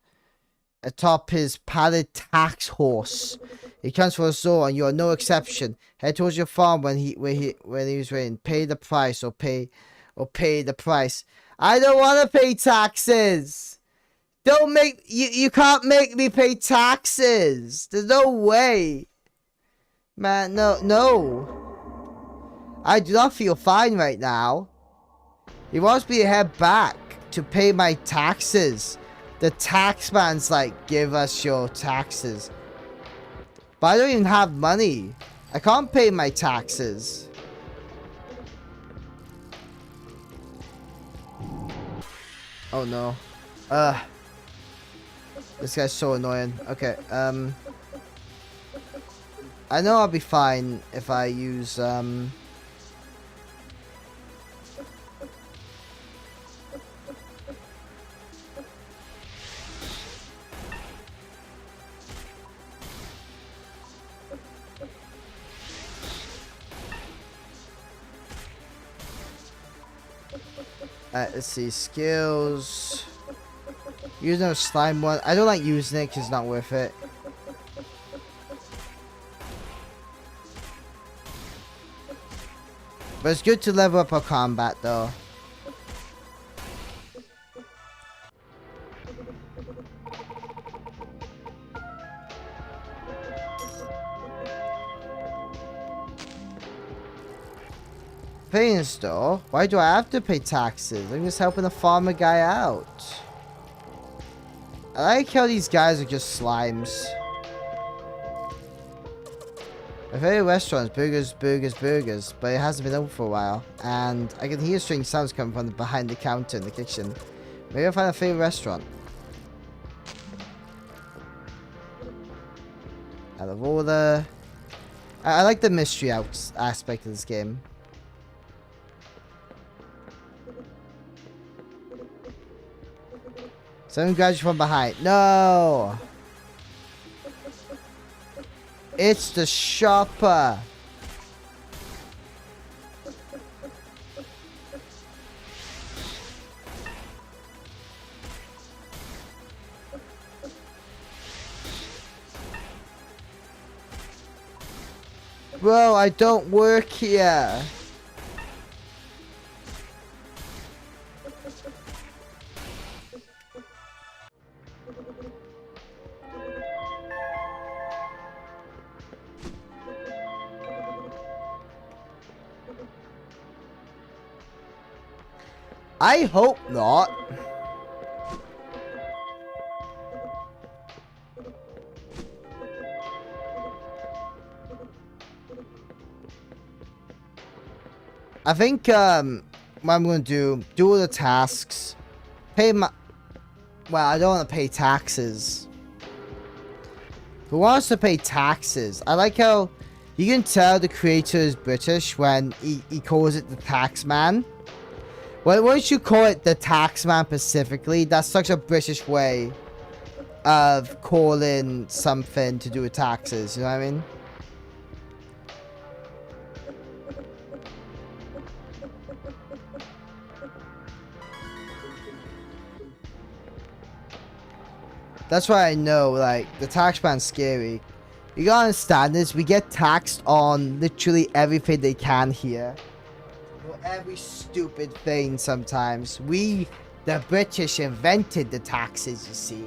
atop his padded tax horse. He comes for us all, and you are no exception. Head towards your farm when he was waiting. Pay the price, or pay the price. I don't want to pay taxes. Don't make you can't make me pay taxes. There's no way. Man, no. I do not feel fine right now. He wants me to head back to pay my taxes. The taxman's like, give us your taxes. But I don't even have money. I can't pay my taxes. Oh no. This guy's so annoying. Okay, I know I'll be fine if I use, let's see, skills. Using a slime one. I don't like using it because it's not worth it. But it's good to level up our combat though. Paying store? Why do I have to pay taxes? I'm just helping a farmer guy out. I like how these guys are just slimes. My favorite restaurant is Burgers, but it hasn't been open for a while. And I can hear strange sounds coming from behind the counter in the kitchen. Maybe I'll find a favorite restaurant. Out of order. I like the mystery aspect of this game. Someone grabs you from behind. No! It's the shopper. Bro, I don't work here. I hope not. I think what I'm gonna do all the tasks, pay my, well, I don't want to pay taxes. Who wants to pay taxes? I like how You can tell the creator is British when he calls it the tax man. Well, once you call it the tax man specifically, that's such a British way of calling something to do with taxes, you know what I mean? That's why I know, like, the tax man's scary. You gotta understand this, we get taxed on literally everything they can here. For every stupid thing sometimes. We, the British, invented the taxes, you see.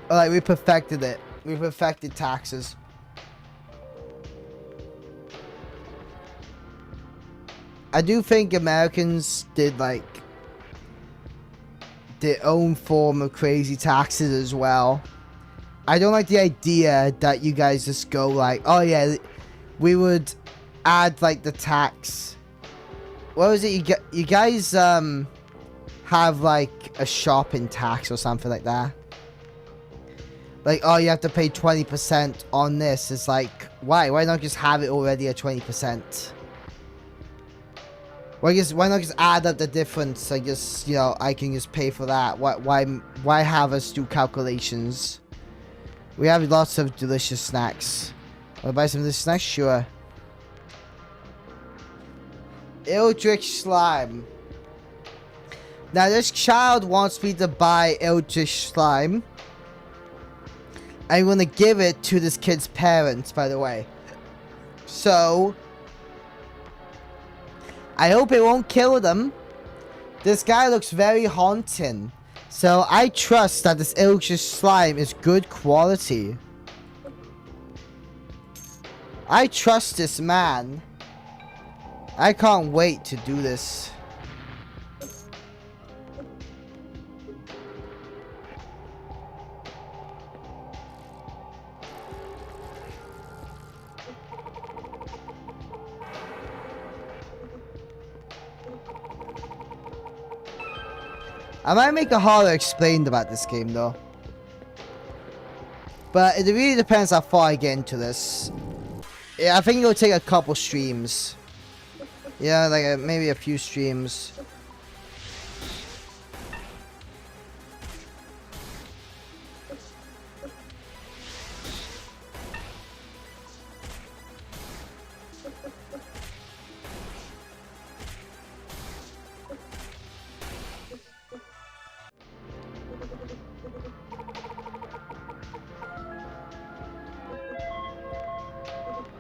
Like, we perfected it. We perfected taxes. I do think Americans did, like, their own form of crazy taxes as well. I don't like the idea that you guys just go like, oh yeah, we would add like the tax. What was it? You guys have like a shopping tax or something like that. Like, oh, you have to pay 20% on this. It's like, why? Why not just have it already at 20%? Why not just add up the difference? I just, you know, I can just pay for that. Why have us do calculations? We have lots of delicious snacks. Wanna buy some of this snacks? Sure. Eldritch slime. Now this child wants me to buy Eldritch slime. I'm gonna give it to this kid's parents, by the way. So I hope it won't kill them. This guy looks very haunting. So I trust that this Eldritch slime is good quality. I trust this man. I can't wait to do this. I might make a horror explained about this game though. But it really depends how far I get into this. Yeah, I think it'll take a couple streams. Yeah, like maybe a few streams.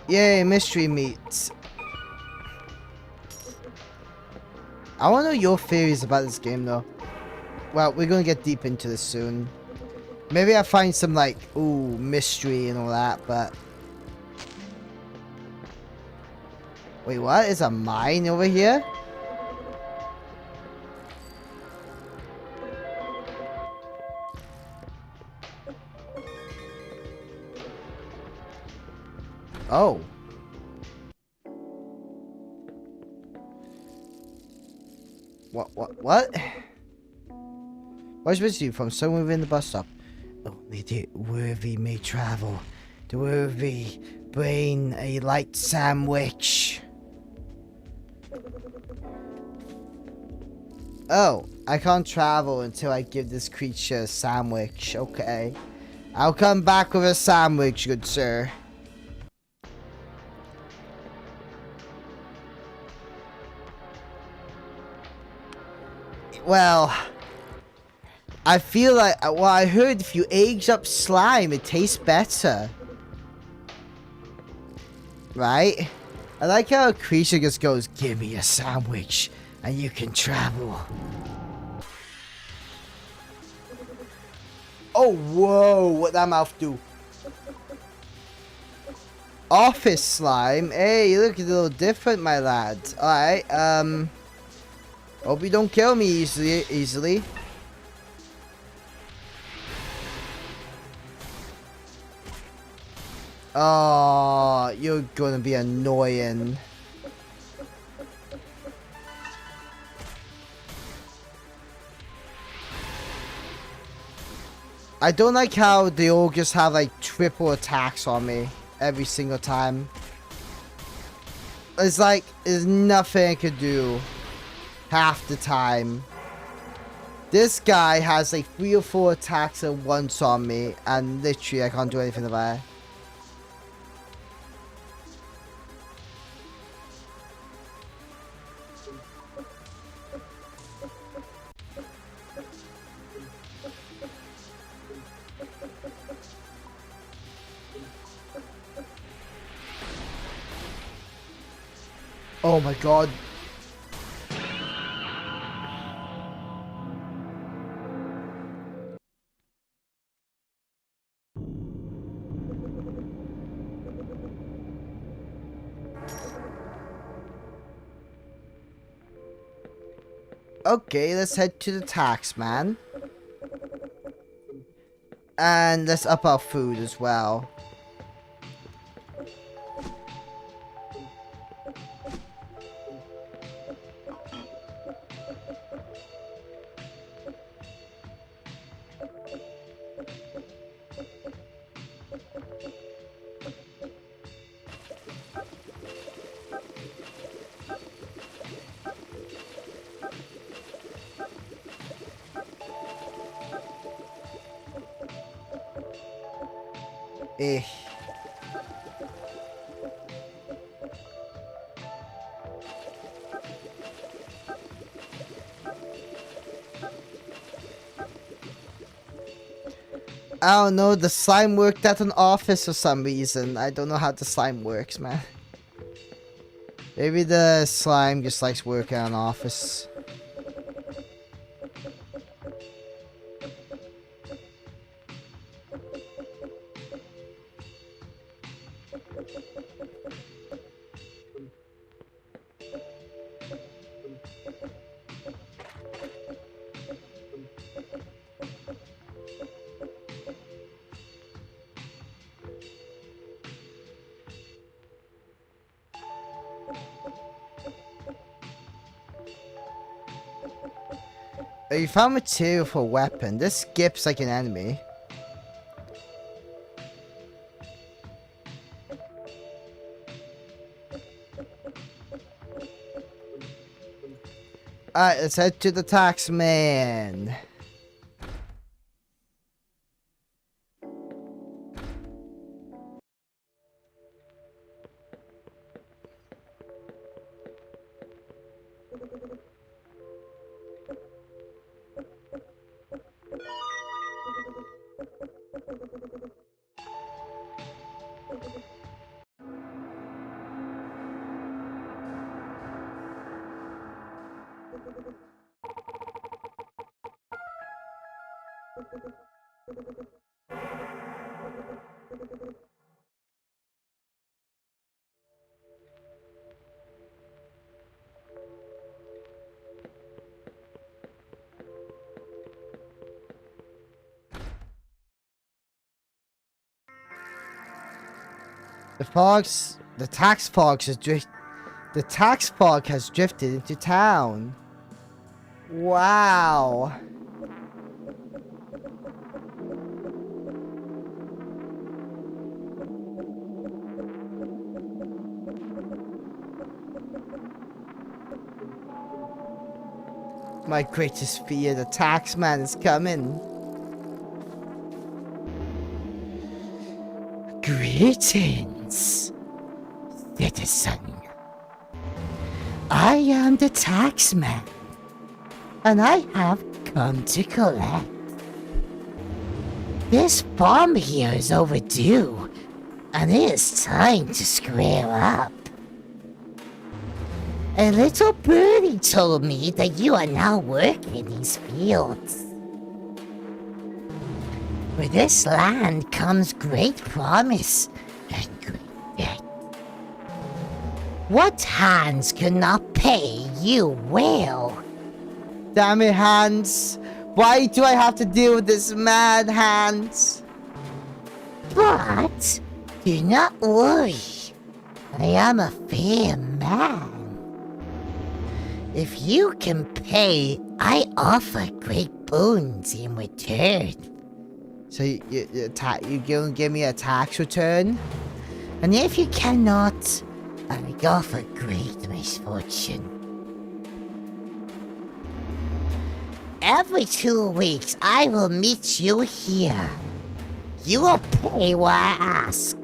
Yay, mystery meat. I want to know your theories about this game though. Well, we're gonna get deep into this soon. Maybe I find some like, ooh, mystery and all that, but... Wait, what? Is a mine over here? Oh. What? Where's mystery from? Somewhere within the bus stop. Only the worthy may travel. The worthy bring a light sandwich. Oh, I can't travel until I give this creature a sandwich. Okay. I'll come back with a sandwich, good sir. Well, I feel like, well, I heard if you age up slime, it tastes better. Right? I like how a creature just goes, give me a sandwich, and you can travel. Oh, whoa, what that mouth do? Office slime? Hey, you look a little different, my lad. Alright, hope you don't kill me easily. Oh, you're gonna be annoying. I don't like how they all just have like triple attacks on me every single time. It's like there's nothing I could do half the time. This guy has like 3 or 4 attacks at once on me, and literally I can't do anything about it. Oh my god. Okay, let's head to the tax man. And let's up our food as well. Eh. I don't know, the slime worked at an office for some reason. I don't know how the slime works, man. Maybe the slime just likes working at an office. Oh, you found material for a weapon. This skips like an enemy. Alright, let's head to the tax man. The tax fog has drifted into town. Wow. My greatest fear, the tax man is coming.
Greetings, citizen. I am the taxman, and I have come to collect. This farm here is overdue, and it is time to square up. A little birdie told me that you are now working in these fields. With this land comes great promise and great debt. What hands could not pay you well?
Damn it, Hans. Why do I have to deal with this mad Hans?
But do not worry. I am a fair man. If you can pay, I offer great boons in return.
So you gonna give me a tax return?
And if you cannot, I go for great misfortune. Every 2 weeks, I will meet you here. You will pay what I ask,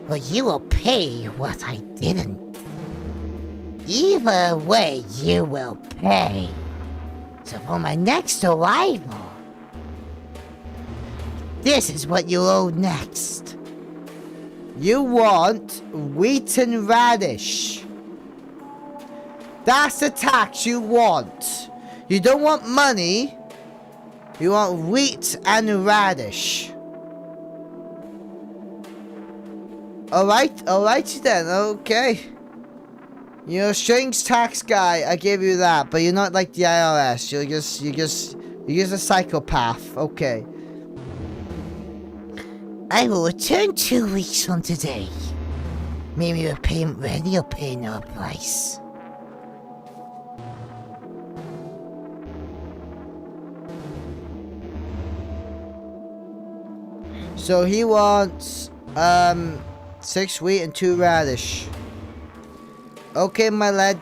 or you will pay what I didn't. Either way, you will pay. So for my next arrival, this is what you owe next.
You want wheat and radish. That's the tax you want. You don't want money. You want wheat and radish. Alright then, okay. You're a strange tax guy, I give you that, but you're not like the IRS. You're just a psychopath. Okay.
I will return 2 weeks from today. Maybe your payment ready or pay no price.
So he wants 6 wheat and 2 radish. Okay, my lad.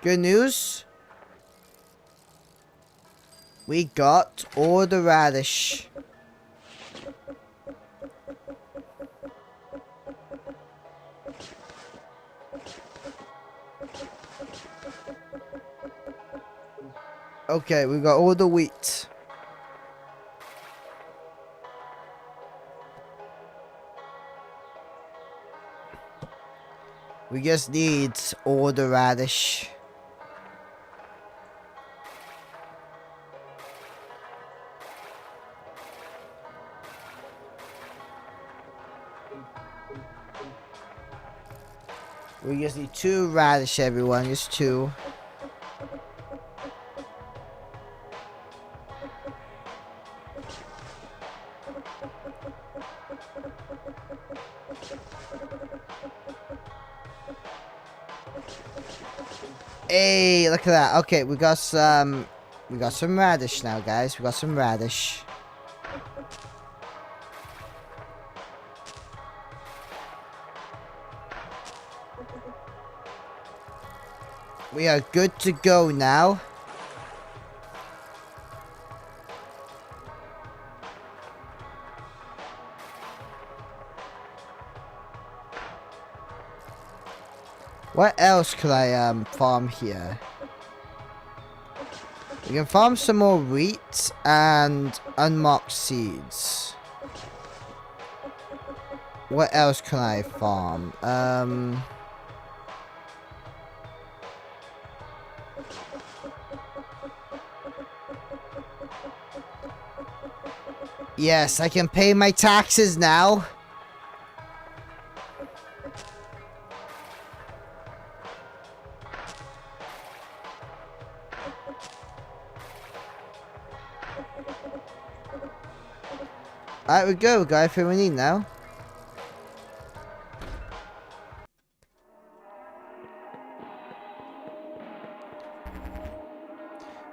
Good news. We got all the radish. Okay, we got all the wheat. We just need all the radish. We just need 2 radish, everyone. Just 2. Hey, look at that. Okay, we got some radish now, guys. We got some radish. We are good to go now. What else could I farm here? We can farm some more wheat and unmarked seeds. What else can I farm? Yes, I can pay my taxes now. Alright, we go. We got everything we need now.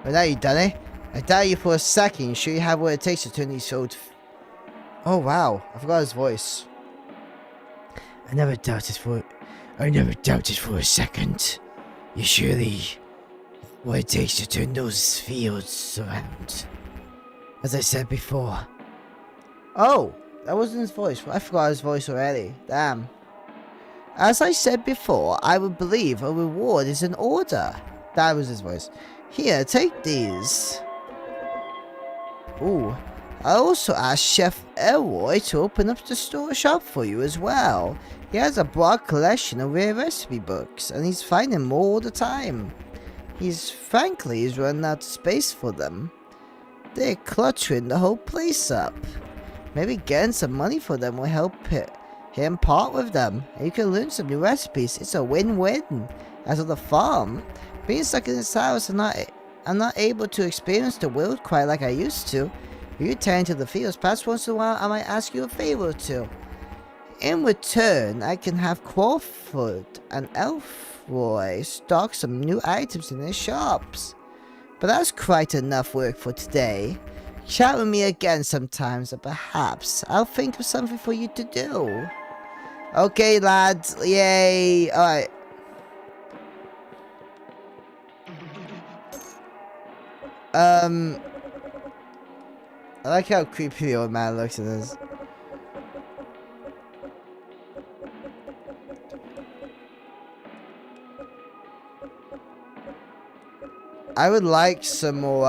Well, now you done it. I doubt you for a second. You sure you have what it takes to turn these old... Oh, wow. I forgot his voice.
I never doubted for a second. You surely what it takes to turn those fields around. As I said before.
Oh, that wasn't his voice. I forgot his voice already. Damn. As I said before, I would believe a reward is in order. That was his voice. Here, take these. Ooh. I also asked Chef Elroy to open up the store shop for you as well. He has a broad collection of rare recipe books, and he's finding more all the time. He's running out of space for them. They're cluttering the whole place up. Maybe getting some money for them will help him part with them, and you can learn some new recipes. It's a win-win. As for the farm, being stuck in this house, I'm not able to experience the world quite like I used to. If you return to the fields, perhaps once in a while I might ask you a favor or two. In return, I can have Crawford and Elfroy stock some new items in their shops. But that's quite enough work for today. Chat with me again sometimes, and perhaps I'll think of something for you to do. Okay, lads. Yay. Alright. I like how creepy the old man looks at this. I would like some more,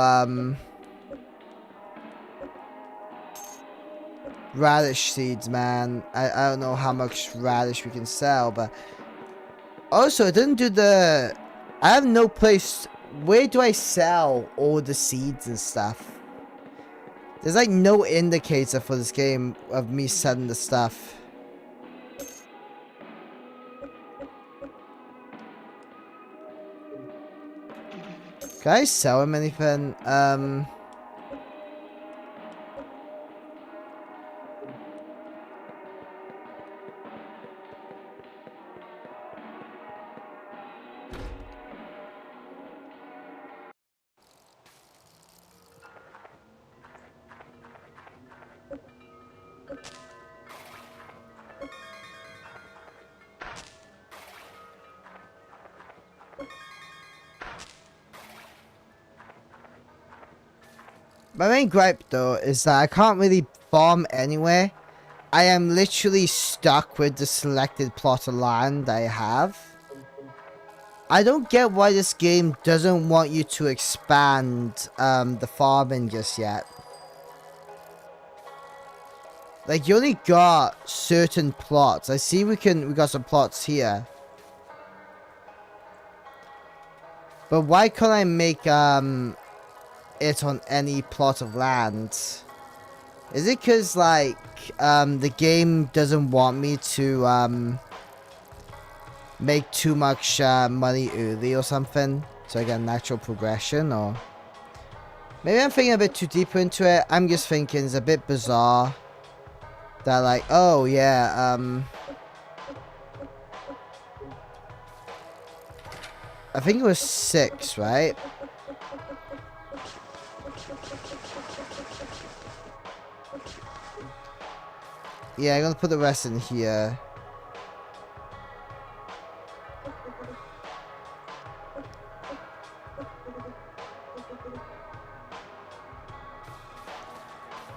radish seeds, man. I don't know how much radish we can sell, but... Also, it didn't do the... I have no place... Where do I sell all the seeds and stuff? There's like no indicator for this game of me selling the stuff. Can I sell him anything? My main gripe though is that I can't really farm anywhere. I am literally stuck with the selected plot of land I have. I don't get why this game doesn't want you to expand the farming just yet. Like, you only got certain plots. I see we got some plots here. But why can't I make it on any plot of land? Is it because, like, the game doesn't want me to make too much money early or something, so I get natural progression? Or maybe I'm thinking a bit too deep into it. I'm just thinking it's a bit bizarre that, like, oh yeah, I think it was 6, right? Yeah, I'm gonna put the rest in here.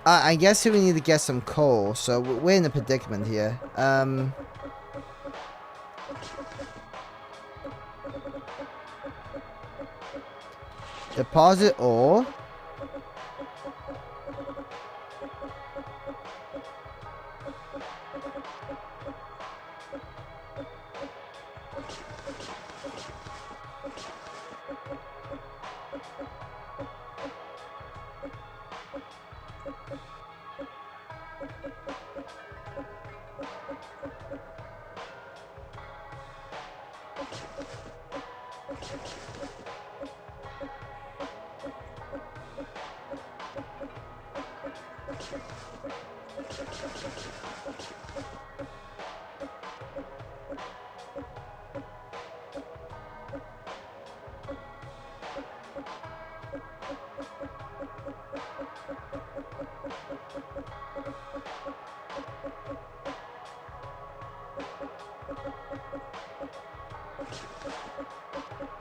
I guess we need to get some coal, so we're in a predicament here. Deposit ore.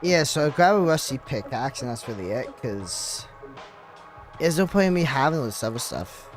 Yeah, so I grab a rusty pickaxe and that's really it, because there's no point in me having all this other stuff.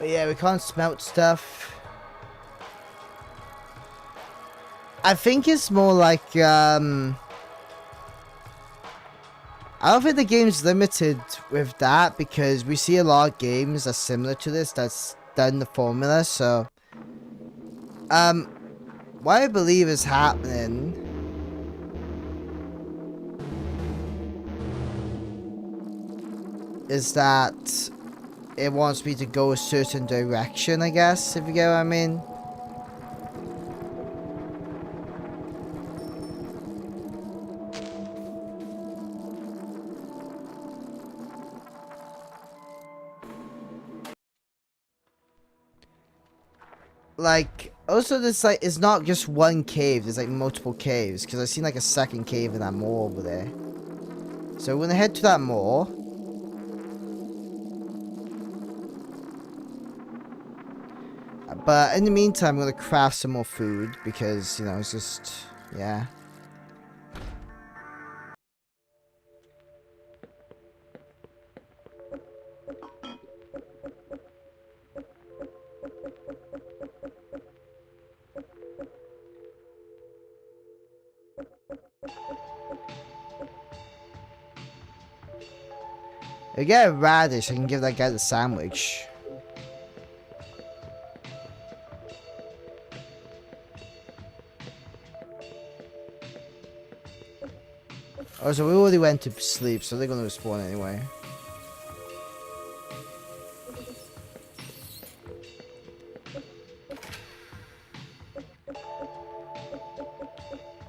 But yeah, we can't smelt stuff. I think it's more like, I I don't think the game's limited with that because we see a lot of games that's similar to this that's done the formula. So, what I believe is happening is that it wants me to go a certain direction, I guess, if you get what I mean. Like, also this, like, it's not just one cave, there's like multiple caves, because I've seen like a second cave in that mall over there. So we're gonna head to that mall. But in the meantime, I'm gonna craft some more food, because, you know, it's just, yeah. I get a radish, I can give that guy the sandwich. Oh, so we already went to sleep, so they're gonna respawn anyway.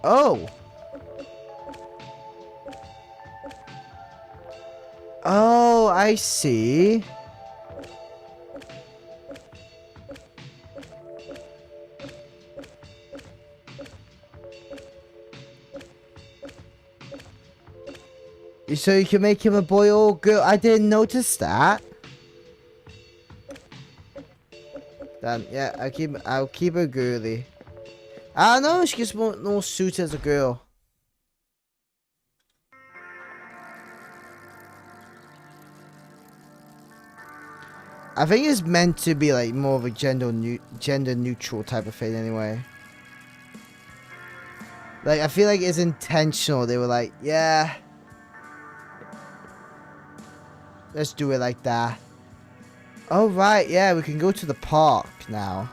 Oh! Oh, I see. So you can make him a boy or girl. I didn't notice that. Then yeah, I'll keep her girly. I don't know, she gets more suited as a girl. I think it's meant to be like more of a gender neutral type of thing anyway. Like, I feel like it's intentional. They were like, yeah, let's do it like that. Oh right, yeah, we can go to the park now.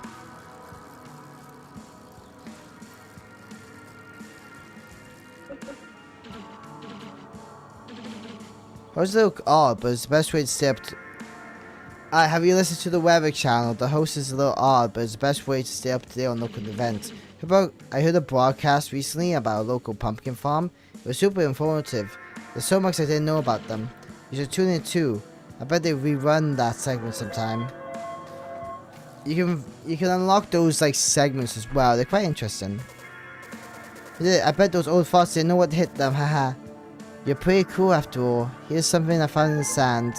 How's it look odd, but it's the best way to stay up to... have you listened to the weather channel? The host is a little odd, but it's the best way to stay up to date on local events. I heard a broadcast recently about a local pumpkin farm. It was super informative. There's so much I didn't know about them. You should tune in too. I bet they rerun that segment sometime. You can unlock those like segments as well. They're quite interesting. I bet those old fossils didn't know what hit them. Haha. You're pretty cool after all. Here's something I found in the sand.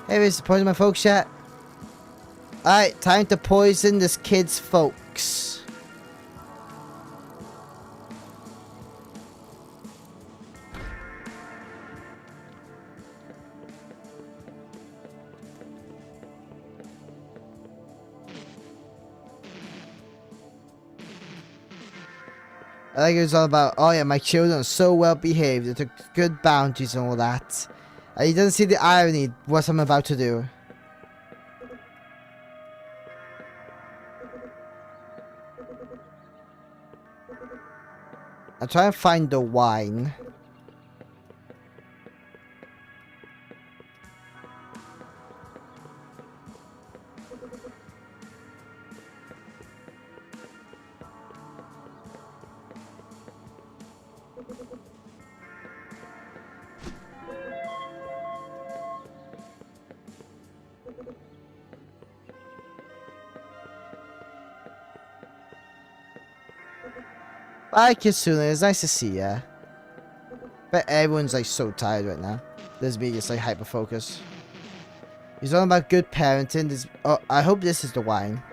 Hey, is it poison my folks yet? Alright, time to poison this kid's folks. I think it was all about, oh yeah, my children are so well behaved, they took good boundaries and all that. And he doesn't see the irony what I'm about to do. I'm trying to find the wine. Bye, Kitsune. It's nice to see ya. But everyone's like so tired right now. There's me just like hyper focus. He's on about good parenting. Oh, I hope this is the wine.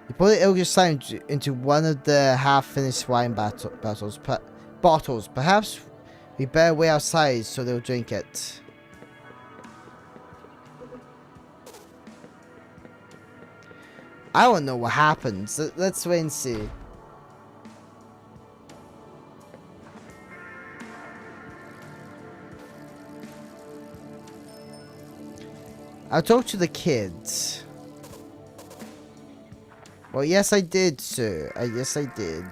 You pour the Ilgish slime into one of the half-finished wine bottles. Perhaps we better wait outside so they'll drink it. I don't know what happens. Let's wait and see. I'll talk to the kids. Well, yes, I did, sir. Yes, I did.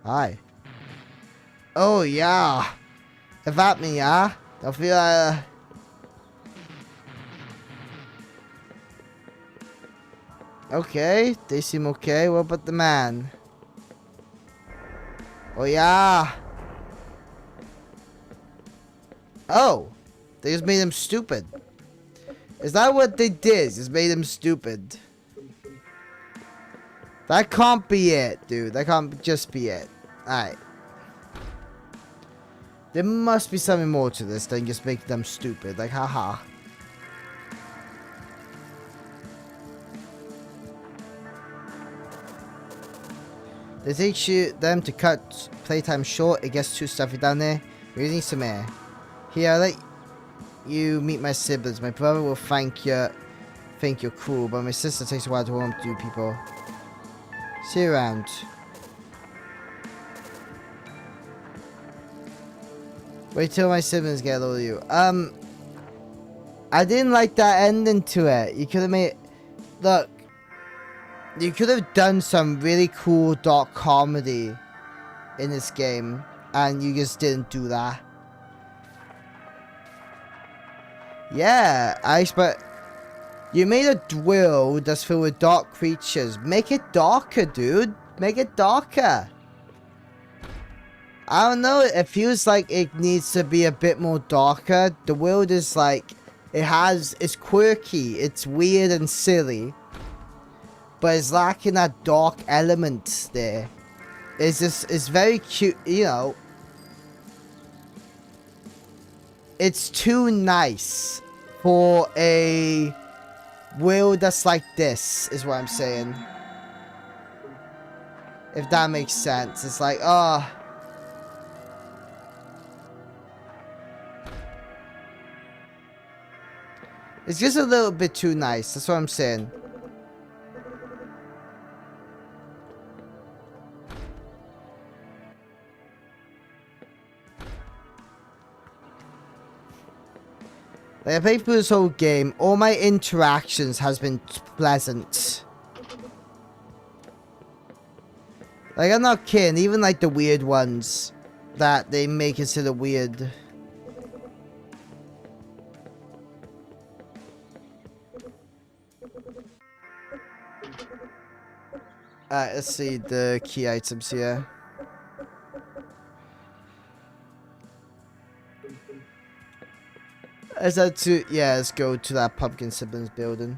Hi. Oh, yeah. Is that me, yeah? I feel, okay, they seem okay. What about the man? Oh, yeah. Oh, they just made him stupid. Is that what they did? Just made him stupid. That can't be it, dude. That can't just be it. Alright. There must be something more to this than just making them stupid. Like, haha. They teach them to cut playtime short. It gets too stuffy down there. We need some air. Here, I'll let you meet my siblings. My brother will think you're cool, but my sister takes a while to warm up to you people. See you around. Wait till my siblings get a load of you. I didn't like that ending to it. You could have made... Look. You could have done some really cool dark comedy in this game. And you just didn't do that. Yeah, I expect... You made a world that's filled with dark creatures. Make it darker, dude. Make it darker. I don't know. It feels like it needs to be a bit more darker. The world is like... It's quirky. It's weird and silly. But it's lacking that dark element there. It's very cute, you know. It's too nice for a... world that's like this, is what I'm saying. If that makes sense. It's like, oh. It's just a little bit too nice. That's what I'm saying. Like, I played through this whole game. All my interactions has been pleasant. Like, I'm not kidding. Even like the weird ones that they may consider weird. Alright, let's see the key items here. Is that to... Yeah, let's go to that Pumpkin Siblings building.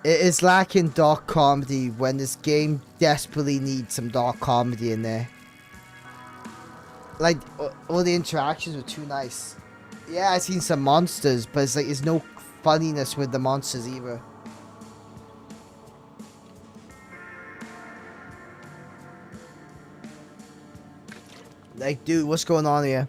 It is lacking dark comedy when this game desperately needs some dark comedy in there. Like, all the interactions were too nice. Yeah, I've seen some monsters, but it's like, there's no funniness with the monsters either. Like, dude, what's going on here?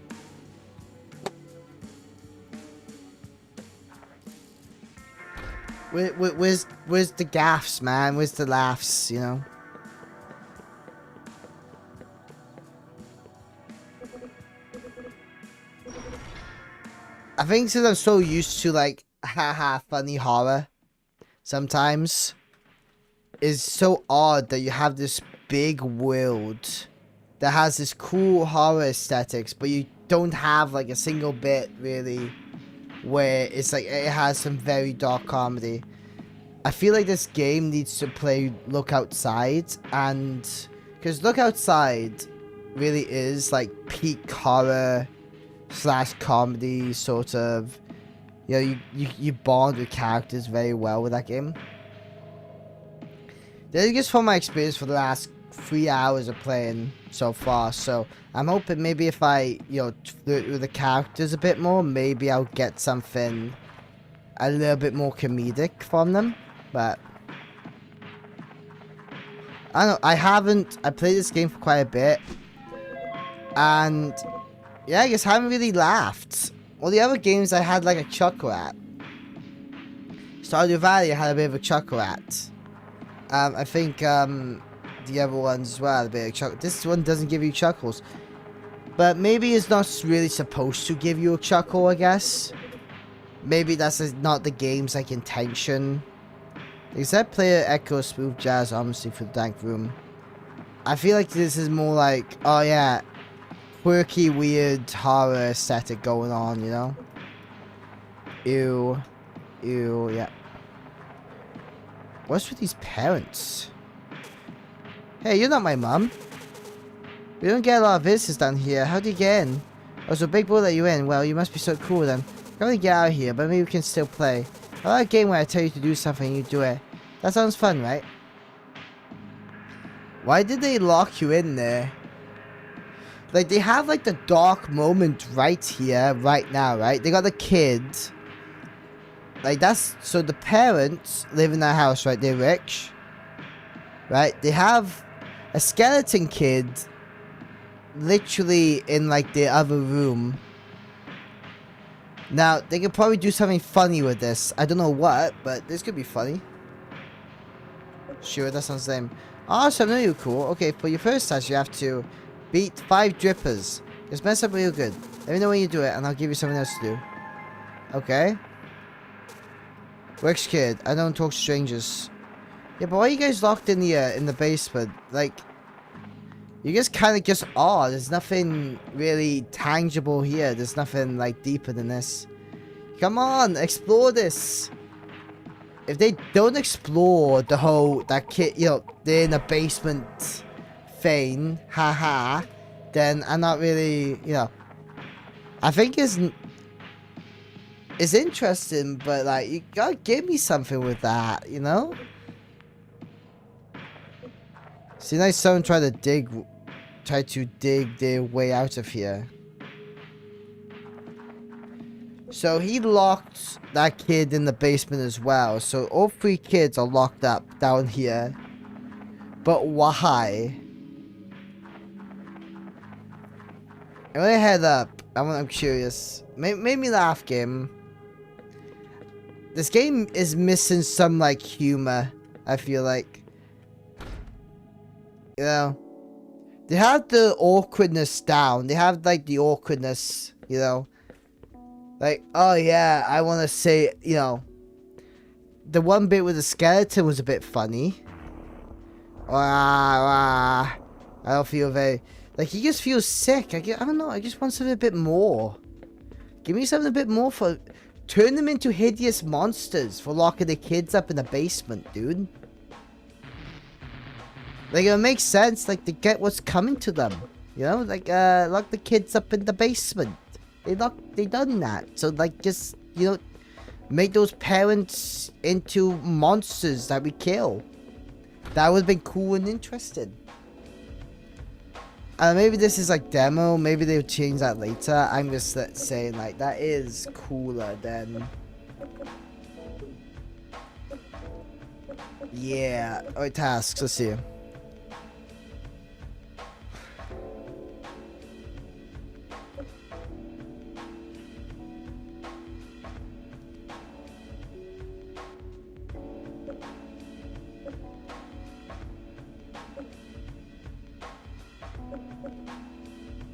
Where's the gaffs, man? Where's the laughs, you know? I think since I'm so used to, like, haha, funny horror, sometimes, it's so odd that you have this big world that has this cool horror aesthetics, but you don't have, like, a single bit, really, where it's like it has some very dark comedy. I feel like this game needs to play Look Outside, and because Look Outside really is like peak horror / comedy sort of. You know, you bond with characters very well with that game. This is just from my experience for the last 3 hours of playing so far, so I'm hoping maybe if I, you know, flirt with the characters a bit more, maybe I'll get something a little bit more comedic from them. But I don't know, I played this game for quite a bit, and yeah, I guess I haven't really laughed. All the other games I had like a chuckle at. Stardew Valley I had a bit of a chuckle at. I think the other ones as well had a bit of chuckle. This one doesn't give you chuckles. But maybe it's not really supposed to give you a chuckle, I guess. Maybe that's not the game's like intention. Except player echo smooth jazz honestly for the dank room. I feel like this is more like, oh yeah, quirky, weird horror aesthetic going on, you know? Ew. Ew, yeah. What's with these parents? Hey, you're not my mum. We don't get a lot of visitors down here. How do you get in? Oh, so big boy let you in. Well, you must be so cool then. Can't really get out of here, but maybe we can still play. I like a game where I tell you to do something and you do it. That sounds fun, right? Why did they lock you in there? Like, they have, like, the dark moment right here, right now, right? They got the kids. Like, that's... So, the parents live in that house, right? They're rich. Right? They have a skeleton kid literally in, like, the other room. Now, they could probably do something funny with this. I don't know what, but this could be funny. Sure, that sounds lame. Awesome, no, you're cool. Okay, for your first task, you have to beat 5 drippers. Just mess up real good. Let me know when you do it, and I'll give you something else to do. Okay? Rich kid, I don't talk to strangers. Yeah, but why are you guys locked in the basement? Like, you guys kind of just are. There's nothing really tangible here. There's nothing, like, deeper than this. Come on, explore this. If they don't explore the whole, that kid, you know, they're in a basement thing, haha, then I'm not really, you know, I think it's interesting, but, like, you gotta give me something with that, you know? See, nice someone try to dig their way out of here. So he locked that kid in the basement as well. So all 3 kids are locked up down here. But why? I'm gonna head up. I'm curious. Made me laugh, game. This game is missing some, like, humor, I feel like. You know? They have the awkwardness down. They have, like, the awkwardness, you know? Like, oh yeah, I want to say, you know, the one bit with the skeleton was a bit funny. I don't feel very, like, he just feels sick. I don't know, I just want something a bit more. Give me something a bit more for, turn them into hideous monsters for locking the kids up in the basement, dude. Like, it makes sense, like, to get what's coming to them. You know, like, lock the kids up in the basement. They done that. So, like, just, you know, make those parents into monsters that we kill. That would have been cool and interesting. Maybe this is like demo. Maybe they'll change that later. I'm just saying, like, that is cooler than... Yeah. Alright, tasks. Let's see.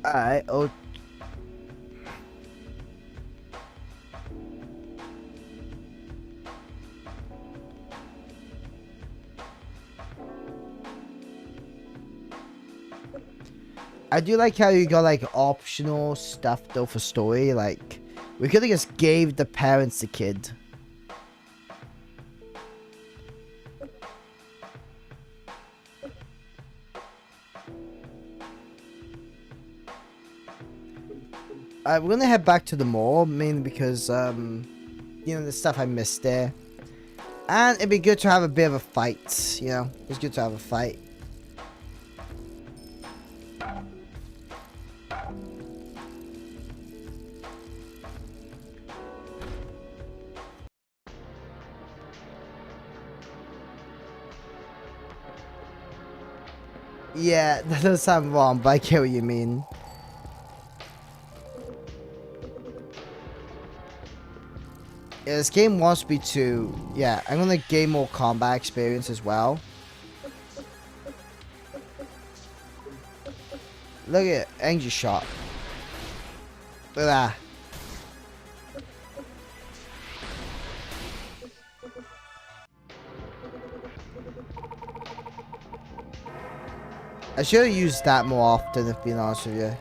Alright, oh. I do like how you got, like, optional stuff though for story. Like, we could have just gave the parents the kid. We're gonna head back to the mall, mainly because, you know, the stuff I missed there. And it'd be good to have a bit of a fight, you know? It's good to have a fight. Yeah, that does sound wrong, but I get what you mean. Yeah, this game wants me to... Yeah, I'm gonna gain more combat experience as well. Look at it. Angel shot. Look at that. I should have used that more often, if being honest with you.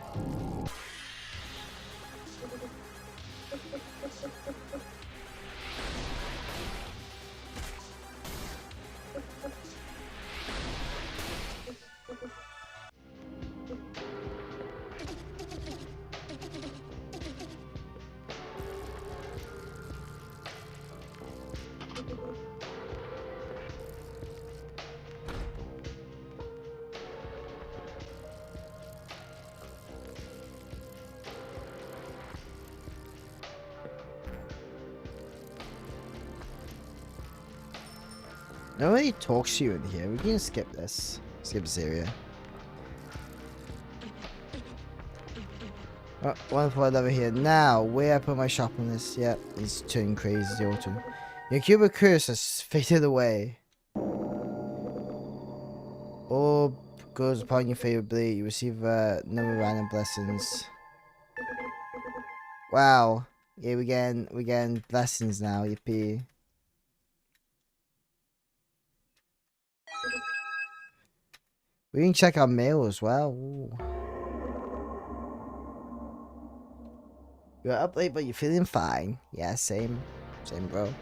Nobody talks to you in here. We can skip this. Skip this area. Oh, wonderful over here. Now, where I put my shop on this? Yep, it's turning crazy, the autumn. Your cubic curse has faded away. Orb goes upon your favorite blade. You receive number of random blessings. Wow. Yeah, we're getting blessings now. Yippee. We can check our mail as well. Ooh. You're up late, but you're feeling fine. Yeah, same. Same, bro.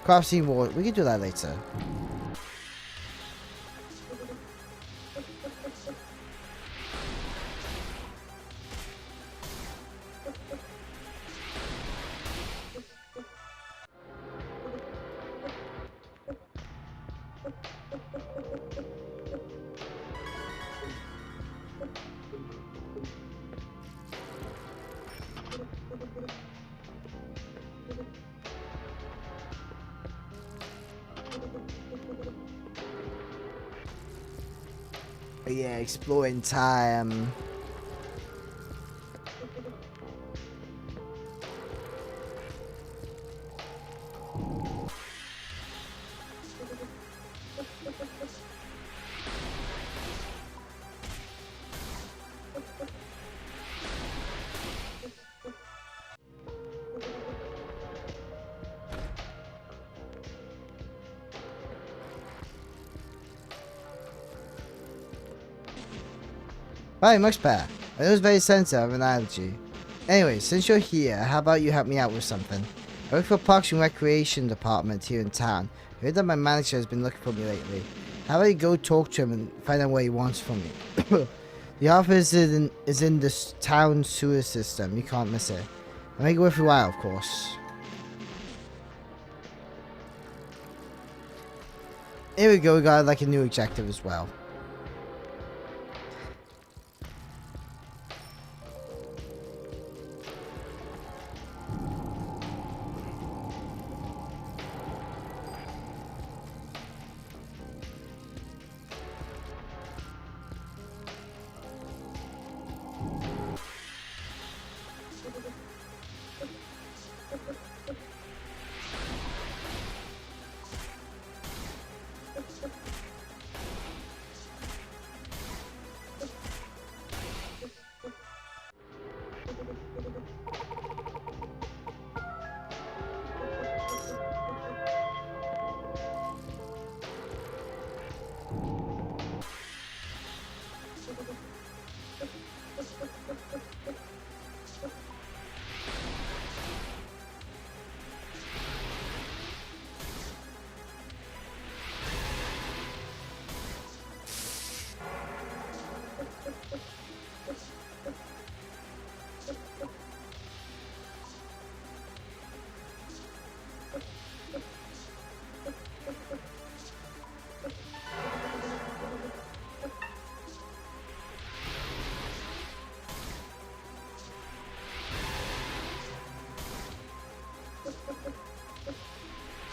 Crafting war. We can do that later. Yeah, exploring time. Right, much better. I was very sensitive of an allergy. Anyway, since you're here, how about you help me out with something? I work for Parks and Recreation Department here in town. I heard that my manager has been looking for me lately. How about you go talk to him and find out what he wants from me? The office is in this town sewer system. You can't miss it. I'll make it worth your while, of course. Here we go, we got like a new objective as well.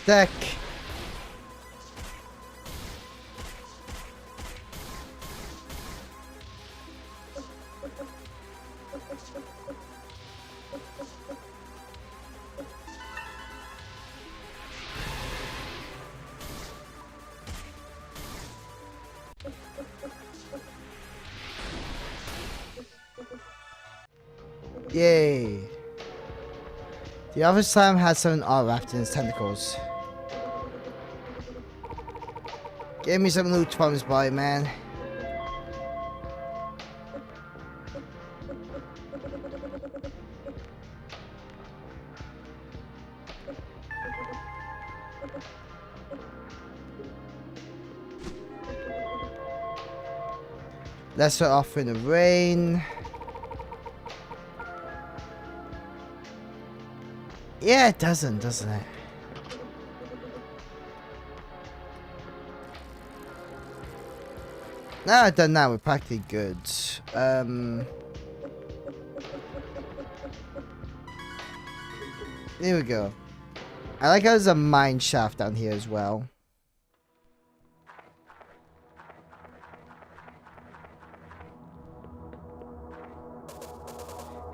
Deck. Yay. The other slime has something odd wrapped in its tentacles. Give me some loot from this boy, man. Let's start off in the rain. Yeah, it doesn't it? Now I've done that, we're practically good. Here we go. I like how there's a mine shaft down here as well.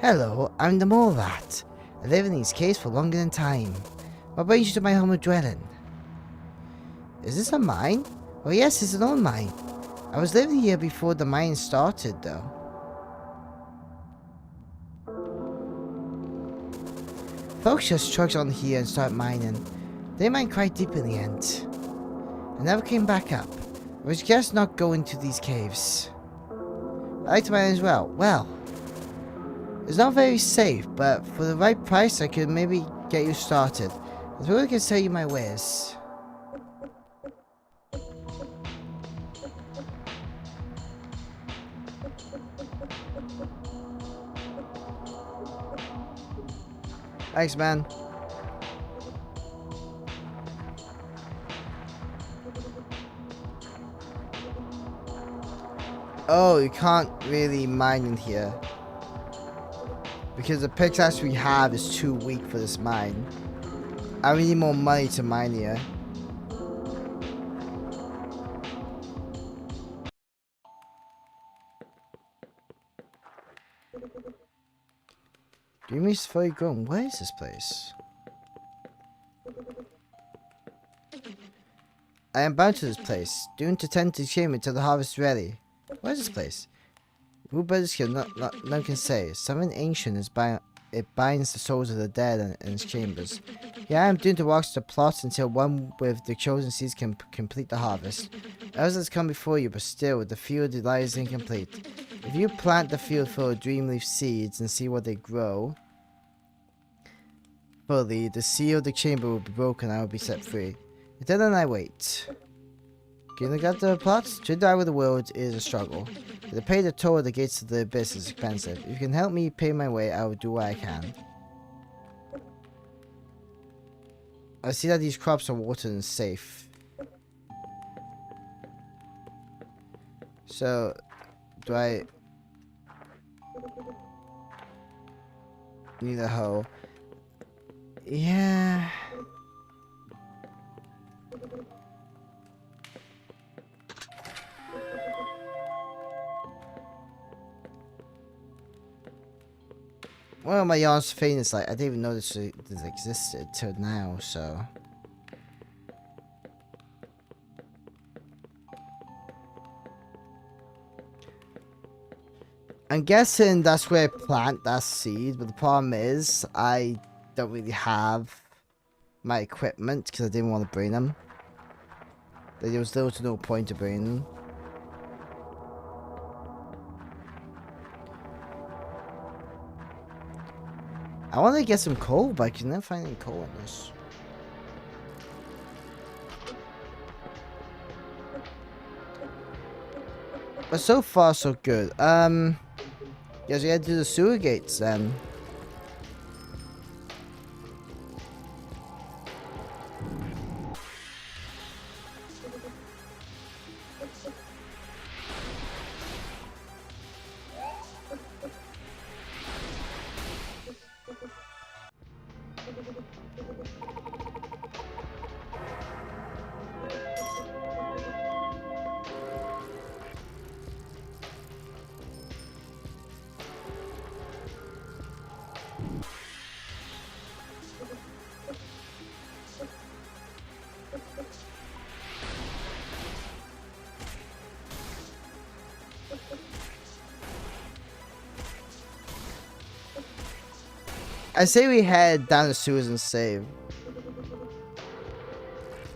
Hello, I'm the mole rat. I live in these caves for longer than time. What brings you to my humble dwelling? Is this a mine? Oh yes, it's an old mine. I was living here before the mine started though. Folks just trucks on here and start mining. They mine quite deep in the end. I never came back up. I was just not going to these caves. I like to mine as well. Well, it's not very safe, but for the right price I could maybe get you started. I really can sell you my wares. Thanks, man. Oh, you can't really mine in here. Because the pickaxe we have is too weak for this mine. I need more money to mine here. Dreamy's fully grown. What is this place? I am bound to this place, doomed to tend to chamber until the harvest is ready. What is this place? Who but this skill, none can say. Something ancient is it binds the souls of the dead in its chambers. Yeah, I am doomed to watch the plots until one with the chosen seeds can complete the harvest. Others has come before you, but still, the field lies incomplete. If you plant the field full of dreamleaf seeds and see what they grow fully, the seal of the chamber will be broken and I will be set free. Until then, I wait. Can you look at the plots? To die with the world is a struggle. To pay the toll at the gates of the abyss is expensive. If you can help me pay my way, I will do what I can. I see that these crops are watered and safe. So, do I need a hoe? Yeah. One of my honest feeling is like I didn't even know this existed till now, so I'm guessing that's where I plant that seed, but the problem is I don't really have my equipment because I didn't want to bring them. There was little to no point to bring them. I want to get some coal, but I can never find any coal in this. But so far, so good. Guess we had to do the sewer gates then. I say we head down the sewers and save.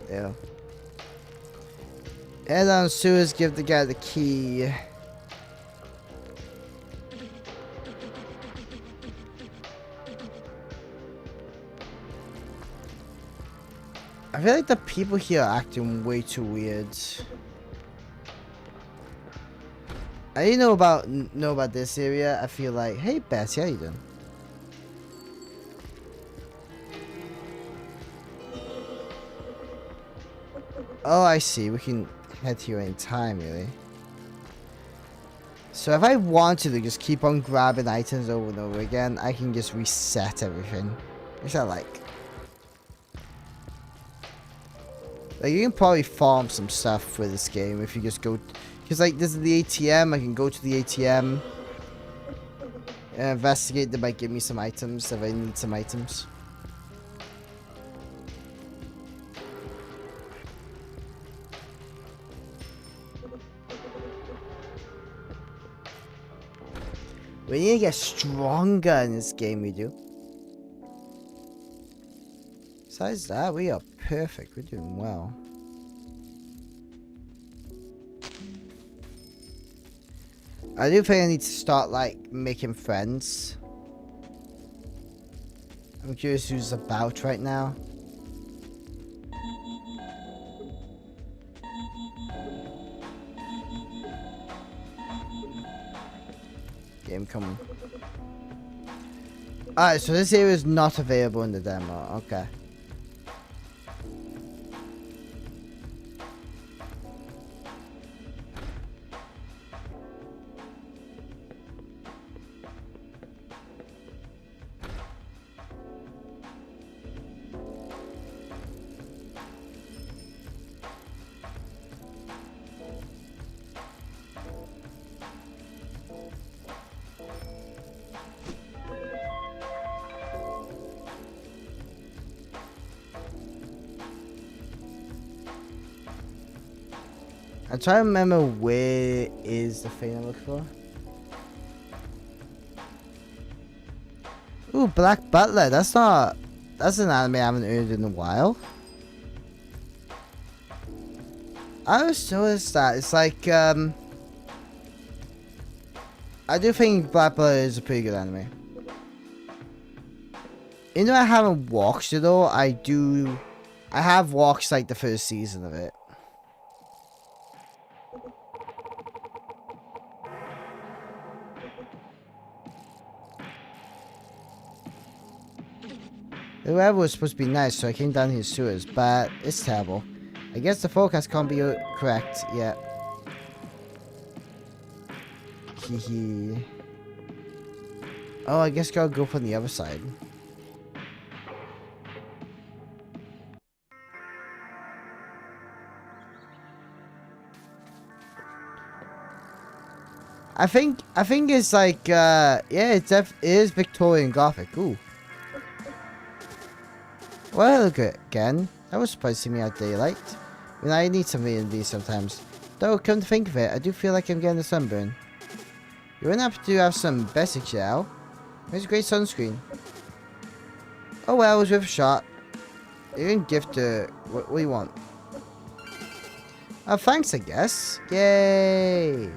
Yeah. Head down the sewers, give the guy the key. I feel like the people here are acting way too weird. I didn't know about this area. I feel like, hey Bessie, how you doing? Oh, I see. We can head here any time, really. So if I wanted to just keep on grabbing items over and over again, I can just reset everything. What's that like? Like, you can probably farm some stuff for this game if you just go... Because, like, this is the ATM. I can go to the ATM. Investigate. They might give me some items if I need some items. We need to get stronger in this game, we do. Besides that, we are perfect. We're doing well. I do think I need to start, like, making friends. I'm curious who's about right now. Game coming. Alright, so this area is not available in the demo. Okay. I'm trying to remember where is the thing I'm looking for. Ooh, Black Butler. That's an anime I haven't heard in a while. I always noticed that. It's like, I do think Black Butler is a pretty good anime. Even though I haven't watched it all, I have watched like the first season of it. The weather was supposed to be nice, so I came down here sewers, but it's terrible. I guess the forecast can't be correct yet. Hehe. Oh, I guess gotta go from the other side. I think it's like, yeah, it is Victorian Gothic. Ooh. Well, look again. That was surprised to see me out daylight. I mean, I need some V&D sometimes. Though, come to think of it, I do feel like I'm getting a sunburn. You're gonna have to have some basic gel. There's a great sunscreen. Oh well, it was worth a shot. You can gift what do you want? Oh, thanks, I guess. Yay!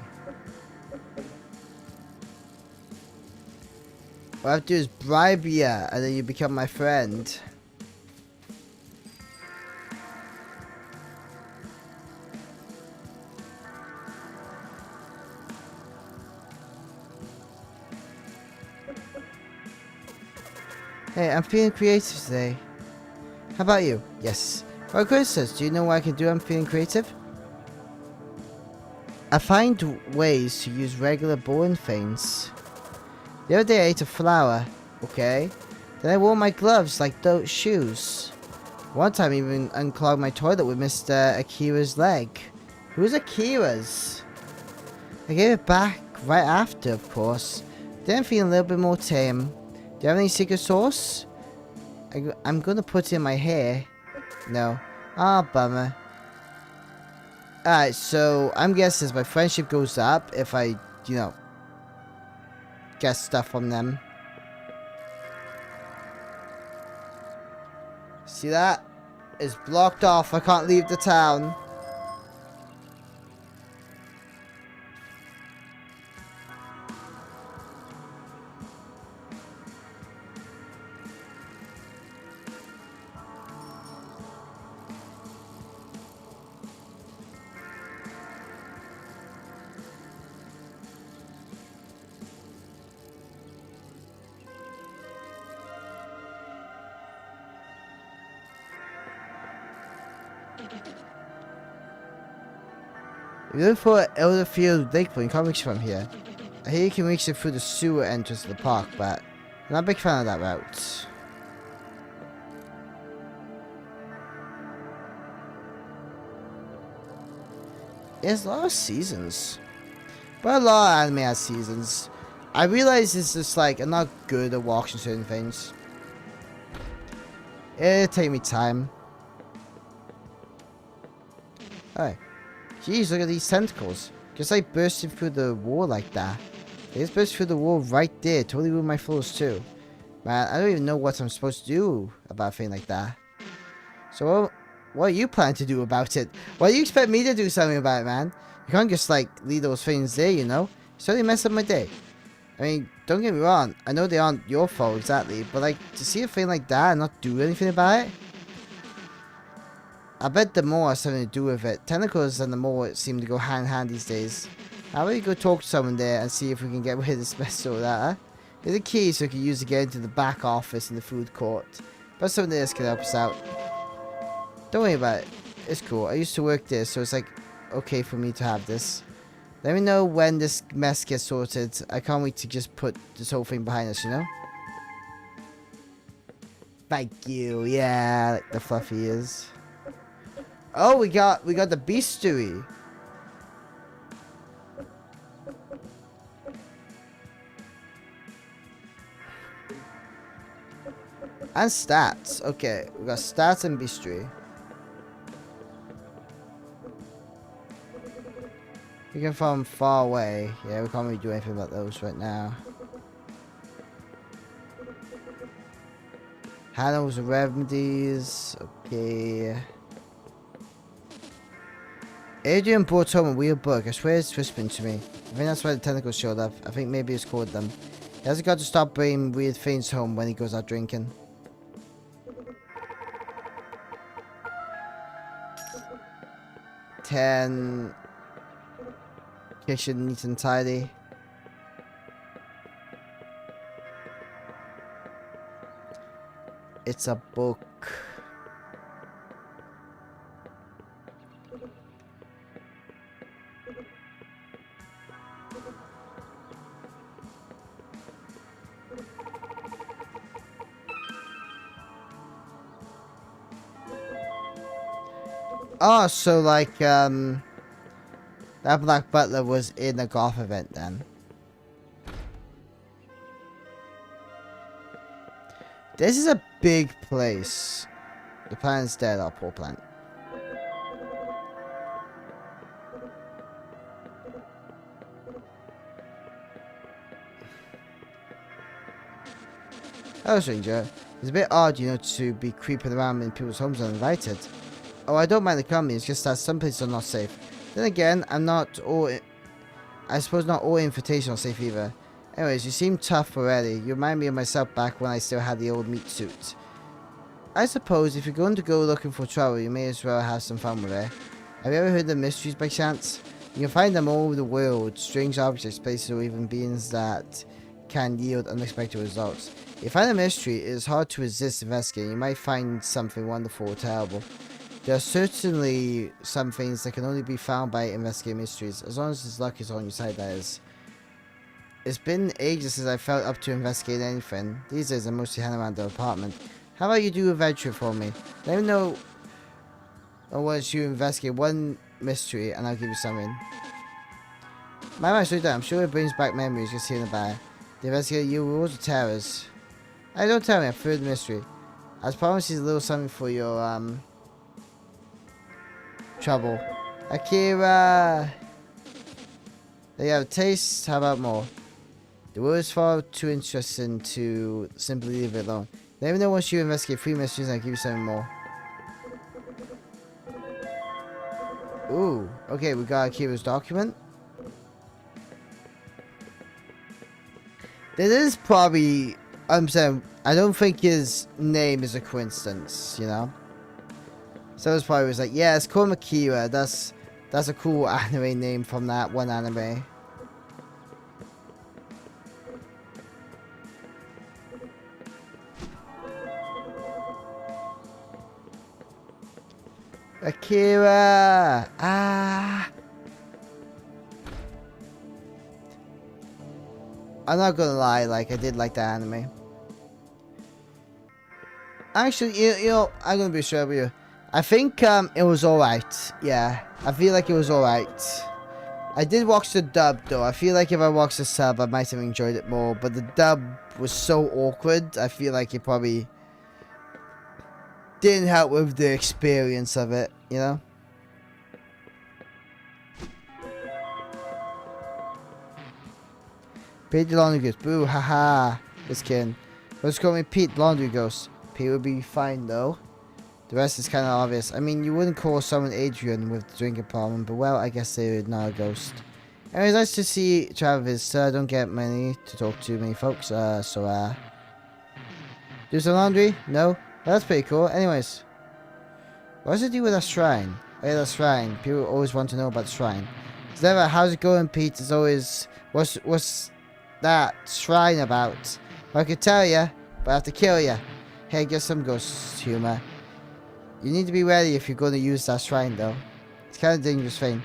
What I have to do is bribe you, and then you become my friend. Hey, I'm feeling creative today. How about you? Yes. Well, Chris says, do you know what I can do? I'm feeling creative. I find ways to use regular boring things. The other day I ate a flower. Okay. Then I wore my gloves like those shoes. One time I even unclogged my toilet with Mr. Akira's leg. Who's Akira's? I gave it back right after, of course. Then I'm feeling a little bit more tame. Do you have any secret sauce? I'm gonna put it in my hair. No. Ah, bummer. Alright, so I'm guessing my friendship goes up if I, you know, get stuff from them. See that? It's blocked off. I can't leave the town. If you look for Elderfield Lake Point, you can't reach it from here. I hear you can reach it through the sewer entrance of the park, but I'm not a big fan of that route. There's a lot of seasons. But a lot of anime has seasons. I realize it's just like, I'm not good at watching certain things. It'll take me time. Alright. Jeez, look at these tentacles. Just like bursting through the wall like that. They just burst through the wall right there. Totally ruined my floors too. Man, I don't even know what I'm supposed to do about a thing like that. So what are you planning to do about it? Why do you expect me to do something about it, man? You can't just like leave those things there, you know? It's totally messed up my day. I mean, don't get me wrong. I know they aren't your fault exactly. But like, to see a thing like that and not do anything about it? I bet the more has something to do with it. Tentacles and the more seem to go hand in hand these days. How about you go talk to someone there and see if we can get rid of this mess or that, huh? Here's a key so we can use to get into the back office in the food court. But someone there can help us out. Don't worry about it. It's cool. I used to work there, so it's like okay for me to have this. Let me know when this mess gets sorted. I can't wait to just put this whole thing behind us, you know? Thank you. Yeah, like the fluffy ears. Oh, we got the bestiary. And stats. Okay, we got stats and bestiary. You can farm far away. Yeah, we can't really do anything about those right now. Handles remedies. Okay. Adrian brought home a weird book. I swear it's whispering to me. I think that's why the tentacles showed up. I think maybe it's called them. He hasn't got to stop bringing weird things home when he goes out drinking. Ten. Kitchen neat and tidy. It's a book. Oh, so like, that Black Butler was in a golf event then. This is a big place. The plant's dead, our poor plant. Hello, stranger. It's a bit odd, you know, to be creeping around in people's homes uninvited. Oh, I don't mind the company, it's just that some places are not safe. Then again, I suppose not all invitations are safe either. Anyways, you seem tough already. You remind me of myself back when I still had the old meat suit. I suppose if you're going to go looking for trouble, you may as well have some fun with it. Have you ever heard of mysteries by chance? You can find them all over the world. Strange objects, places, or even beings that can yield unexpected results. If you find a mystery, it is hard to resist investigating. You might find something wonderful or terrible. There are certainly some things that can only be found by investigating mysteries, as long as his luck is on your side, that is. It's been ages since I felt up to investigating anything. These days I mostly hang around the apartment. How about you do a venture for me? Let me know once you investigate one mystery and I'll give you something. My mind's really done. I'm sure it brings back memories just hearing about it. The investigator, you rules of terrors. Hey, don't tell me, I've heard the mystery. I promise you a little something for your, trouble. Akira! There you have a taste, how about more? The world is far too interesting to simply leave it alone. Let me know once you investigate 3 mysteries and I'll give you 7 more. Ooh, okay, we got Akira's document. This is probably, I'm saying, I don't think his name is a coincidence, you know? So it's probably was like, yeah, it's called Akira. That's a cool anime name from that one anime. Akira! Ah! I'm not gonna lie, like, I did like that anime. Actually, you know, I'm gonna be straight with you. I think, it was alright. Yeah, I feel like it was alright. I did watch the dub, though. I feel like if I watched the sub, I might have enjoyed it more. But the dub was so awkward, I feel like it probably didn't help with the experience of it, you know? Pete the Laundry Ghost. Boo, haha. Just kidding. Let's call me Pete the Laundry Ghost. Pete would be fine, though. The rest is kind of obvious. I mean, you wouldn't call someone Adrian with the drinking problem, but well, I guess they're not a ghost. Anyways, nice to see Travis. I don't get many to talk to many folks, do some laundry? No? That's pretty cool. Anyways. What does it do with a shrine? Oh yeah, the shrine. People always want to know about the shrine. It's never, how's it going, Pete? It's always, what's that shrine about? Well, I could tell you, but I have to kill you. Hey, get some ghost humor. You need to be ready if you're going to use that shrine, though. It's kind of a dangerous thing.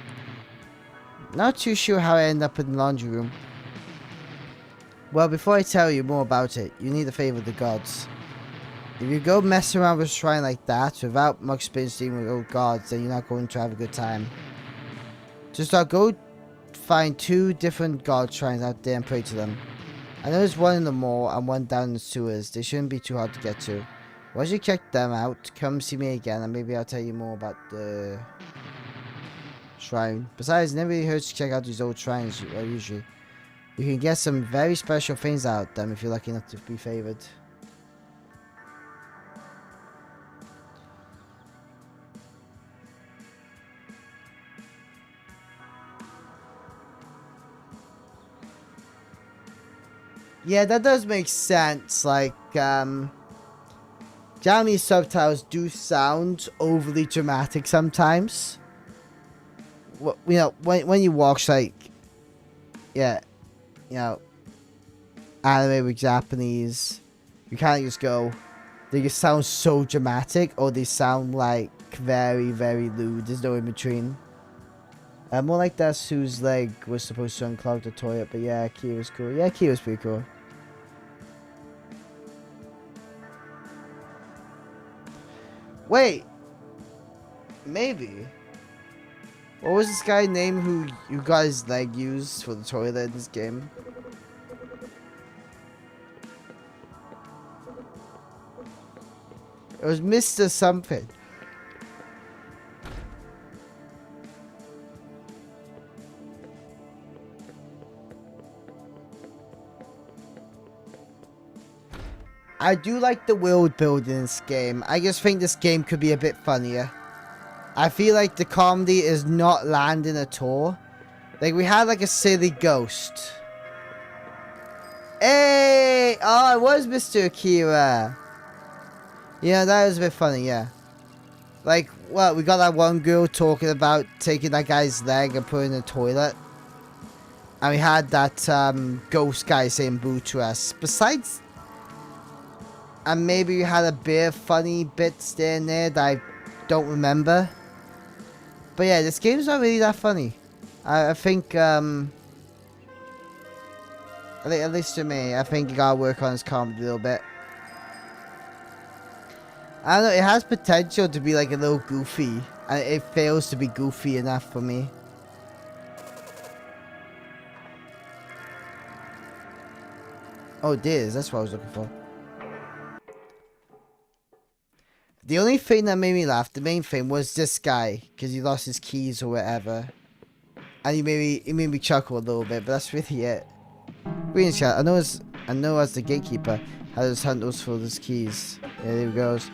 Not too sure how I end up in the laundry room. Well, before I tell you more about it, you need a favor of the gods. If you go mess around with a shrine like that without much experience dealing with old gods, then you're not going to have a good time. Just go find 2 different god shrines out there and pray to them. I know there's one in the mall and one down in the sewers. They shouldn't be too hard to get to. Once you check them out, come see me again and maybe I'll tell you more about the shrine. Besides, it never really hurts to check out these old shrines usually. You can get some very special things out of them if you're lucky enough to be favored. Yeah, that does make sense. Like, Japanese subtitles do sound overly dramatic sometimes. You know, when you watch, like, yeah, you know, anime with Japanese, you can't just go, they just sound so dramatic, or they sound like very, very lewd. There's no in between. More like that's whose leg was supposed to unclog the toilet, but yeah, Kira's cool. Yeah, Kira's pretty cool. Wait. Maybe. What was this guy's name who you got his leg used for the toilet in this game? It was Mr. Something. I do like the world building in this game. I just think this game could be a bit funnier. I feel like the comedy is not landing at all. Like, we had like a silly ghost. Hey! Oh, it was Mr. Akira. Yeah, that was a bit funny, yeah. Like, well, we got that one girl talking about taking that guy's leg and putting it in the toilet. And we had that ghost guy saying boo to us. Besides... And maybe you had a bit of funny bits there and there that I don't remember. But yeah, this game's not really that funny. I think, at least to me, I think you gotta work on his comedy a little bit. I don't know, it has potential to be like a little goofy. And it fails to be goofy enough for me. Oh, it is. That's what I was looking for. The only thing that made me laugh, the main thing, was this guy. Because he lost his keys or whatever. And he made me chuckle a little bit, but that's really it. Green chat, I know it's I know as the gatekeeper how to just hunt those for those keys. Yeah, there he goes.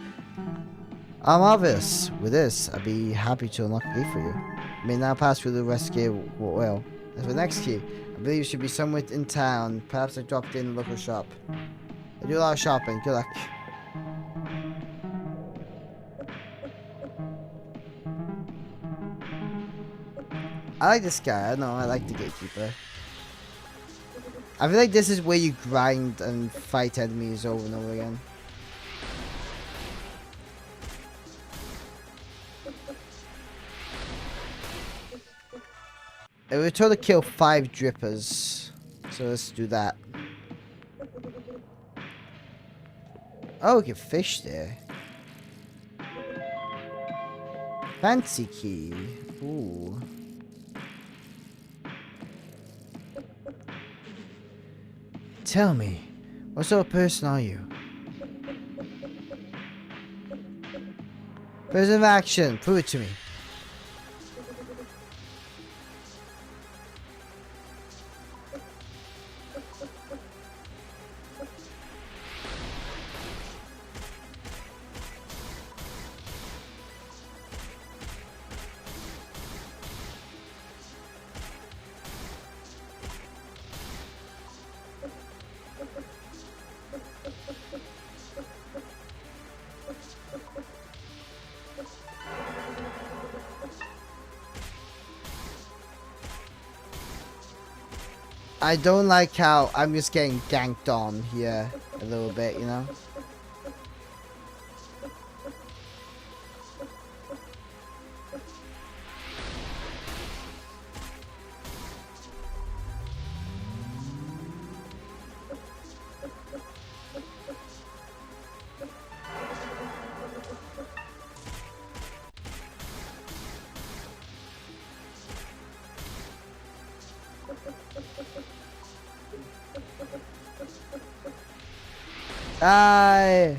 Marvelous. With this, I'd be happy to unlock a gate for you. You may now pass through the rest gate well. As for the next key, I believe it should be somewhere in town. Perhaps I dropped in a local shop. I do a lot of shopping. Good luck. I like this guy. I don't know. I like the gatekeeper. I feel like this is where you grind and fight enemies over and over again. We're told to kill 5 drippers. So let's do that. Oh, we can fish there. Fancy key. Ooh. Tell me, what sort of person are you? Person of action, prove it to me. I don't like how I'm just getting ganked on here a little bit, you know? Aye.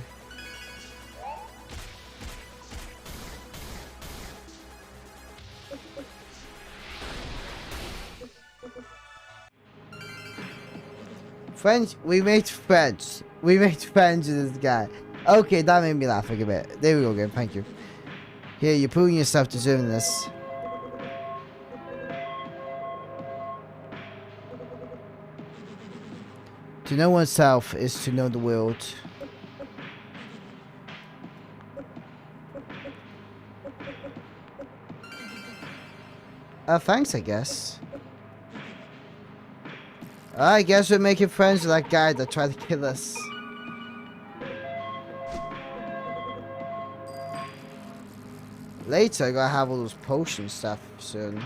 Friends, we made friends. We made friends with this guy. Okay, that made me laugh like a bit. There we go again, thank you. Here, you're proving yourself deserving this. To know oneself is to know the world. Thanks, I guess. I guess we're making friends with that guy that tried to kill us. Later, I gotta have all those potion stuff soon.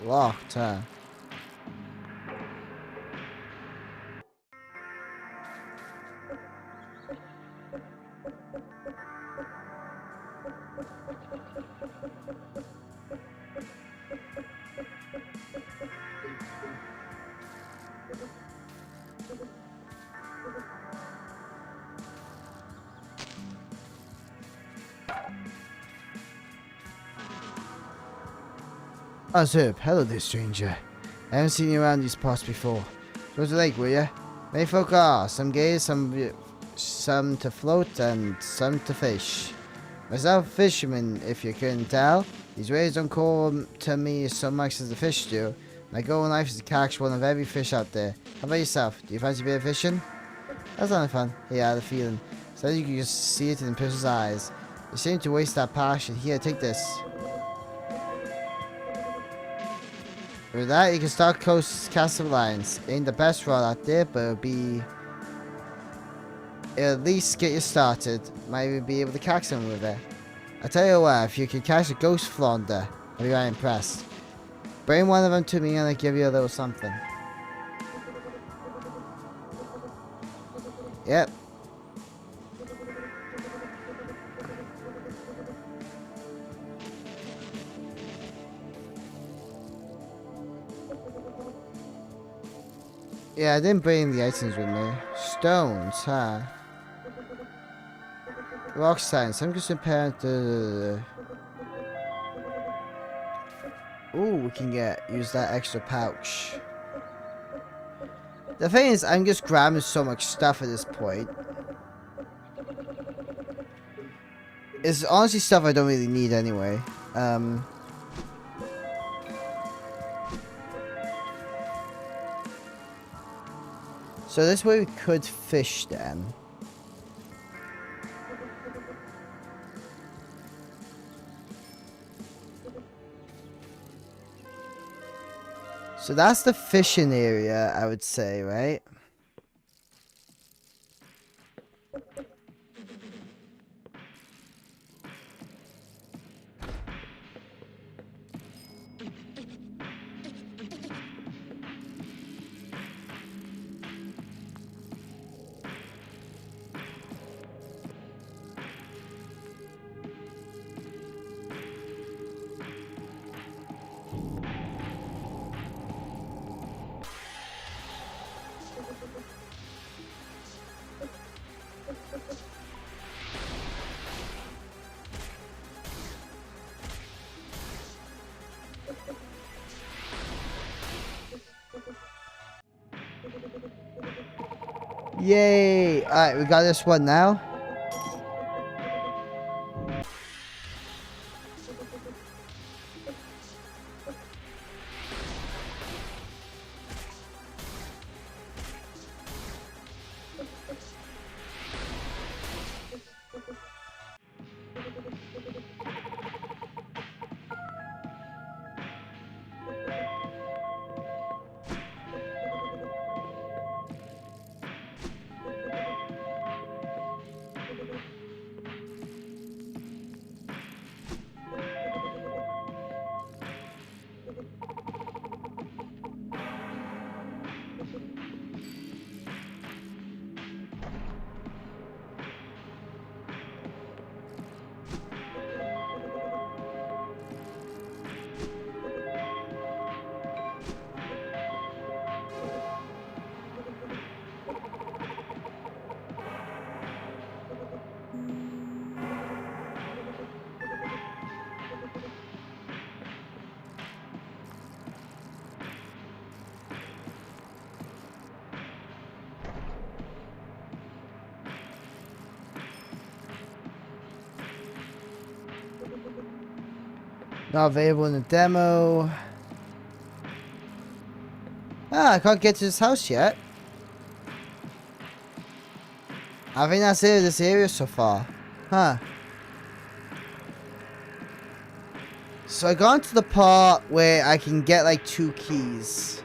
Locked, huh? Oh, Zerb. Hello there, stranger. I haven't seen you around these parts before. Go to the lake, will ya? Many folk are. Some gay, some to float, and some to fish. Myself a fisherman, if you couldn't tell. These waves don't call to me so much as the fish do. My goal in life is to catch one of every fish out there. How about yourself? Do you fancy a bit of fishing? That's not fun. Yeah, I had a feeling. So you can just see it in the person's eyes. You seem to waste that passion. Here, take this. With that, you can start casting lines. Ain't the best rod out there, but it'll at least get you started. Might even be able to catch them with it. I tell you what, if you can catch a ghost flounder, I'll be right impressed. Bring one of them to me and I'll give you a little something. Yep. Yeah, I didn't bring the items with me. Stones, huh? Rock signs. Some can compare to. Ooh, we can use that extra pouch. The thing is, I'm just grabbing so much stuff at this point. It's honestly stuff I don't really need anyway. So this way we could fish then. So that's the fishing area, I would say, right? Yay! Alright, we got this one now. Not available in the demo. Ah, I can't get to this house yet. I think that's it, this area so far. Huh. So I got to the part where I can get like 2 keys.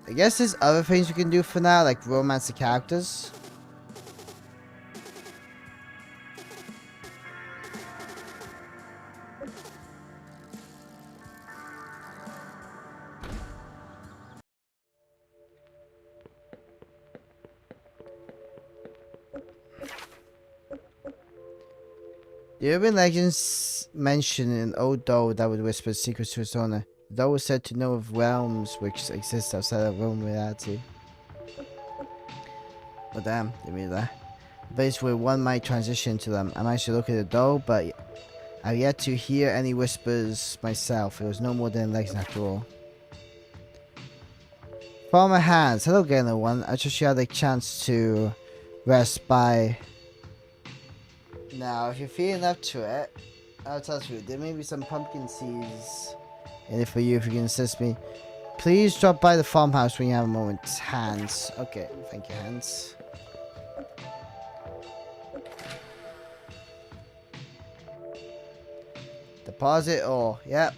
I guess there's other things we can do for now, like romance the characters. The urban legends mention an old doll that would whisper secrets to its owner. The doll was said to know of realms which exist outside of Rome reality. Oh damn, didn't mean that. A place where one might transition to them. I managed to look at the doll, but I've yet to hear any whispers myself. It was no more than legend after all. Follow my hands. Hello again, little one. I just had a chance to rest by. Now, if you're feeling up to it, I'll tell you, there may be some pumpkin seeds in it for you if you can assist me. Please drop by the farmhouse when you have a moment. Hands. Okay, thank you, Hands. Deposit ore. Yep.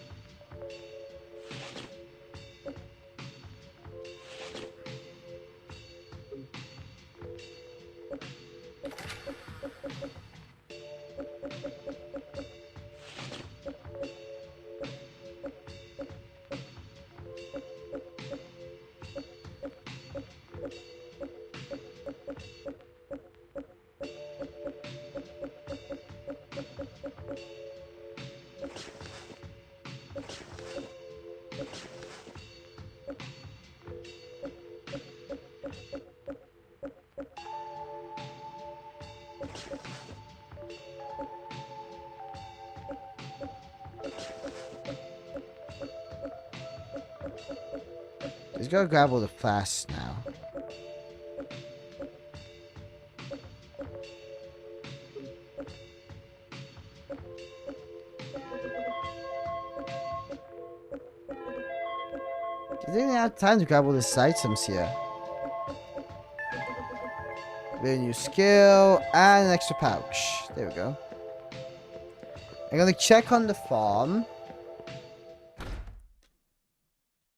Just gotta grab all the flasks now. You didn't even have time to grab all these items here. Get a new skill and an extra pouch. There we go. I'm gonna check on the farm.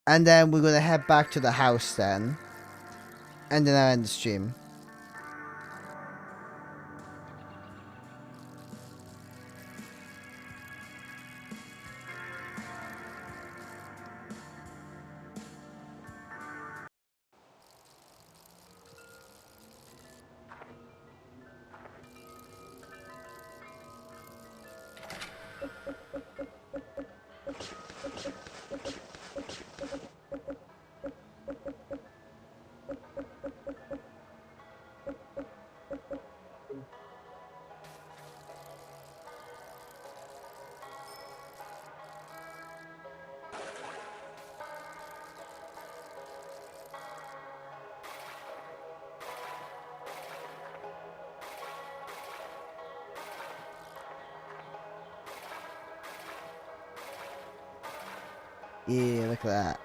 And then we're gonna head back to the house then. And then I'll end the stream. Yeah, look at that.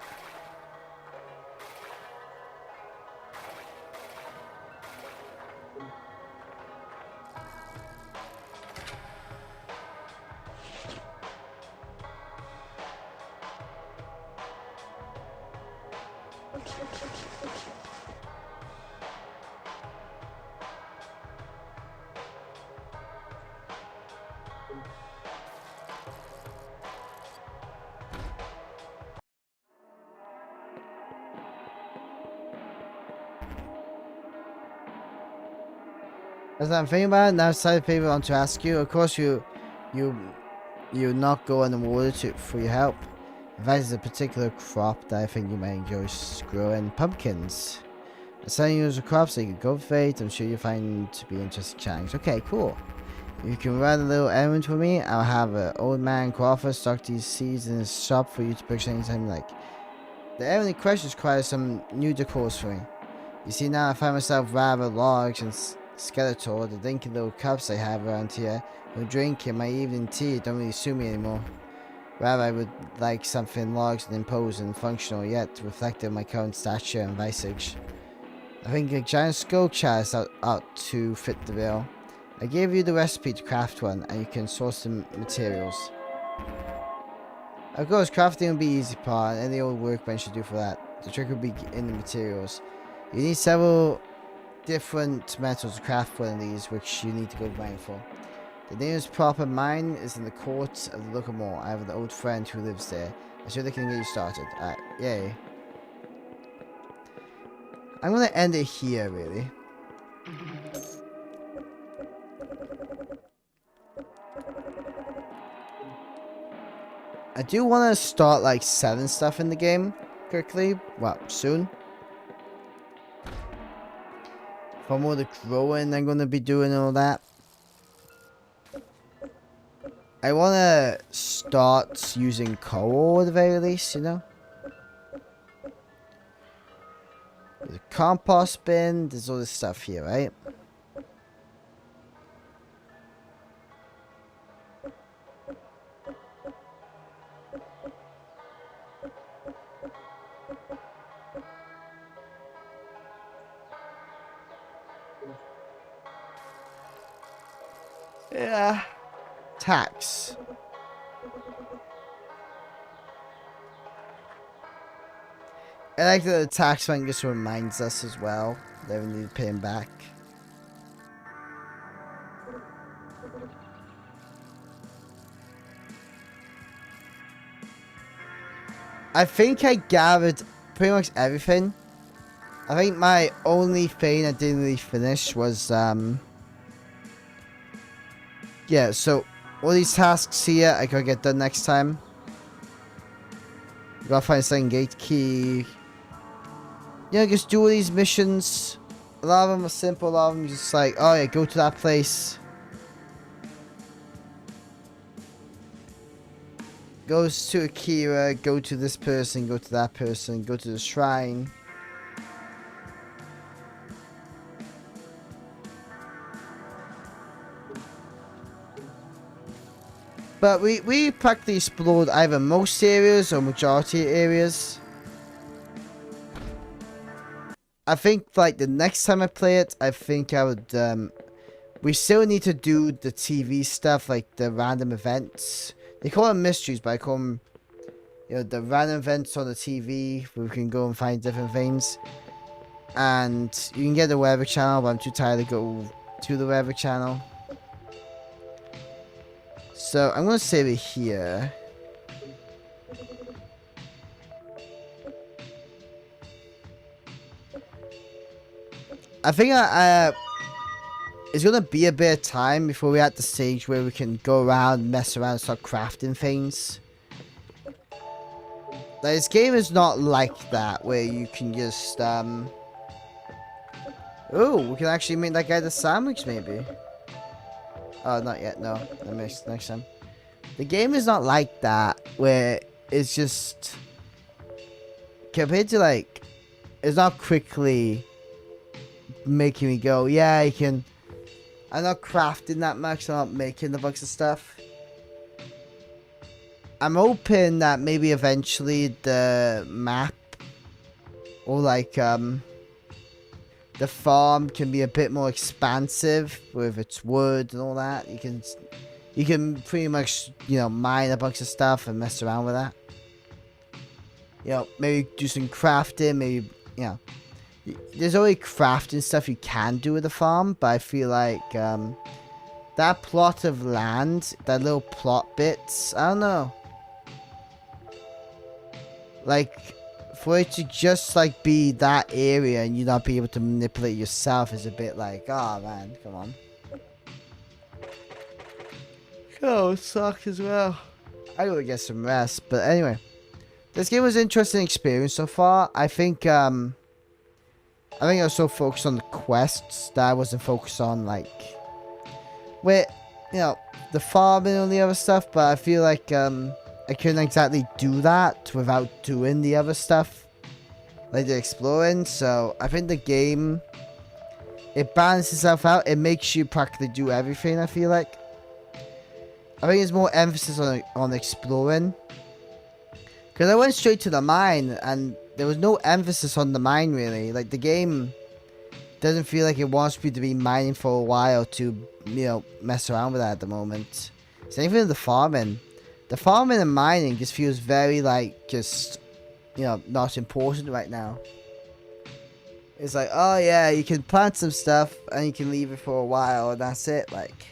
As I'm thinking about it, now side people want to ask you. Of course, you not go on the water for your help. In fact, there's a particular crop that I think you may enjoy growing: pumpkins. Assigning you as a crop so you can cultivate. I'm sure you'll find to be interesting challenge. Okay, cool. If you can run a little errand for me, I'll have an old man Crawford stock these seeds in his shop for you to purchase anytime you like. The errand in question requires some new decors for me. You see, now I find myself rather large and skeletal. The dinky little cups I have around here for drinking my evening tea don't really suit me anymore. Rather, I would like something large and imposing and functional, yet reflective of my current stature and visage. I think a giant skull chest ought to fit the bill. I gave you the recipe to craft one, and you can source the materials. Of course, crafting will be the easy part, and any old workbench should do for that. The trick will be in the materials. You need several different metals to craft one of these, which you need to go mine for. The nearest proper mine is in the court of the local mall. I have an old friend who lives there. I'm sure they can get you started. Alright, yay. I'm gonna end it here, really. I do want to start, like, selling stuff in the game quickly. Well, soon. For all the growing I'm gonna be doing and all that. I want to start using coal at the very least, you know? There's a compost bin. There's all this stuff here, right? Yeah. Tax. I like that the tax one just reminds us as well that we need to pay him back. I think I gathered pretty much everything. I think my only thing I didn't really finish was yeah, so all these tasks here I gotta get done next time. Gotta find a second gate key. Yeah, just do all these missions. A lot of them are simple, a lot of them just like, oh yeah, go to that place. Goes to Akira, go to this person, go to that person, go to the shrine. But we practically explored either most areas or majority areas. I think like the next time I play it, I think I would we still need to do the TV stuff, like the random events. They call them mysteries, but I call them, you know, the random events on the TV where we can go and find different things. And you can get the weather channel, but I'm too tired to go to the weather channel. So I'm going to save it here. I think it's going to be a bit of time before we're at the stage where we can go around, mess around, and start crafting things. Like, this game is not like that, where you can just, oh, we can actually make that guy the sandwich, maybe. Oh, not yet, no. That makes next time. The game is not like that, where it's just... Compared to, like... It's not quickly making me go, yeah, I can... I'm not crafting that much, I'm not making a bunch of stuff. I'm hoping that maybe eventually the map... Or, like, the farm can be a bit more expansive with its wood and all that. You can pretty much, you know, mine a bunch of stuff and mess around with that. You know, maybe do some crafting, maybe, you know. There's already crafting stuff you can do with the farm, but I feel like that plot of land, that little plot bits, I don't know. Like, for it to just, like, be that area and you not be able to manipulate yourself is a bit like, oh, man, come on. Oh, suck as well. I gotta get some rest, but anyway. This game was an interesting experience so far. I think I was so focused on the quests that I wasn't focused on, like, where, you know, the farming and the other stuff, but I feel like, I couldn't exactly do that without doing the other stuff, like the exploring. So I think the game, it balances itself out. It makes you practically do everything, I feel like. I think there's more emphasis on exploring. Because I went straight to the mine, and there was no emphasis on the mine, really. Like, the game doesn't feel like it wants me to be mining for a while to, you know, mess around with that at the moment. Same thing with the farming. The farming and mining just feels very, like, just, you know, not important right now. It's like, oh yeah, you can plant some stuff and you can leave it for a while and that's it, like.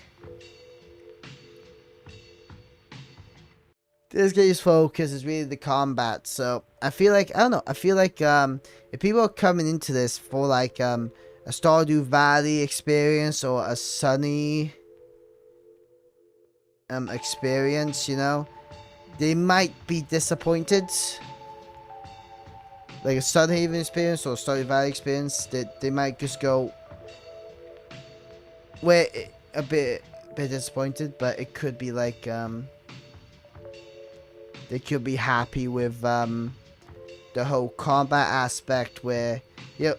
This game's focus is really the combat, so I feel like, I don't know, I feel like, if people are coming into this for, like, a Stardew Valley experience or a Sunny experience, you know, they might be disappointed. Like a Sunhaven experience or a Stardew Valley experience, that they might just go, where a bit disappointed, but it could be like they could be happy with the whole combat aspect, where, you know,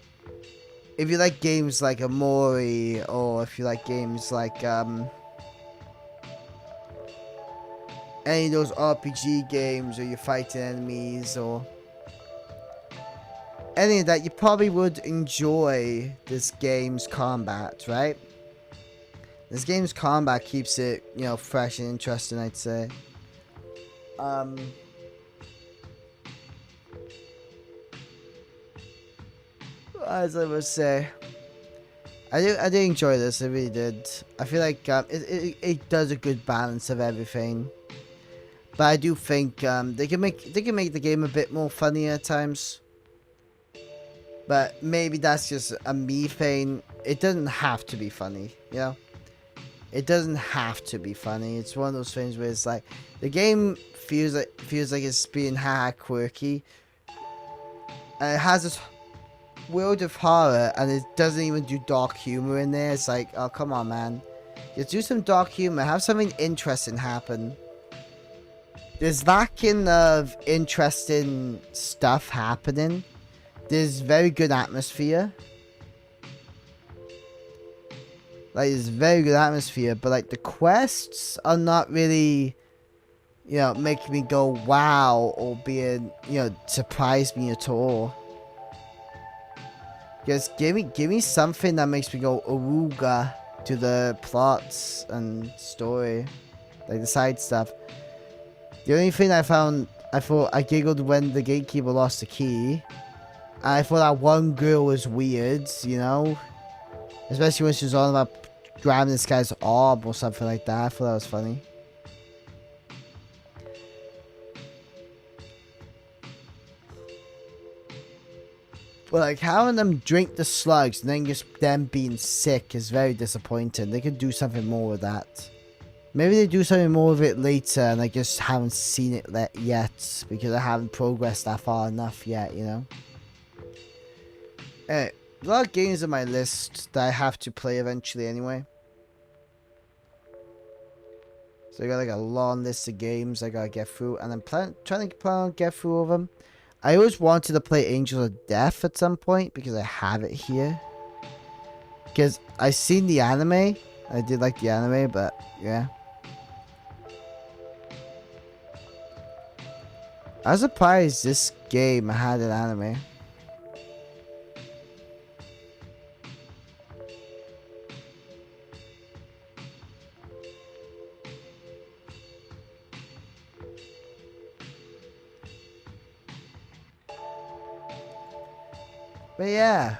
if you like games like Amori, or if you like games like any of those RPG games, or you're fighting enemies, or any of that, you probably would enjoy this game's combat, right? This game's combat keeps it, you know, fresh and interesting, I'd say. As I would say, I did enjoy this. I really did. I feel like it does a good balance of everything. But I do think they can make the game a bit more funny at times. But maybe that's just a me thing. It doesn't have to be funny, you know? It doesn't have to be funny. It's one of those things where it's like the game feels like it's being quirky. And it has this world of horror, and it doesn't even do dark humor in there. It's like, oh, come on, man. Just do some dark humor. Have something interesting happen. there's lacking of interesting stuff happening. There's very good atmosphere. Like, there's very good atmosphere, but like the quests are not really, you know, making me go wow or being, you know, surprise me at all. Just give me something that makes me go awooga to the plots and story, like the side stuff. The only thing I found, I thought I giggled when the gatekeeper lost the key. And I thought that one girl was weird, you know, especially when she was on about grabbing this guy's arm or something like that. I thought that was funny. But like having them drink the slugs and then just them being sick is very disappointing. They could do something more with that. Maybe they do something more with it later and I just haven't seen it yet because I haven't progressed that far enough yet, you know. Anyway, a lot of games on my list that I have to play eventually anyway. So I got like a long list of games I gotta get through, and I'm trying to get through all of them. I always wanted to play Angels of Death at some point because I have it here. Because I seen the anime, I did like the anime, but yeah. I was surprised this game had an anime. But yeah,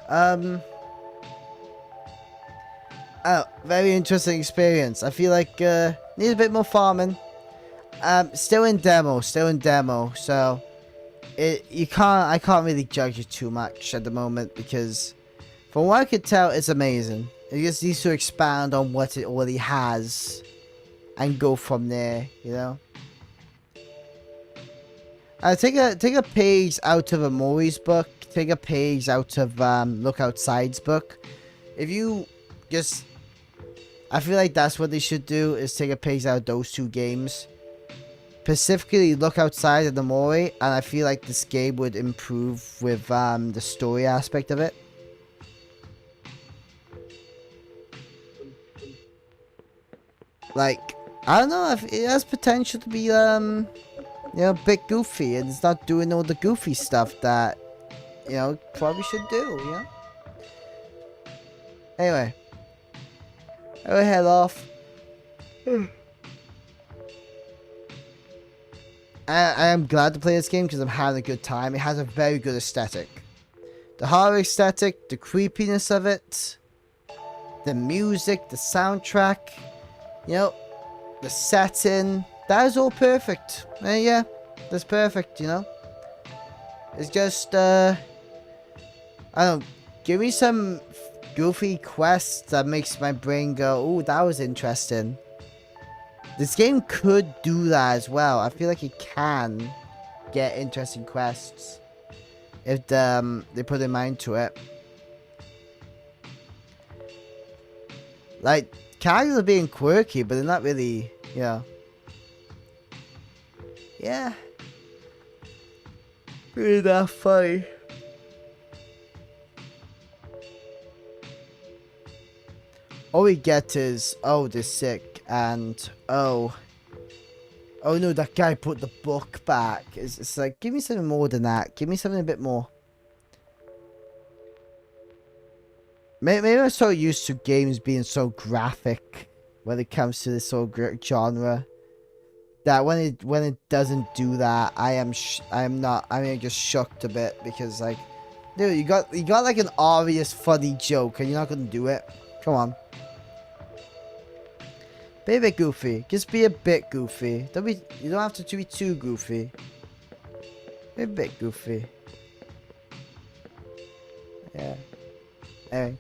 oh, very interesting experience. I feel like needs a bit more farming. Still in demo, so I can't really judge it too much at the moment because from what I could tell it's amazing. It just needs to expand on what it already has and go from there, you know. Take a page out of Amori's book. Take a page out of Look Outside's book. If you just, I feel like that's what they should do, is take a page out of those two games. Specifically Look Outside and Amori, and I feel like this game would improve with the story aspect of it. Like, I don't know if it has potential to be you know, a bit goofy, and it's not doing all the goofy stuff that, you know, probably should do, you know? Anyway. I will head off. I am glad to play this game because I'm having a good time. It has a very good aesthetic. The horror aesthetic, the creepiness of it, the music, the soundtrack, you know, the setting. That is all perfect. Yeah, that's perfect, you know? It's just, I don't know, give me some goofy quests that makes my brain go, ooh, that was interesting. This game could do that as well. I feel like it can get interesting quests if they put their mind to it. Like, characters are being quirky, but they're not really, you know. Yeah. Really that funny. All we get is, oh, they're sick, and, oh no, that guy put the book back. It's like, give me something more than that. Give me something a bit more. Maybe I'm so used to games being so graphic when it comes to this sort of genre that when it doesn't do that, I'm just shocked a bit because, like, dude, you got like an obvious funny joke and you're not gonna do it. Come on. Be a bit goofy. Just be a bit goofy. You don't have to be too goofy. Be a bit goofy. Yeah. Anyway.